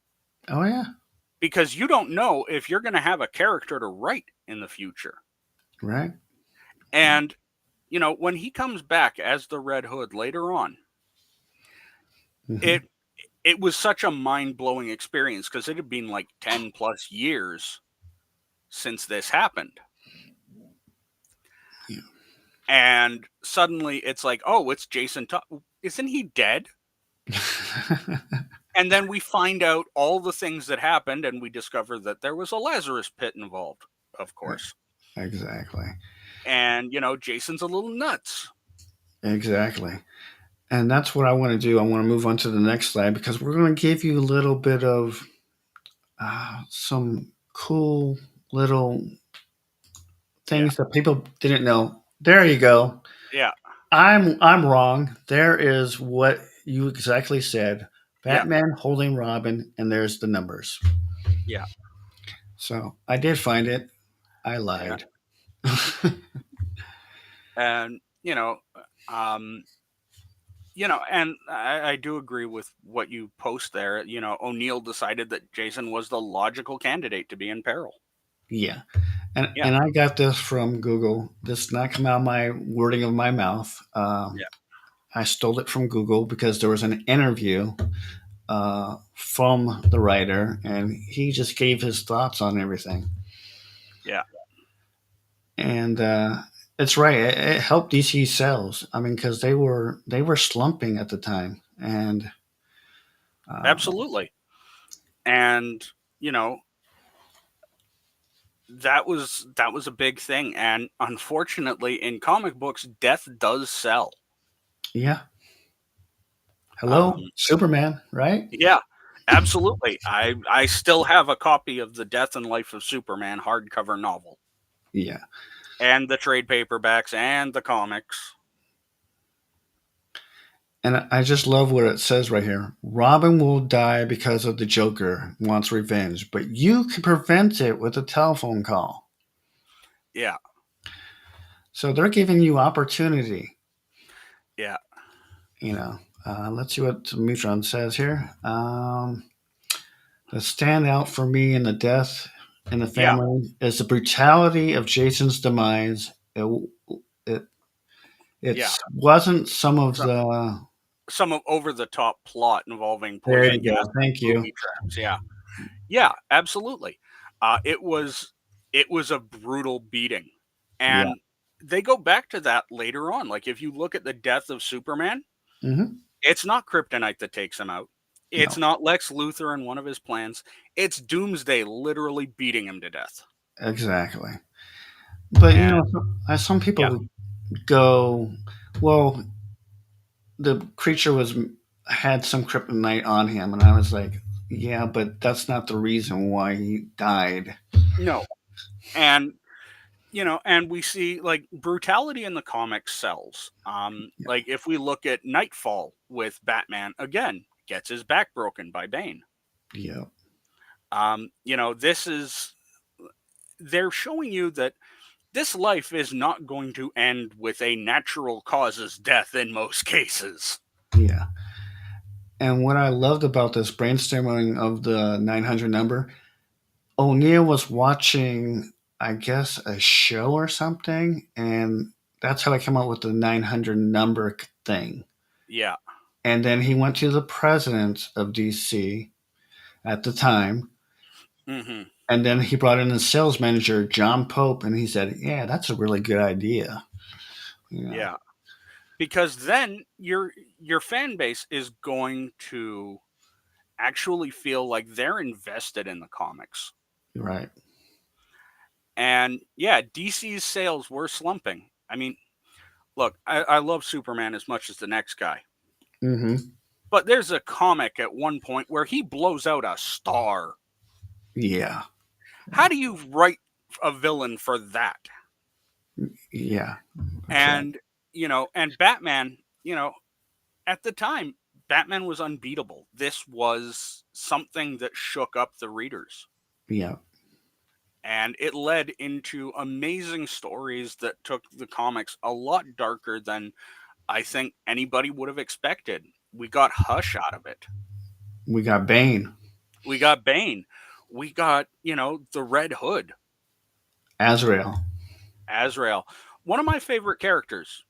Oh yeah, because you don't know if you're going to have a character to write in the future. right. And when he comes back as the Red Hood later on, Hmm. it it was such a mind-blowing experience because it had been like 10 plus years since this happened. Yeah. And suddenly it's like, oh, it's Jason Todd. Isn't he dead? And then we find out all the things that happened, and we discover that there was a Lazarus pit involved, of course. Exactly. And, Jason's a little nuts. Exactly. And that's what I want to do. I want to move on to the next slide because we're going to give you a little bit of some cool little Yeah. things that people didn't know. There you go. Yeah. I'm wrong. There is what you exactly said. Yeah. Batman holding Robin, and there's the numbers. Yeah. So I did find it. I Yeah. lied. And, um, and I do agree with what you post there. O'Neill decided that Jason was the logical candidate to be in peril. Yeah. And Yeah. and I got this from Google. This did not come out of my wording of my mouth. Yeah. I stole it from Google because there was an interview from the writer, and he just gave his thoughts on everything. Yeah. And it's right. It helped DC sales. I mean, because they were slumping at the time, and Absolutely. And, you know, that was a big thing. And unfortunately, in comic books, death does sell. yeah. Hello, Um, Superman, right? yeah, absolutely. I still have a copy of the Death and Life of Superman hardcover novel, Yeah. and the trade paperbacks and the comics. And I just love what it says right here. Robin will die because of the Joker wants revenge, but you can prevent it with a telephone call. Yeah, So they're giving you opportunity. yeah, You know, let's see what Mutron says here. The standout for me in the death in the yeah, family is the brutality of Jason's demise. It it yeah. wasn't some of So, the. some of over the top plot involving There poison you gas go. Thank and you. booby traps. Yeah, yeah, absolutely. It was a brutal beating, Yeah. and they go back to that later on. Like if you look at the death of Superman, Hmm. it's not Kryptonite that takes him out. It's No. not Lex Luthor and one of his plans. It's Doomsday literally beating him to death. Exactly. But And some yeah, people go, well, the creature was had some kryptonite on him, and I was like, yeah, but that's not the reason why he died. no. And and we see like brutality in the comics sells. Yeah. Like if we look at Nightfall with Batman, again, gets his back broken by Bane. Yeah. This is they're showing you that this life is not going to end with a natural causes death in most cases. Yeah. And what I loved about this brainstorming of the 900 number, O'Neill was watching, I guess, a show or something, and that's how I came up with the 900 number thing. Yeah. And then he went to the president of DC at the time, Hmm. and then he brought in the sales manager, John Pope, and he said, "Yeah, that's a really good idea." You know, Yeah. Because then your fan base is going to actually feel like they're invested in the comics. right? And yeah, DC's sales were slumping. I mean, look, I love Superman as much as the next guy. Mm-hmm. But there's a comic at one point where he blows out a star. Yeah, How do you write a villain for that? yeah, exactly. And, and Batman, at the time, Batman was unbeatable. This was something that shook up the readers. Yeah, And it led into amazing stories that took the comics a lot darker than I think anybody would have expected. We got Hush out of it. we got Bane, We got Bane. We got, the Red Hood, Azrael. Azrael. One of my favorite characters.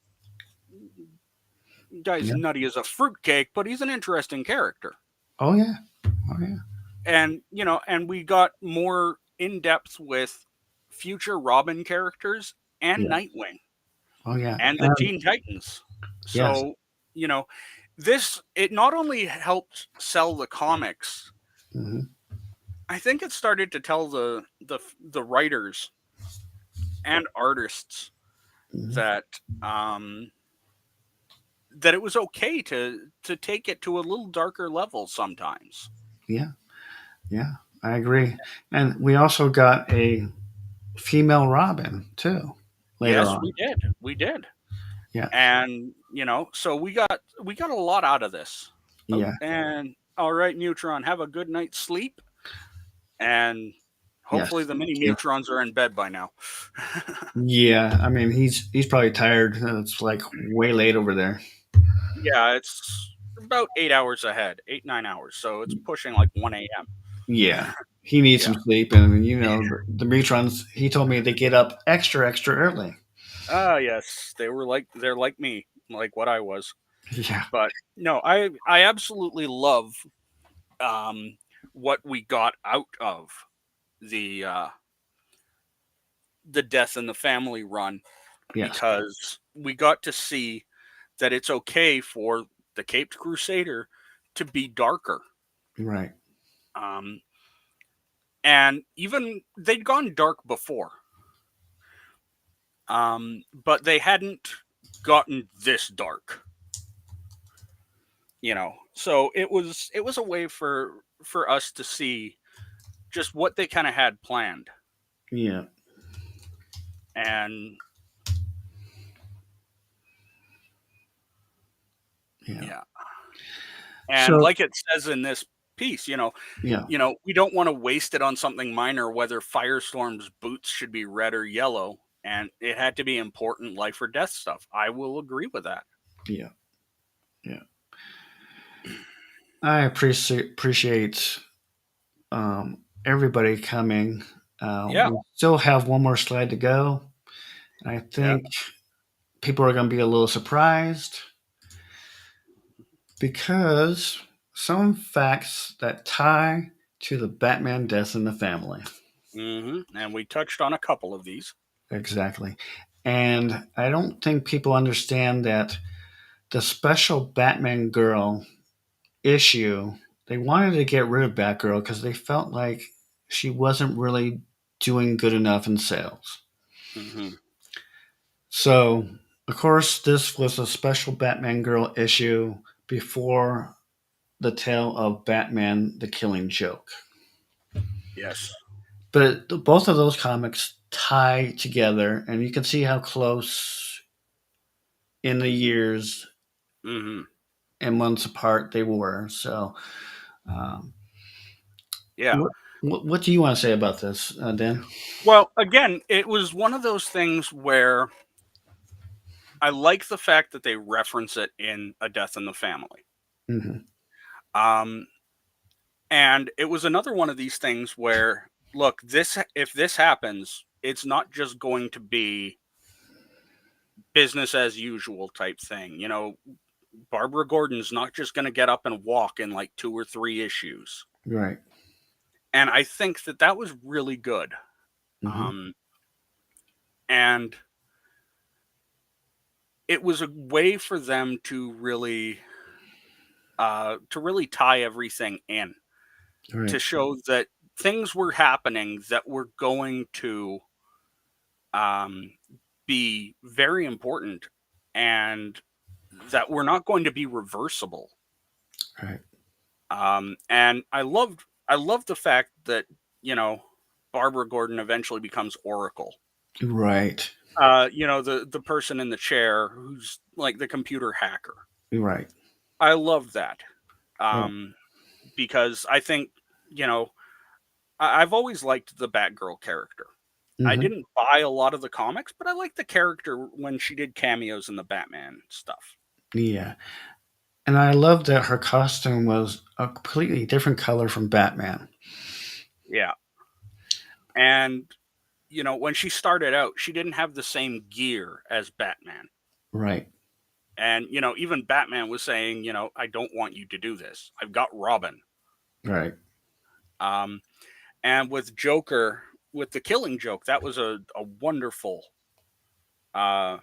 Guy's Yeah. nutty as a fruitcake, but he's an interesting character. Oh yeah. Oh yeah. And, and we got more in depth with future Robin characters and Yeah. Nightwing Oh yeah. and the Teen Titans. Yes. So, you know, it not only helped sell the comics, Hmm. I think it started to tell the writers and artists Hmm. that um that it was okay to take it to a little darker level sometimes. Yeah. Yeah. I agree. And we also got a female Robin too later Yes, we on. did. We did. Yeah. And, so we got a lot out of this. Oh, Yeah. and all right, Neutron, have a good night's sleep, and Yes. hopefully the mini Thank you. Neutrons are in bed by now. Yeah. I mean, he's probably tired. It's like way late over there. Yeah, it's about 8 hours ahead, 8, 9 hours. So it's pushing like 1 a.m. Yeah. He needs Yeah. some sleep, and the Mutrons. He told me they get up extra early. Ah, yes, they're like me, like what I was. Yeah. But no, I absolutely love um what we got out of the uh the death in the family run, Yes. because we got to see that it's okay for the Caped Crusader to be darker. Right. Um and even they'd gone dark before. But they hadn't gotten this dark. So it was a way for us to see just what they kind of had planned. Yeah. And Yeah. Yeah. And So like it says in this piece, yeah, we don't want to waste it on something minor, whether Firestorm's boots should be red or yellow, and it had to be important life or death stuff. I will agree with that. yeah, yeah. I appreciate everybody coming. Yeah, We still have one more slide to go. I yeah. think people are going to be a little surprised because some facts that tie to the Batman deaths in the family. And we touched on a couple of these. Exactly. And I don't think people understand that the special Batman girl issue, they wanted to get rid of Batgirl because they felt like she wasn't really doing good enough in sales. Hmm. So, of course, this was a special Batman girl issue before the tale of Batman the Killing Joke. Yes. But both of those comics tie together, and you can see how close in the years Hmm. and months apart they were. So, um, Yeah. what do you want to say about this, Dan? Well, again, it was one of those things where I like the fact that they reference it in A Death in the Family. Hmm. Um, and it was another one of these things where, look, this if this happens, it's not just going to be business as usual type thing. Barbara Gordon's not just going to get up and walk in like 2 or 3 issues. Right. And I think that that was really good. Hmm. Um, and it was a way for them to really tie everything in, to Right. show that things were happening that were going to um, be very important, and that were not going to be reversible. Right. And I loved the fact that you know Barbara Gordon eventually becomes Oracle. Right. The person in the chair who's like the computer hacker. Right. I love that, Oh. um, because I think you know I've always liked the Batgirl character. I Hmm. didn't buy a lot of the comics, but I liked the character when she did cameos in the Batman stuff. Yeah. And I love that her costume was a completely different color from Batman. Yeah, and when she started out, she didn't have the same gear as Batman. Right. And even Batman was saying, I don't want you to do this. I've got Robin. Right. Um, and with Joker, with the Killing Joke, that was a wonderful uh,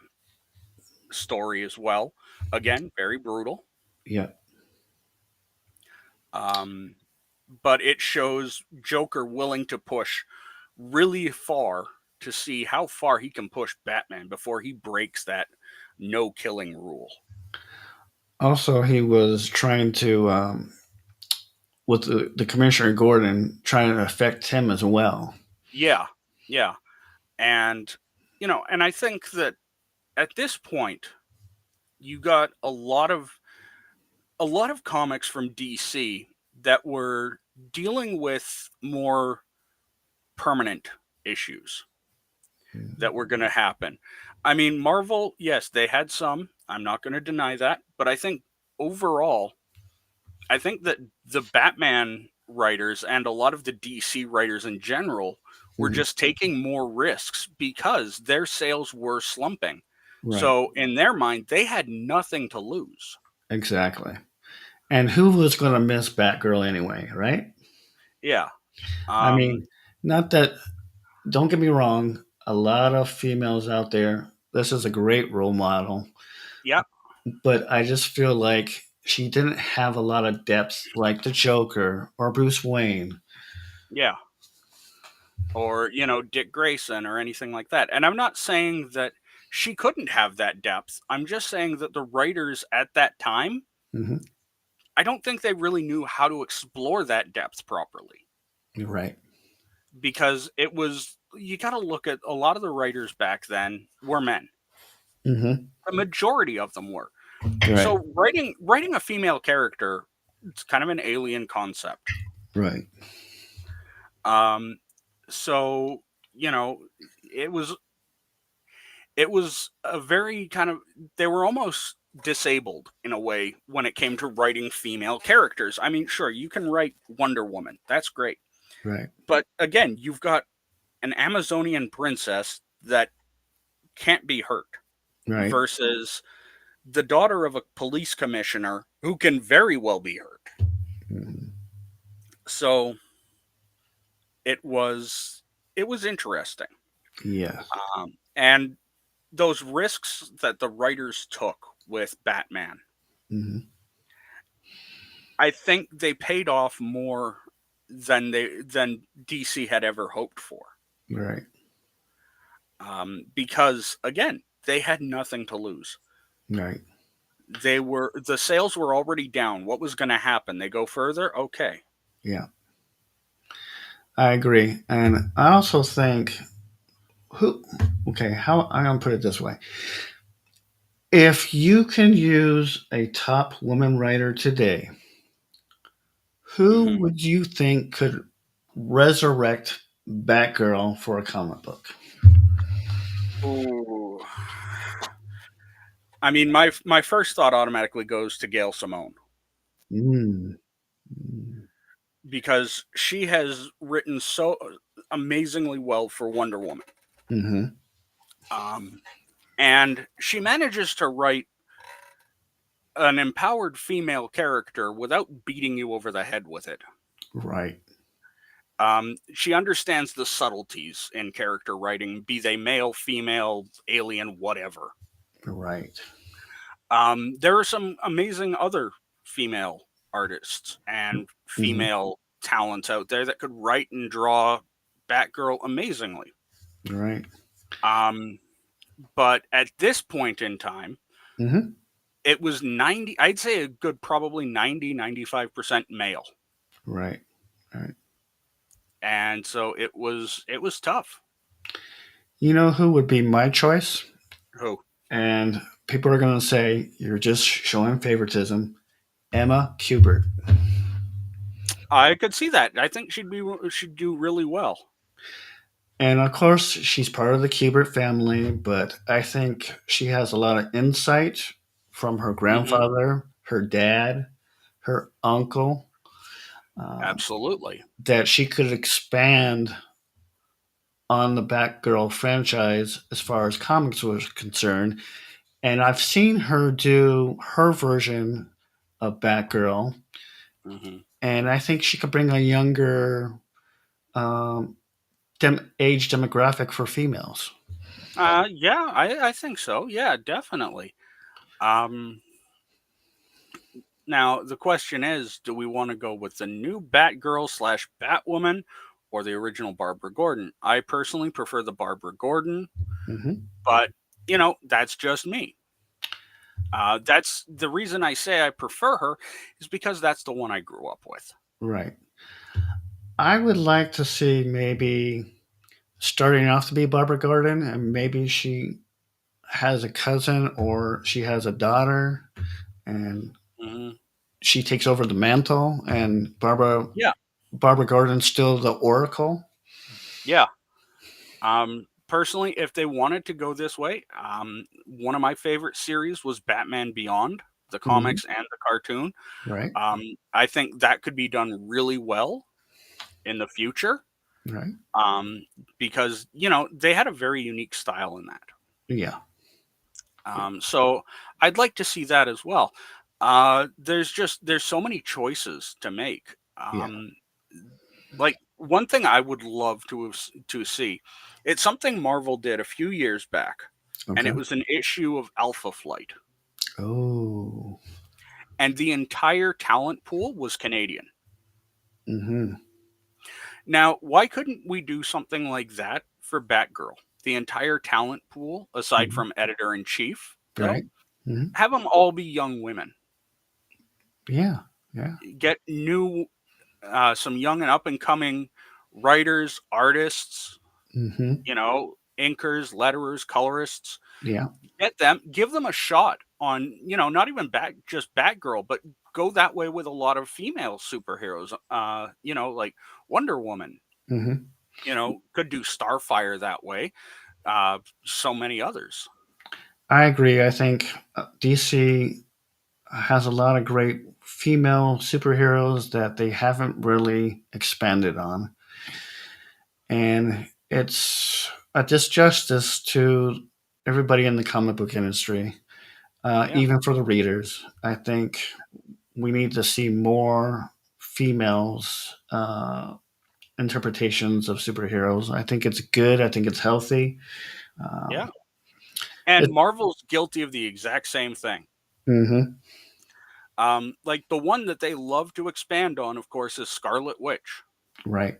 story as well. Again, very brutal. Yeah. Um, but it shows Joker willing to push really far to see how far he can push Batman before he breaks that no killing rule. Also, he was trying to, with the Commissioner Gordon, trying to affect him as well. Yeah, yeah. And I think that at this point you got a lot of comics from DC that were dealing with more permanent issues that were going to happen. I mean, Marvel, yes, they had some. I'm not going to deny that, but I think overall, I think that the Batman writers and a lot of the DC writers in general were Mhm. just taking more risks because their sales were slumping. Right. So in their mind, they had nothing to lose. Exactly. And who was going to miss Batgirl anyway, right? Yeah. I Um, mean, not that, don't get me wrong, a lot of females out there, this is a great role model, yeah. but I just feel like she didn't have a lot of depth like the Joker or Bruce Wayne. Yeah. Or, Dick Grayson or anything like that. And I'm not saying that she couldn't have that depth. I'm just saying that the writers at that time, Hmm. I don't think they really knew how to explore that depth properly, You're right. because you got to look at a lot of the writers back then were men. Hmm. The majority of them were. Right. So writing a female character, it's kind of an alien concept. Right. Um, so you know, it was it was a very kind of, they were almost disabled in a way when it came to writing female characters. I mean, sure, you can write Wonder Woman, that's great, Right. but again, you've got an Amazonian princess that can't be hurt Right. versus the daughter of a police commissioner who can very well be hurt. Mhm. So it was it was interesting, Yes. and those risks that the writers took with Batman, Hmm. I think they paid off more than DC had ever hoped for. Right. Because again, they had nothing to lose. Right. The sales were already down. What was going to happen? They go further. Okay. Yeah. I agree, and I also think who. Okay, how I'm gonna put it this way: if you can use a top woman writer today, who Hmm. would you think could resurrect Batgirl for a comic book? Ooh. I mean, my first thought automatically goes to Gail Simone Mm. because she has written so amazingly well for Wonder Woman. Mm-hmm. Um, and she manages to write an empowered female character without beating you over the head with it. Right. She understands the subtleties in character writing, be they male, female, alien, whatever. Right. There are some amazing other female artists and Mm-hmm. female talents out there that could write and draw Batgirl amazingly. Right. Um, but at this point in time, Mm-hmm. it was 90, I'd say a good probably 90-95% male. Right. Right. And so it was tough. You know who would be my choice? Who? And people are going to say you're just showing favoritism. Emma Kubert. I could see that. I think she'd do really well. And of course, she's part of the Kubert family, but I think she has a lot of insight from her Hmm. grandfather, her dad, her uncle, um, Absolutely. that she could expand on the Batgirl franchise as far as comics was concerned. And I've seen her do her version of Batgirl, Hmm. and I think she could bring a younger um, age demographic for females. Yeah, I think so. Yeah, definitely. Um, Now the question is, do we want to go with the new Batgirl slash Batwoman or the original Barbara Gordon? I personally prefer the Barbara Gordon, Hmm. but that's just me. That's the reason I say I prefer her is because that's the one I grew up with. Right. I would like to see maybe starting off to be Barbara Gordon, and maybe she has a cousin or she has a daughter, and Hmm. she takes over the mantle, and Yeah, Barbara Gordon's still the Oracle. yeah. Personally, if they wanted to go this way, one of my favorite series was Batman Beyond, the Hmm. comics and the cartoon. Right. I think that could be done really well in the future, Right. um, because they had a very unique style in that. Yeah. So I'd like to see that as well. There's so many choices to make. Yeah. Like one thing I would love to see, it's something Marvel did a few years back, and Okay. it was an issue of Alpha Flight, Oh. and the entire talent pool was Canadian. Hmm. Now, why couldn't we do something like that for Batgirl? The entire talent pool, aside Hmm. from editor in chief, though, Right. Hmm. have them all be young women. Yeah. Yeah. Get some young and up and coming writers, artists, Hmm. inkers, letterers, colorists. Yeah. Give them a shot on, not even just Batgirl, but go that way with a lot of female superheroes. Like Wonder Woman. Hmm. Could do Starfire that way. So many others. I agree. I think DC has a lot of great female superheroes that they haven't really expanded on, and it's a disjustice to everybody in the comic book industry, Yeah, even for the readers. I think we need to see more females interpretations of superheroes. I think it's good. I think it's healthy. yeah. Um, And it, Marvel's guilty of the exact same thing. hmm. Like the one that they love to expand on, of course, is Scarlet Witch. Right,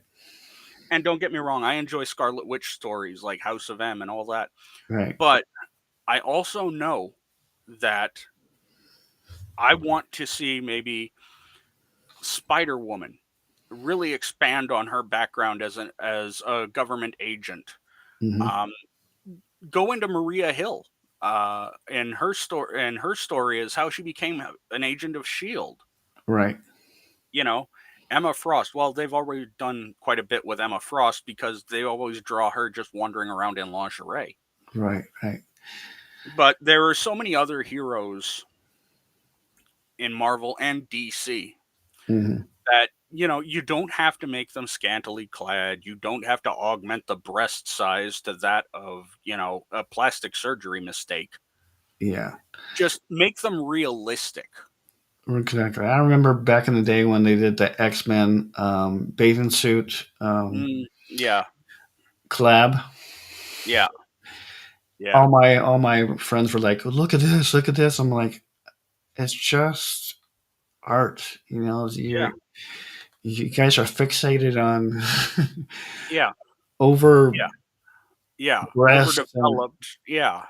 And don't get me wrong, I enjoy Scarlet Witch stories like House of M and all that. right. But I also know that I want to see maybe Spider Woman really expand on her background as a government agent. Hmm. Um, Go into Maria Hill. And her story is how she became an agent of Shield. Right, You know, Emma Frost. Well, they've already done quite a bit with Emma Frost because they always draw her just wandering around in lingerie. right, right. But there are so many other heroes in Marvel and DC Hmm. that you don't have to make them scantily clad. You don't have to augment the breast size to that of a plastic surgery mistake. Yeah, Just make them realistic. exactly. I remember back in the day when they did the X Men bathing suit Yeah, collab. yeah, yeah, All my friends were like, "Look at this! Look at this!" I'm like, "It's just art, you know. yeah, You guys are fixated on yeah, over yeah, yeah. breast and Overdeveloped. Yeah,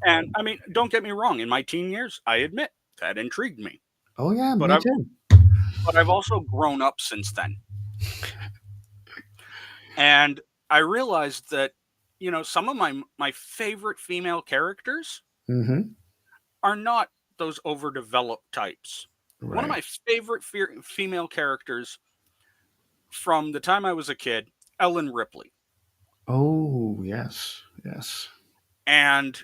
and I mean, don't get me wrong. In my teen years, I admit that intrigued me, oh yeah, but me I've too. but I've also grown up since then, and I realized that some of my favorite female characters Hmm. are not those overdeveloped types. One of Right. my favorite female characters from the time I was a kid, Ellen Ripley, Oh yes, yes. and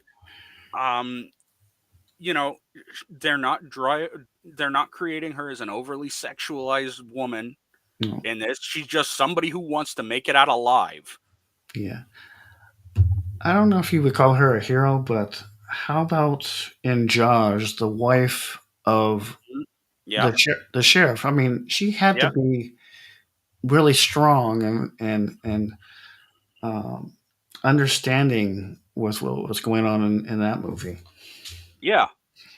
um, you know, they're not dry. They're not creating her as an overly sexualized woman No, in this. She's just somebody who wants to make it out alive. yeah. I don't know if you would call her a hero, but how about in Jaws, the wife of Mhm. Yeah, the sheriff? I mean, she had to yeah, be really strong and um, understanding with what was going on in that movie. yeah.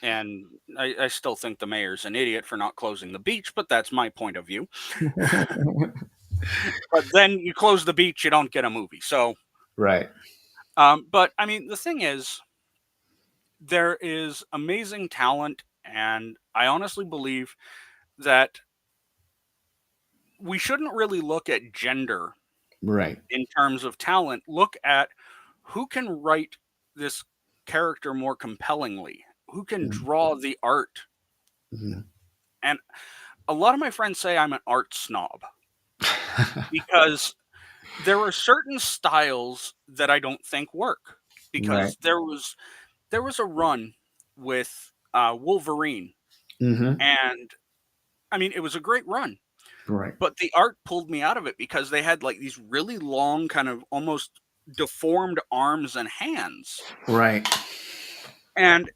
And I still think the mayor's an idiot for not closing the beach, but that's my point of view. But then you close the beach, you don't get a movie. So, Right. but I mean, the thing is, there is amazing talent, and I honestly believe that we shouldn't really look at gender Right. in terms of talent. Look at who can write this character more compellingly, who can draw the art. Mhm. And a lot of my friends say I'm an art snob because there are certain styles that I don't think work. Right. Because there was a run with Wolverine, Hmm. and I mean it was a great run, Right. but the art pulled me out of it because they had like these really long, kind of almost deformed arms and hands, Right. and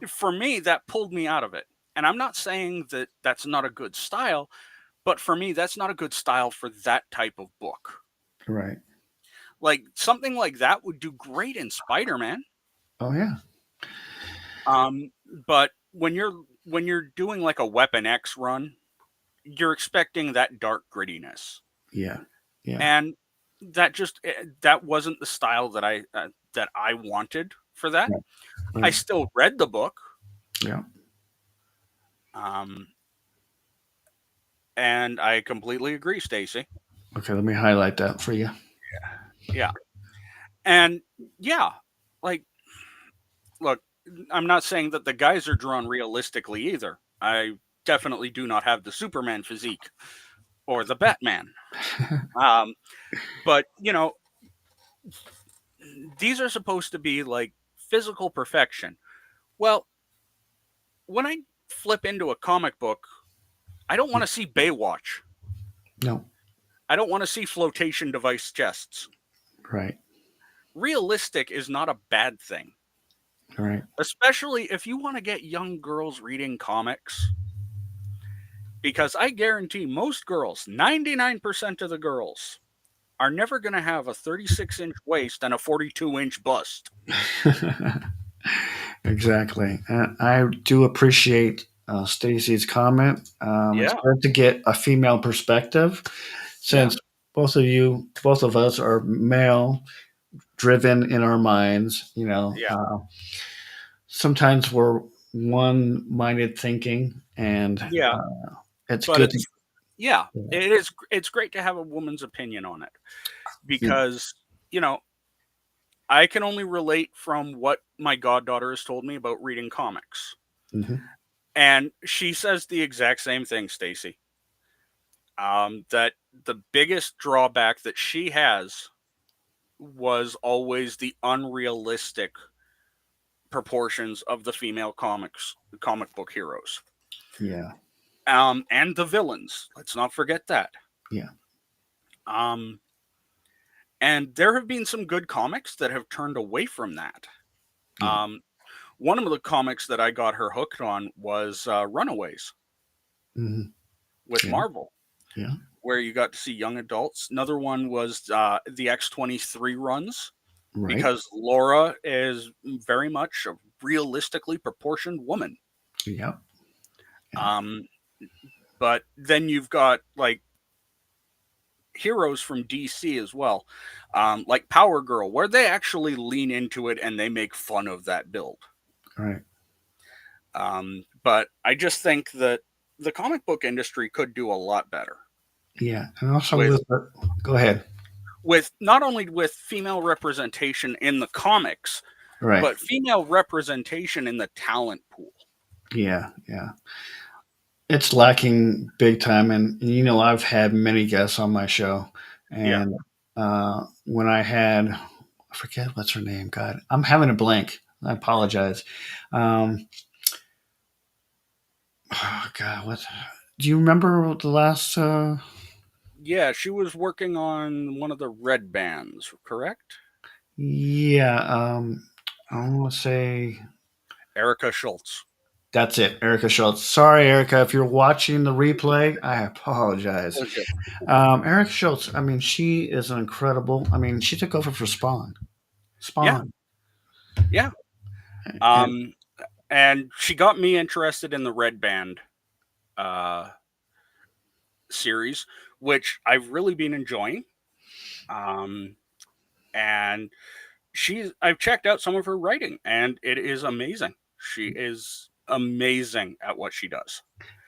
for me that pulled me out of it. And I'm not saying that that's not a good style, but for me that's not a good style for that type of book. Right. Like something like that would do great in Spider-Man. Oh yeah. But when you're doing like a Weapon X run, you're expecting that dark grittiness, Yeah. Yeah. and that wasn't the style that I wanted for that. Right. I Right. still read the book, Yeah. um, and I completely agree, Stacy. Okay. Let me highlight that for you. Yeah, and yeah, like look. I'm not saying that the guys are drawn realistically either. I definitely do not have the Superman physique or the Batman. Um, but these are supposed to be like physical perfection. Well, when I flip into a comic book, I don't want to see Baywatch. No. I don't want to see flotation device chests. Right. Realistic is not a bad thing, Right. especially if you want to get young girls reading comics. Because I guarantee most girls, 99% of the girls, are never going to have a 36-inch waist and a 42-inch bust. Exactly. And I do appreciate Stacy's comment. It's Yeah, good to get a female perspective yeah, since both of us are male driven in our minds. yeah, Sometimes we're one minded thinking, and yeah. it's But good to. yeah, Yeah. it is. It's great to have a woman's opinion on it Yeah. because you know I can only relate from what my goddaughter has told me about reading comics. Hmm. And she says the exact same thing, Stacy. That the biggest drawback that she has was always the unrealistic proportions of the female comic book heroes. Yeah. And the villains. Let's not forget that. Yeah. Um, and there have been some good comics that have turned away from that. Yeah. Um, one of the comics that I got her hooked on was Runaways Hmm. with Yeah. Marvel, Yeah. where you got to see young adults. Another one was the X-23 runs, Right. because Laura is very much a realistically proportioned woman. Yeah. Yeah. Um, but then you've got like heroes from DC as well, like Power Girl, where they actually lean into it and they make fun of that build. Right. But I just think that the comic book industry could do a lot better Yeah. And also with go ahead. not only with female representation in the comics, Right. but female representation in the talent pool. Yeah. Yeah. It's lacking big time, and I've had many guests on my show, Yeah, and when I forget what's her name. God, I'm having a blank. I apologize. Um, oh God, what? Do you remember the last? yeah, she was working on one of the red bands, correct? Yeah, I want to say Erica Schultz. that's it, Erica Schultz. Sorry, Erica, if you're watching the replay, I apologize. Okay. Erica Schultz. I mean, she is an incredible. I mean, she took over for Spawn. Yeah, Spawn. yeah. And Um, and she got me interested in the red band uh, series, which I've really been enjoying. Um, and I've checked out some of her writing, and it is amazing. She is amazing at what she does.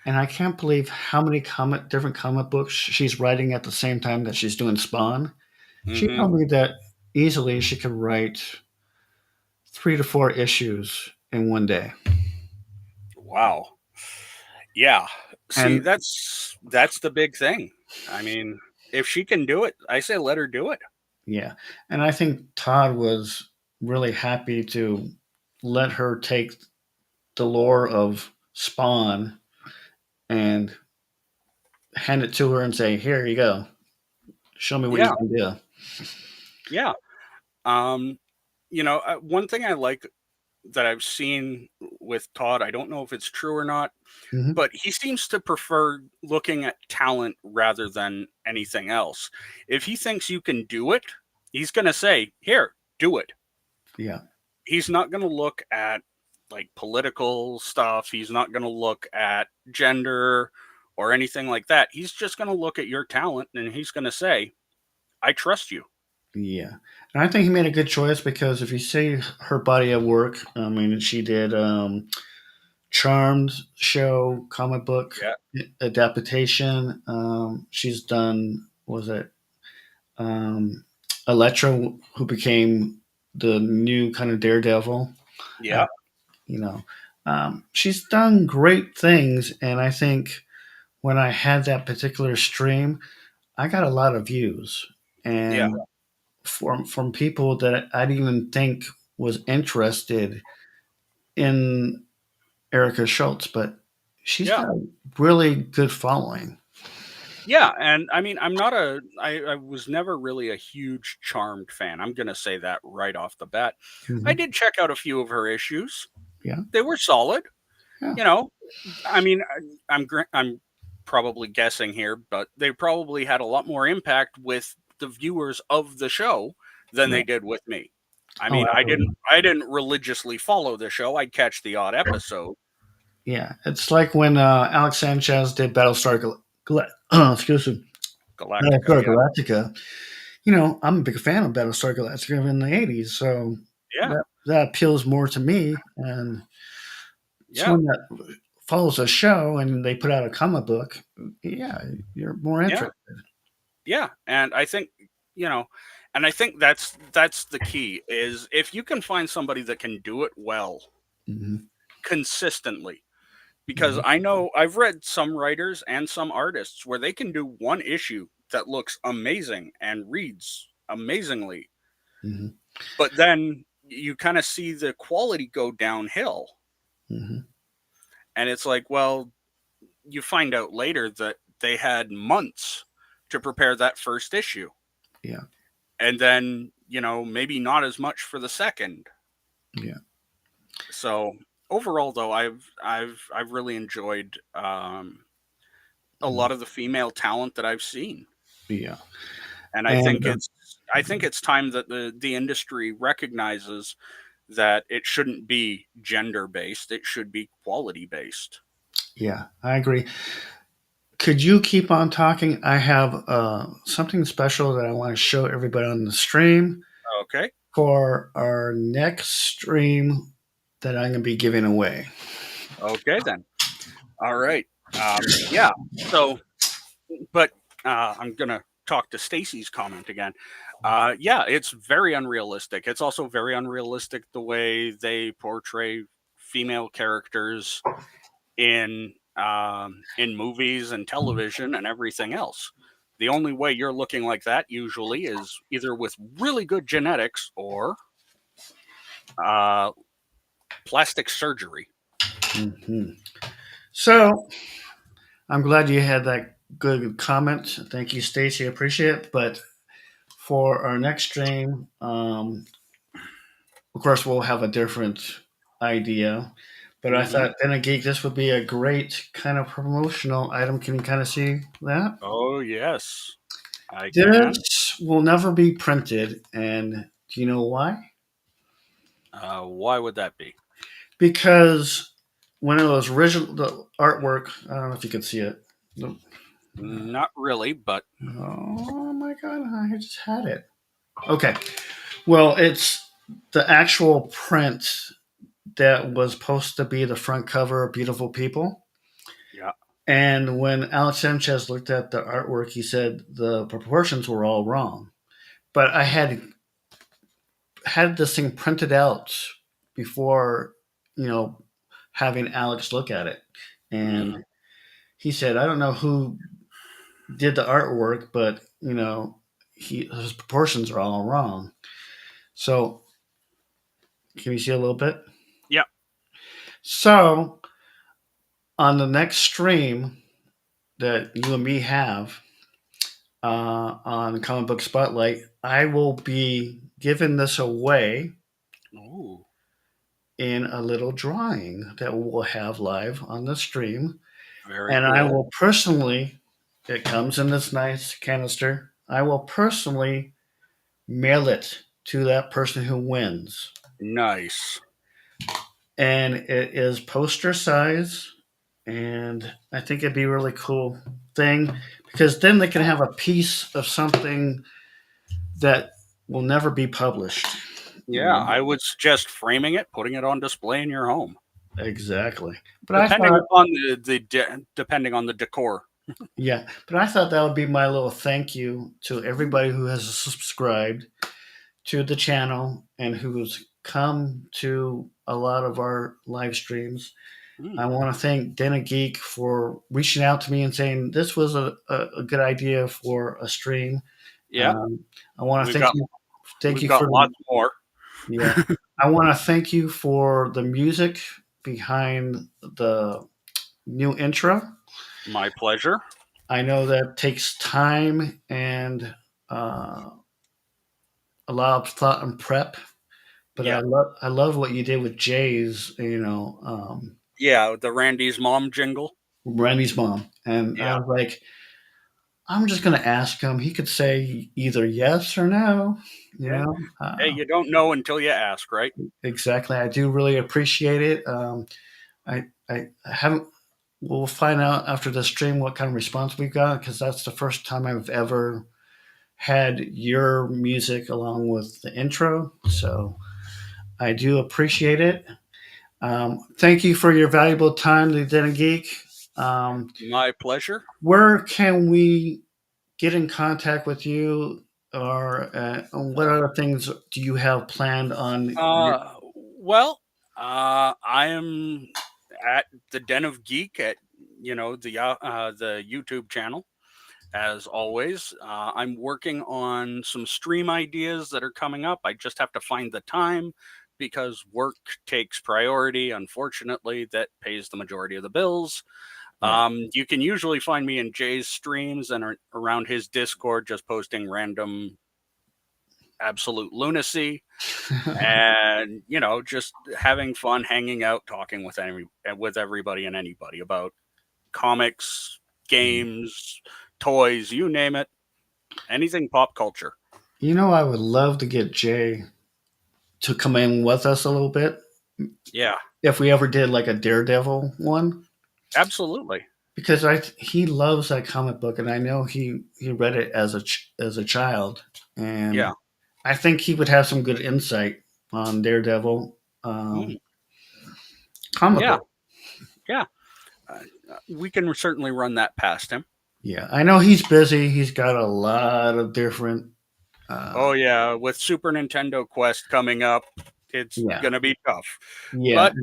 And I can't believe how many different comic books she's writing at the same time that she's doing Spawn. She Hmm. told me that easily she could write 3 to 4 issues in one day. Wow. Yeah. See, And that's the big thing. I mean, if she can do it, I say let her do it. yeah, and I think Todd was really happy to let her take the lore of Spawn and hand it to her and say, "Here you go. Show me what you Yeah. can do." Yeah. Um, one thing I like that I've seen with Todd, I don't know if it's true or not, Hmm. but he seems to prefer looking at talent rather than anything else. If he thinks you can do it, he's going to say, "Here, do it." Yeah, He's not going to look at like political stuff. He's not going to look at gender or anything like that. He's just going to look at your talent and he's going to say, "I trust you." yeah, and I think he made a good choice because if you see her body of work, I mean, she did Charmed show, comic book Yeah. adaptation. She's done was it um, Electra, who became the new kind of Daredevil. Uh, Yeah. You know, she's done great things, and I think when I had that particular stream, I got a lot of views, Yeah, and from people that I didn't even think was interested in Erica Schultz, but she's yeah, got a really good following. yeah. And I mean, I was never really a huge Charmed fan. I'm gonna say that right off the bat. I Hmm. did check out a few of her issues. Yeah, They were solid. yeah, You know, I mean, I'm probably guessing here, but they probably had a lot more impact with the viewers of the show than yeah. they did with me. I Oh, mean, absolutely. I didn't religiously follow the show. I'd catch the odd episode. Yeah. It's like when Alex Sanchez did Battlestar excuse me, Galactica, Battlestar yeah, Galactica. I'm a big fan of Battlestar Galactica in the '80s, so yeah, that appeals more to me. And yeah, someone that follows a show and they put out a comic book, yeah, you're more yeah, interested. yeah. And I think you know, and I think that's the key is if you can find somebody that can do it well Hmm. consistently. Because Hmm. I know I've read some writers and some artists where they can do one issue that looks amazing and reads amazingly, Hmm. but then you kind of see the quality go downhill. Hmm. And it's like, well, you find out later that they had months to prepare that first issue. Yeah, And then, maybe not as much for the second. yeah, So overall though, I've really enjoyed a mhm, lot of the female talent that I've seen. yeah. And And I think it's time that the industry recognizes that it shouldn't be gender based, it should be quality based. yeah, I agree. Could you keep on talking? I have something special that I want to show everybody on the stream Okay. for our next stream that I'm going to be giving away. Okay then. All right. Yeah. So but I'm gonna talk to Stacy's comment again. Yeah, it's very unrealistic. It's also very unrealistic the way they portray female characters in movies and television and everything else. The only way you're looking like that usually is either with really good genetics or uh, plastic surgery. Hmm. So I'm glad you had that good comment. Thank you, Stacy. I appreciate it. But for our next stream, of course, we'll have a different idea. But I Hmm. thought Den of Geek, this would be a great kind of promotional item. Can you kind of see that? Oh yes, I can. This will never be printed. And do you know why? Why would that be? Because when it was original, the artwork, I don't know if you could see it. Not really, but Oh my God, I just had it. Okay. Well, it's the actual print that was supposed to be the front cover of Beautiful People. yeah, And when Alex Sanchez looked at the artwork, he said the proportions were all wrong. But I had this thing printed out before, you know, having Alex look at it. And mm, he said, I don't know who did the artwork, but, his proportions are all wrong. So, can you see a little bit? yeah. So, on the next stream that you and me have on Comic Book Spotlight, I will be giving this away Ooh, in a little drawing that we'll have live on the stream. very And I cool. will personally, it comes in this nice canister, I will personally mail it to that person who wins. Nice. And it is poster size. And I think it'd be a really cool thing because then they can have a piece of something that will never be published. You Yeah, know? I would suggest framing it, putting it on display in your home, Exactly. But I thought, depending on the decor. yeah, but I thought that would be my little thank you to everybody who has subscribed to the channel and who's come to a lot of our live streams. Mm. I want to thank Den of Geek for reaching out to me and saying this was a good idea for a stream. Yeah, Um, I want to we've got thank we've you for got lots more. yeah. I want to thank you for the music behind the new intro. My pleasure. I know that takes time and uh, a lot of thought and prep, but Yeah, I love what you did with Jay's, yeah. The Randy's mom jingle. Randy's mom, and I Yeah. was like, I'm just gonna ask him. He could say either yes or no, you Yeah. know. Hey, you don't know until you ask, right? Exactly. I do really appreciate it. I haven't. We'll find out after the stream what kind of response we got because that's the first time I've ever had your music along with the intro. So I do appreciate it. Thank you for your valuable time, Lieutenant Geek. Um, My pleasure. where can we get in contact with you, or what other things do you have planned on your? Well, I am at the Den of Geek at the YouTube channel. As always, I'm working on some stream ideas that are coming up. I just have to find the time because work takes priority. Unfortunately, that pays the majority of the bills. Right. You can usually find me in Jay's streams and around his Discord, just posting random absolute lunacy and just having fun, hanging out, talking with everybody and anybody about comics, games, toys, you name it, anything pop culture. I would love to get Jay to come in with us a little bit Yeah, if we ever did like a Daredevil one. absolutely. Because he loves that comic book, and I know he read it as as a child, and Yeah. I think he would have some good insight on Daredevil Mm, comic yeah. book. Yeah. Uh, we can certainly run that past him. Yeah, I know he's busy. He's got a lot of different. Oh Uh, yeah, with Super Nintendo Quest coming up, it's yeah, gonna be tough. yeah, But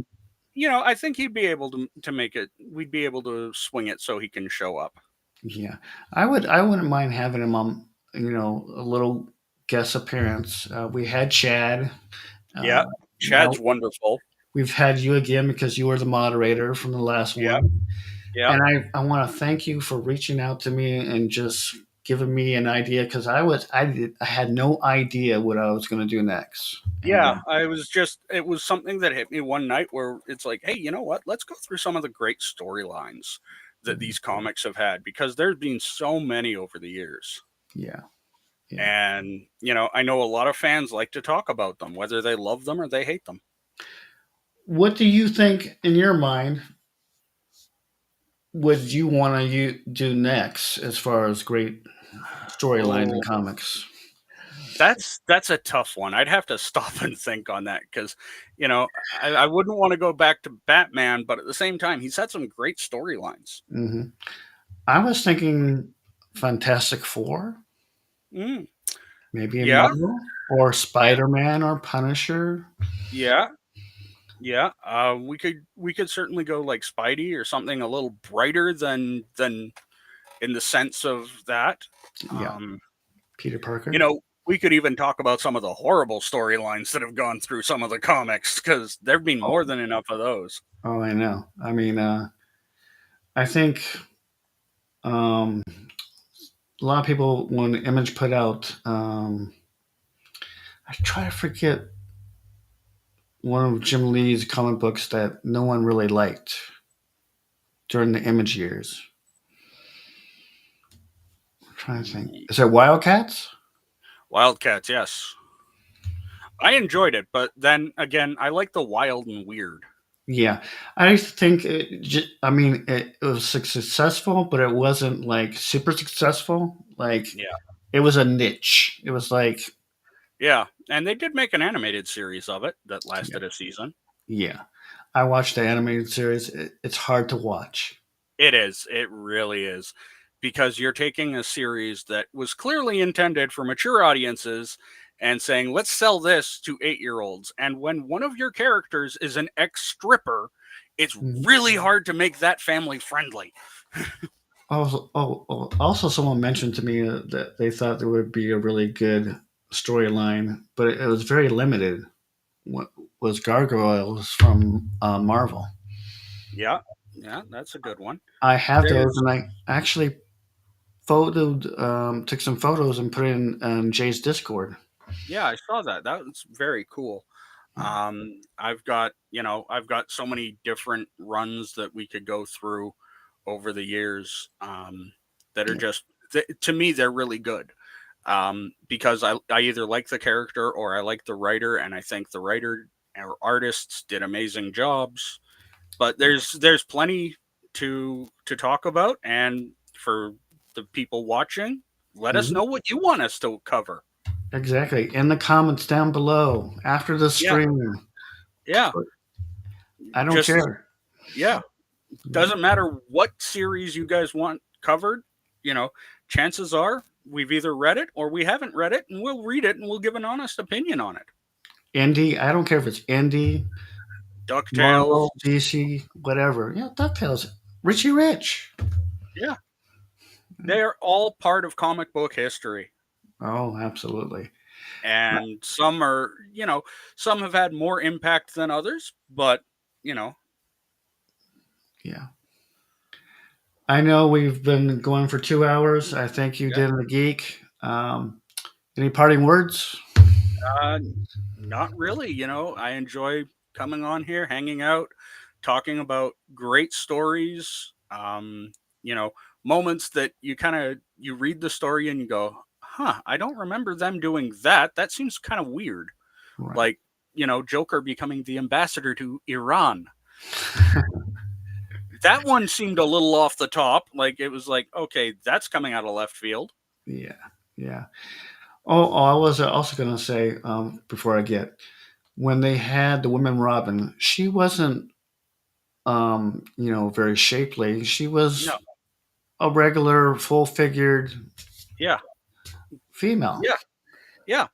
I think he'd be able to make it. We'd be able to swing it so he can show up. yeah. I wouldn't mind having him on. A little guest appearance. We had Chad. Uh, Yeah, now Chad's wonderful. we've had you again because you were the moderator from the last Yeah, one. yeah, And I want to thank you for reaching out to me and just giving me an idea because I had no idea what I was going to do next. yeah. And It was something that hit me one night where it's like, hey, you know what? Let's go through some of the great storylines that these comics have had because there's been so many over the years. yeah, yeah. And, I know a lot of fans like to talk about them, whether they love them or they hate them. What do you think in your mind would you want to do next as far as great storylines in Oh, comics? that's a tough one. I'd have to stop and think on that because, I wouldn't want to go back to Batman, but at the same time, he's had some great storylines. Hmm. I was thinking Fantastic Four, Mm, maybe in yeah, Marvel, or yeah, Spider Man or Punisher. yeah, yeah. We could certainly go like Spidey or something a little brighter than in the sense of that. Yeah, Um, Peter you Parker. know, we could even talk about some of the horrible storylines that have gone through some of the comics because there've been more than enough of those. Oh, I know. I mean, I think um, a lot of people, when Image put out, I try to forget one of Jim Lee's comic books that no one really liked during the Image years. I'm trying to think. Is it Wildcats? Wildcats, yes. I enjoyed it, but then again, I like the wild and weird. Yeah, I think I mean, it was successful, but it wasn't like super successful. Like Yeah. it was a niche. It was like, Yeah. And they did make an animated series of it that yeah, lasted a season. yeah. I watched the animated series. It's hard to watch. It is. It really is. Because you're taking a series that was clearly intended for mature audiences and saying, let's sell this to 8-year-olds. And when one of your characters is an ex stripper, it's Mhm. really hard to make that family friendly. Also, someone mentioned to me that they thought there would be a really good storyline, but it was very limited. What was Gargoyles from Marvel? Yeah, yeah, that's a good one. I have those, There's and I actually took some photos and put it in Jay's Discord. Yeah, I saw that. That was very cool. Yeah. I've got so many different runs that we could go through over the years, that are Yeah. just to me they're really good. Because I either like the character or I like the writer, and I think the writer or artists did amazing jobs. But there's plenty to talk about, and for the people watching, let us Mhm. know what you want us to cover. Exactly. In the comments down below after the Yeah, stream. yeah. I don't Just care. yeah, doesn't matter what series you guys want covered. You know, chances are we've either read it or we haven't read it, and we'll read it and we'll give an honest opinion on it. Indie, I don't care if it's indie, Ducktales, Marvel, DC, whatever. Yeah, DuckTales. Richie Rich. yeah, they're all part of comic book history, Oh, absolutely. and some have had more impact than others, but you know, Yeah. I know we've been going for 2 hours. I thank you, yeah. Den the Geek. Any parting words? Uh, Not really. I enjoy coming on here, hanging out, talking about great stories. You know, moments that you read the story and you go, "Huh, I don't remember them doing that. That seems kind of weird." Right. Like, Joker becoming the ambassador to Iran. That one seemed a little off the top. Like it was like, okay, that's coming out of left field. Yeah. Yeah. I was also going to say before I get when they had the woman Robin, she wasn't very shapely. She was No, a regular, full-figured yeah, female. yeah, yeah.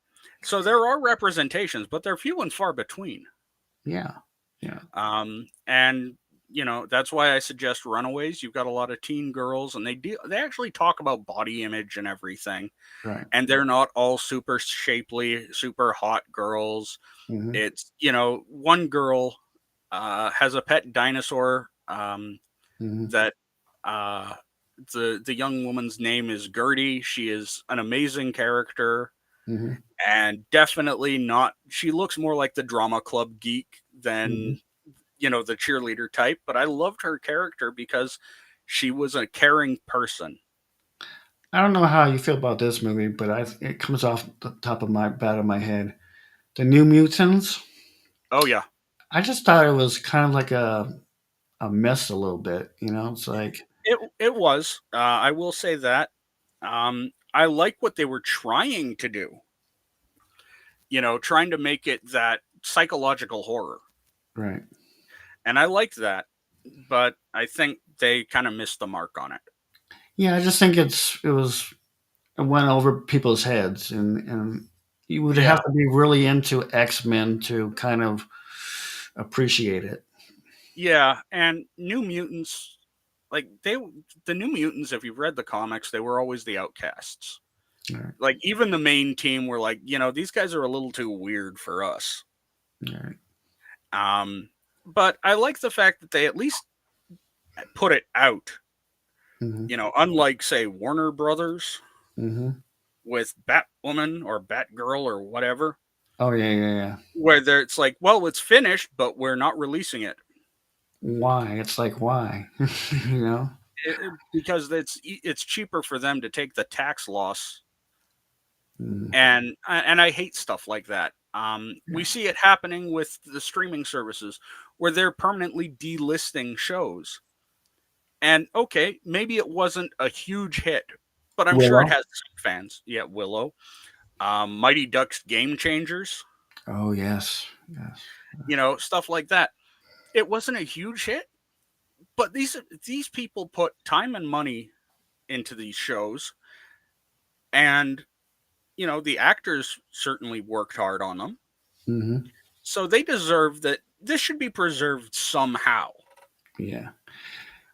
So there are representations, but they're few and far between. Yeah. Yeah. And that's why I suggest Runaways. You've got a lot of teen girls, and they actually talk about body image and everything, Right. and they're not all super shapely, super hot girls. Hmm. It's one girl has a pet dinosaur, Hmm. that uh, the young woman's name is Gertie. She is an amazing character, Hmm. and definitely not. She looks more like the drama club geek Hmm. than the cheerleader type, but I loved her character because she was a caring person. I don't know how you feel about this movie, but it comes off the top of my bat of my head. The New Mutants. Oh yeah, I just thought it was kind of like a mess a little bit. It's like it was. I will say that. I like what they were trying to do. Trying to make it that psychological horror, right. and I liked that. But I think they kind of missed the mark on it. Yeah, I just think it went over people's heads, and you would have Yeah, to be really into X-Men to kind of appreciate it. yeah, and New Mutants, like the New Mutants. If you've read the comics, they were always the outcasts. Right. Like even the main team were like, these guys are a little too weird for us. Right. Um, but I like the fact that they at least put it out. Hmm. Unlike say Warner Brothers Hmm. with Batwoman or Batgirl or whatever, Oh yeah, yeah, yeah. where it's like, well, it's finished, but we're not releasing it. Why? It's like why? you know? Because it's cheaper for them to take the tax loss, Mm. and I hate stuff like that. We Yeah. see it happening with the streaming services where they're permanently delisting shows. And okay, maybe it wasn't a huge hit, but I'm sure it Willow. has some fans. Yeah, Willow, Mighty Ducks Game Changers, Oh yes, yes. stuff like that. It wasn't a huge hit, but these people put time and money into these shows, and the actors certainly worked hard on them. Hmm. So they deserve that. This should be preserved somehow. Yeah.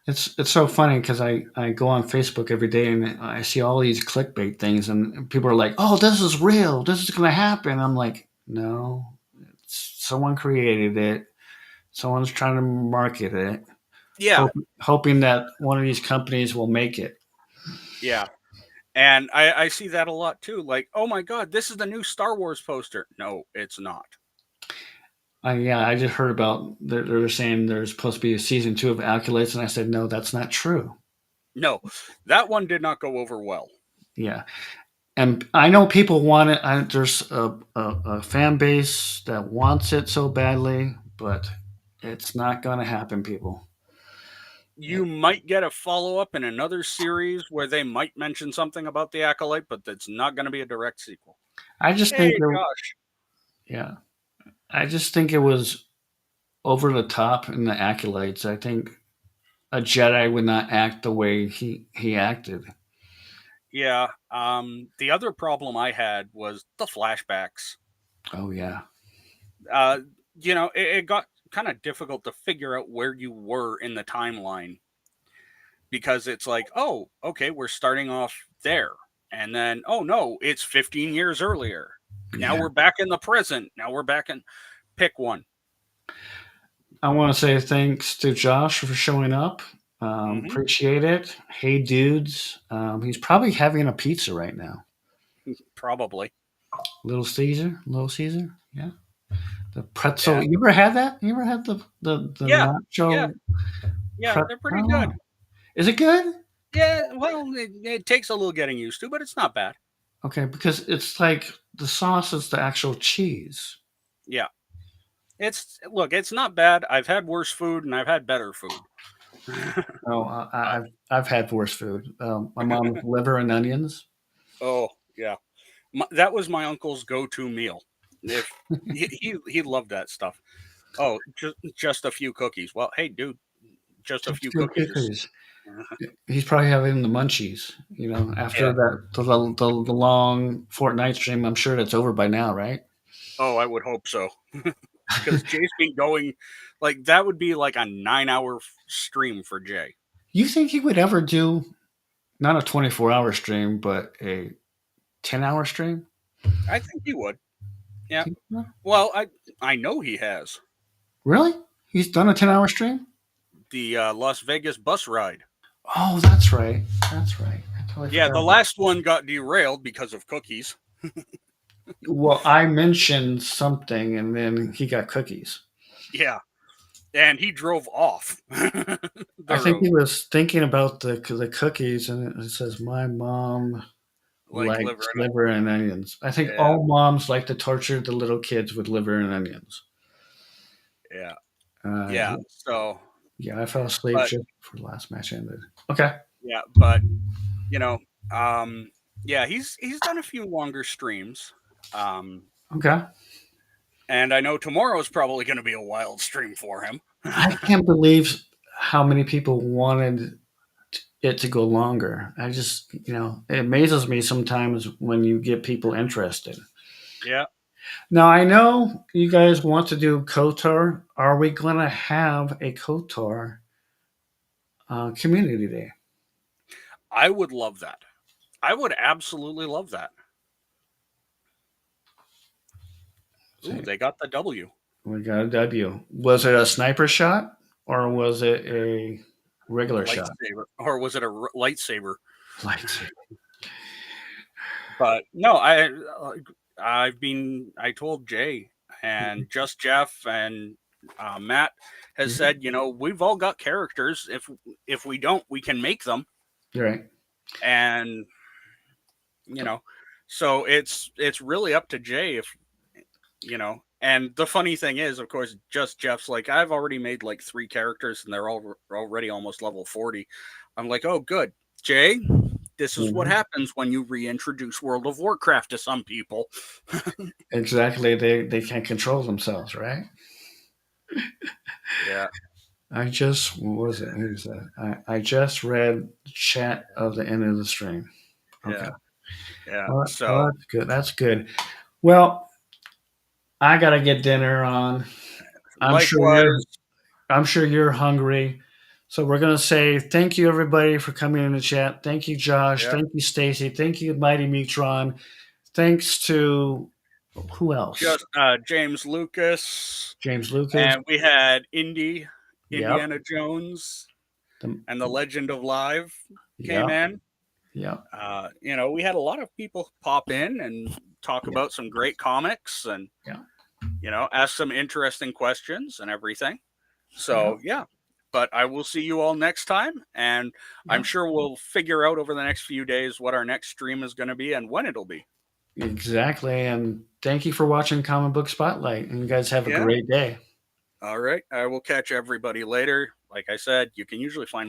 It's so funny because I go on Facebook every day and I see all these clickbait things and people are like, "Oh, this is real. This is going to happen." I'm like, "No, someone created it. Someone's trying to market it, Yeah, hoping that one of these companies will make it." yeah. And I see that a lot too. Like, oh my God, this is the new Star Wars poster. No, it's not. Yeah, I just heard about they're saying there's supposed to be a season 2 of Acolytes, and I said, "No, that's not true." No, that one did not go over well. Yeah, and I know people want it. There's a fan base that wants it so badly, but it's not going to happen, people. You might get a follow up in another series where they might mention something about the Acolyte, but that's not going to be a direct sequel. I just think, Hey, Josh. yeah, I just think it was over the top in the Acolytes. I think a Jedi would not act the way he acted. Yeah. The other problem I had was the flashbacks. Oh yeah, Uh, it got kind of difficult to figure out where you were in the timeline because it's like, oh, okay, we're starting off there. And then, oh no, it's 15 years earlier. Now yeah. we're back in the present. Now we're back in pick one. I want to say thanks to Josh for showing up. Hmm. Appreciate it. Hey, dudes. He's probably having a pizza right now. Probably. Little Caesar. Little Caesar. Yeah. The pretzel. Yeah. You ever had that? You ever had the Yeah. Yeah. nacho Yeah. They're pretty pretzel? good. Is it good? Yeah. Well, it takes a little getting used to, but it's not bad. Okay, because it's like the sauce is the actual cheese. Yeah. It's not bad. I've had worse food and I've had better food. Oh, But I've had worse food. My mom's liver and onions. oh yeah, that was my uncle's go-to meal. If he loved that stuff. Oh, just a few cookies. Well, hey, dude, just a Just few two cookies. cookies. He's probably having the munchies. After Yeah. the long Fortnite stream, I'm sure that's over by now, right? Oh, I would hope so. Because Jay's been going like that would be like a 9 hour stream for Jay. You think he would ever do not a 24-hour stream, but a 10-hour stream? I think he would. Yeah. Think so? Well, I know he has Really? He's done a 10-hour stream? the Las Vegas bus ride. Oh, that's right. That's right. I totally Yeah, forgot the about. last one got derailed because of cookies. Well, I mentioned something, and then he got cookies. Yeah, and he drove off I the think he road was thinking about the cookies, and it says, "My mom like liver likes and liver and onions." I think yeah, all moms like to torture the little kids with liver and onions. yeah, Uh, yeah. So, yeah, I fell asleep but just before the last match ended. Okay, yeah, but you know, yeah, he's done a few longer streams. Um, okay. and I know tomorrow is probably going to be a wild stream for him. I can't believe how many people wanted it to go longer. It amazes me sometimes when you get people interested. Yeah, Now, I know you guys want to do KOTOR. Are we going to have a KOTOR community day? I would love that. I would absolutely love that. Ooh, See, they got the W. we got a W. Was it a sniper shot or was it a regular shot? Lightsaber, or was it a lightsaber? Lightsaber. But no, I told Jay and just Jeff and Matt has Mhm. said, we've all got characters. If we don't, we can make them, You're right. and you know, so it's really up to Jay if. And the funny thing is, of course, just Jeff's like, I've already made like 3 characters and they're all already almost level 40. I'm like, oh, good, Jay. This is what Mhm. happens when you reintroduce World of Warcraft to some people. Exactly. They can't control themselves, right? Yeah, What was it? Who's that? I just read the chat of the end of the stream. Okay. yeah. Yeah. Well, So that's good. That's good. Well, I gotta get dinner on. I'm sure you're. likewise, I'm sure you're hungry. So we're gonna say thank you everybody for coming in the chat. Thank you, Josh. yeah, Thank you, Stacy. Thank you, Mighty Metron. Thanks to who else? just James Lucas, James Lucas. and we had Yep. Indiana Jones, The, and the Legend of Live came yep. in. Yep. We had a lot of people pop in and talk Yep. about some great comics and, Yep. ask some interesting questions and everything. Yep. So, yeah. But I will see you all next time. And I'm Yep. sure we'll figure out over the next few days what our next stream is going to be and when it'll be. Exactly. And thank you for watching Comic Book Spotlight. And you guys have a Yeah. great day. All right. I will catch everybody later. Like I said, you can usually find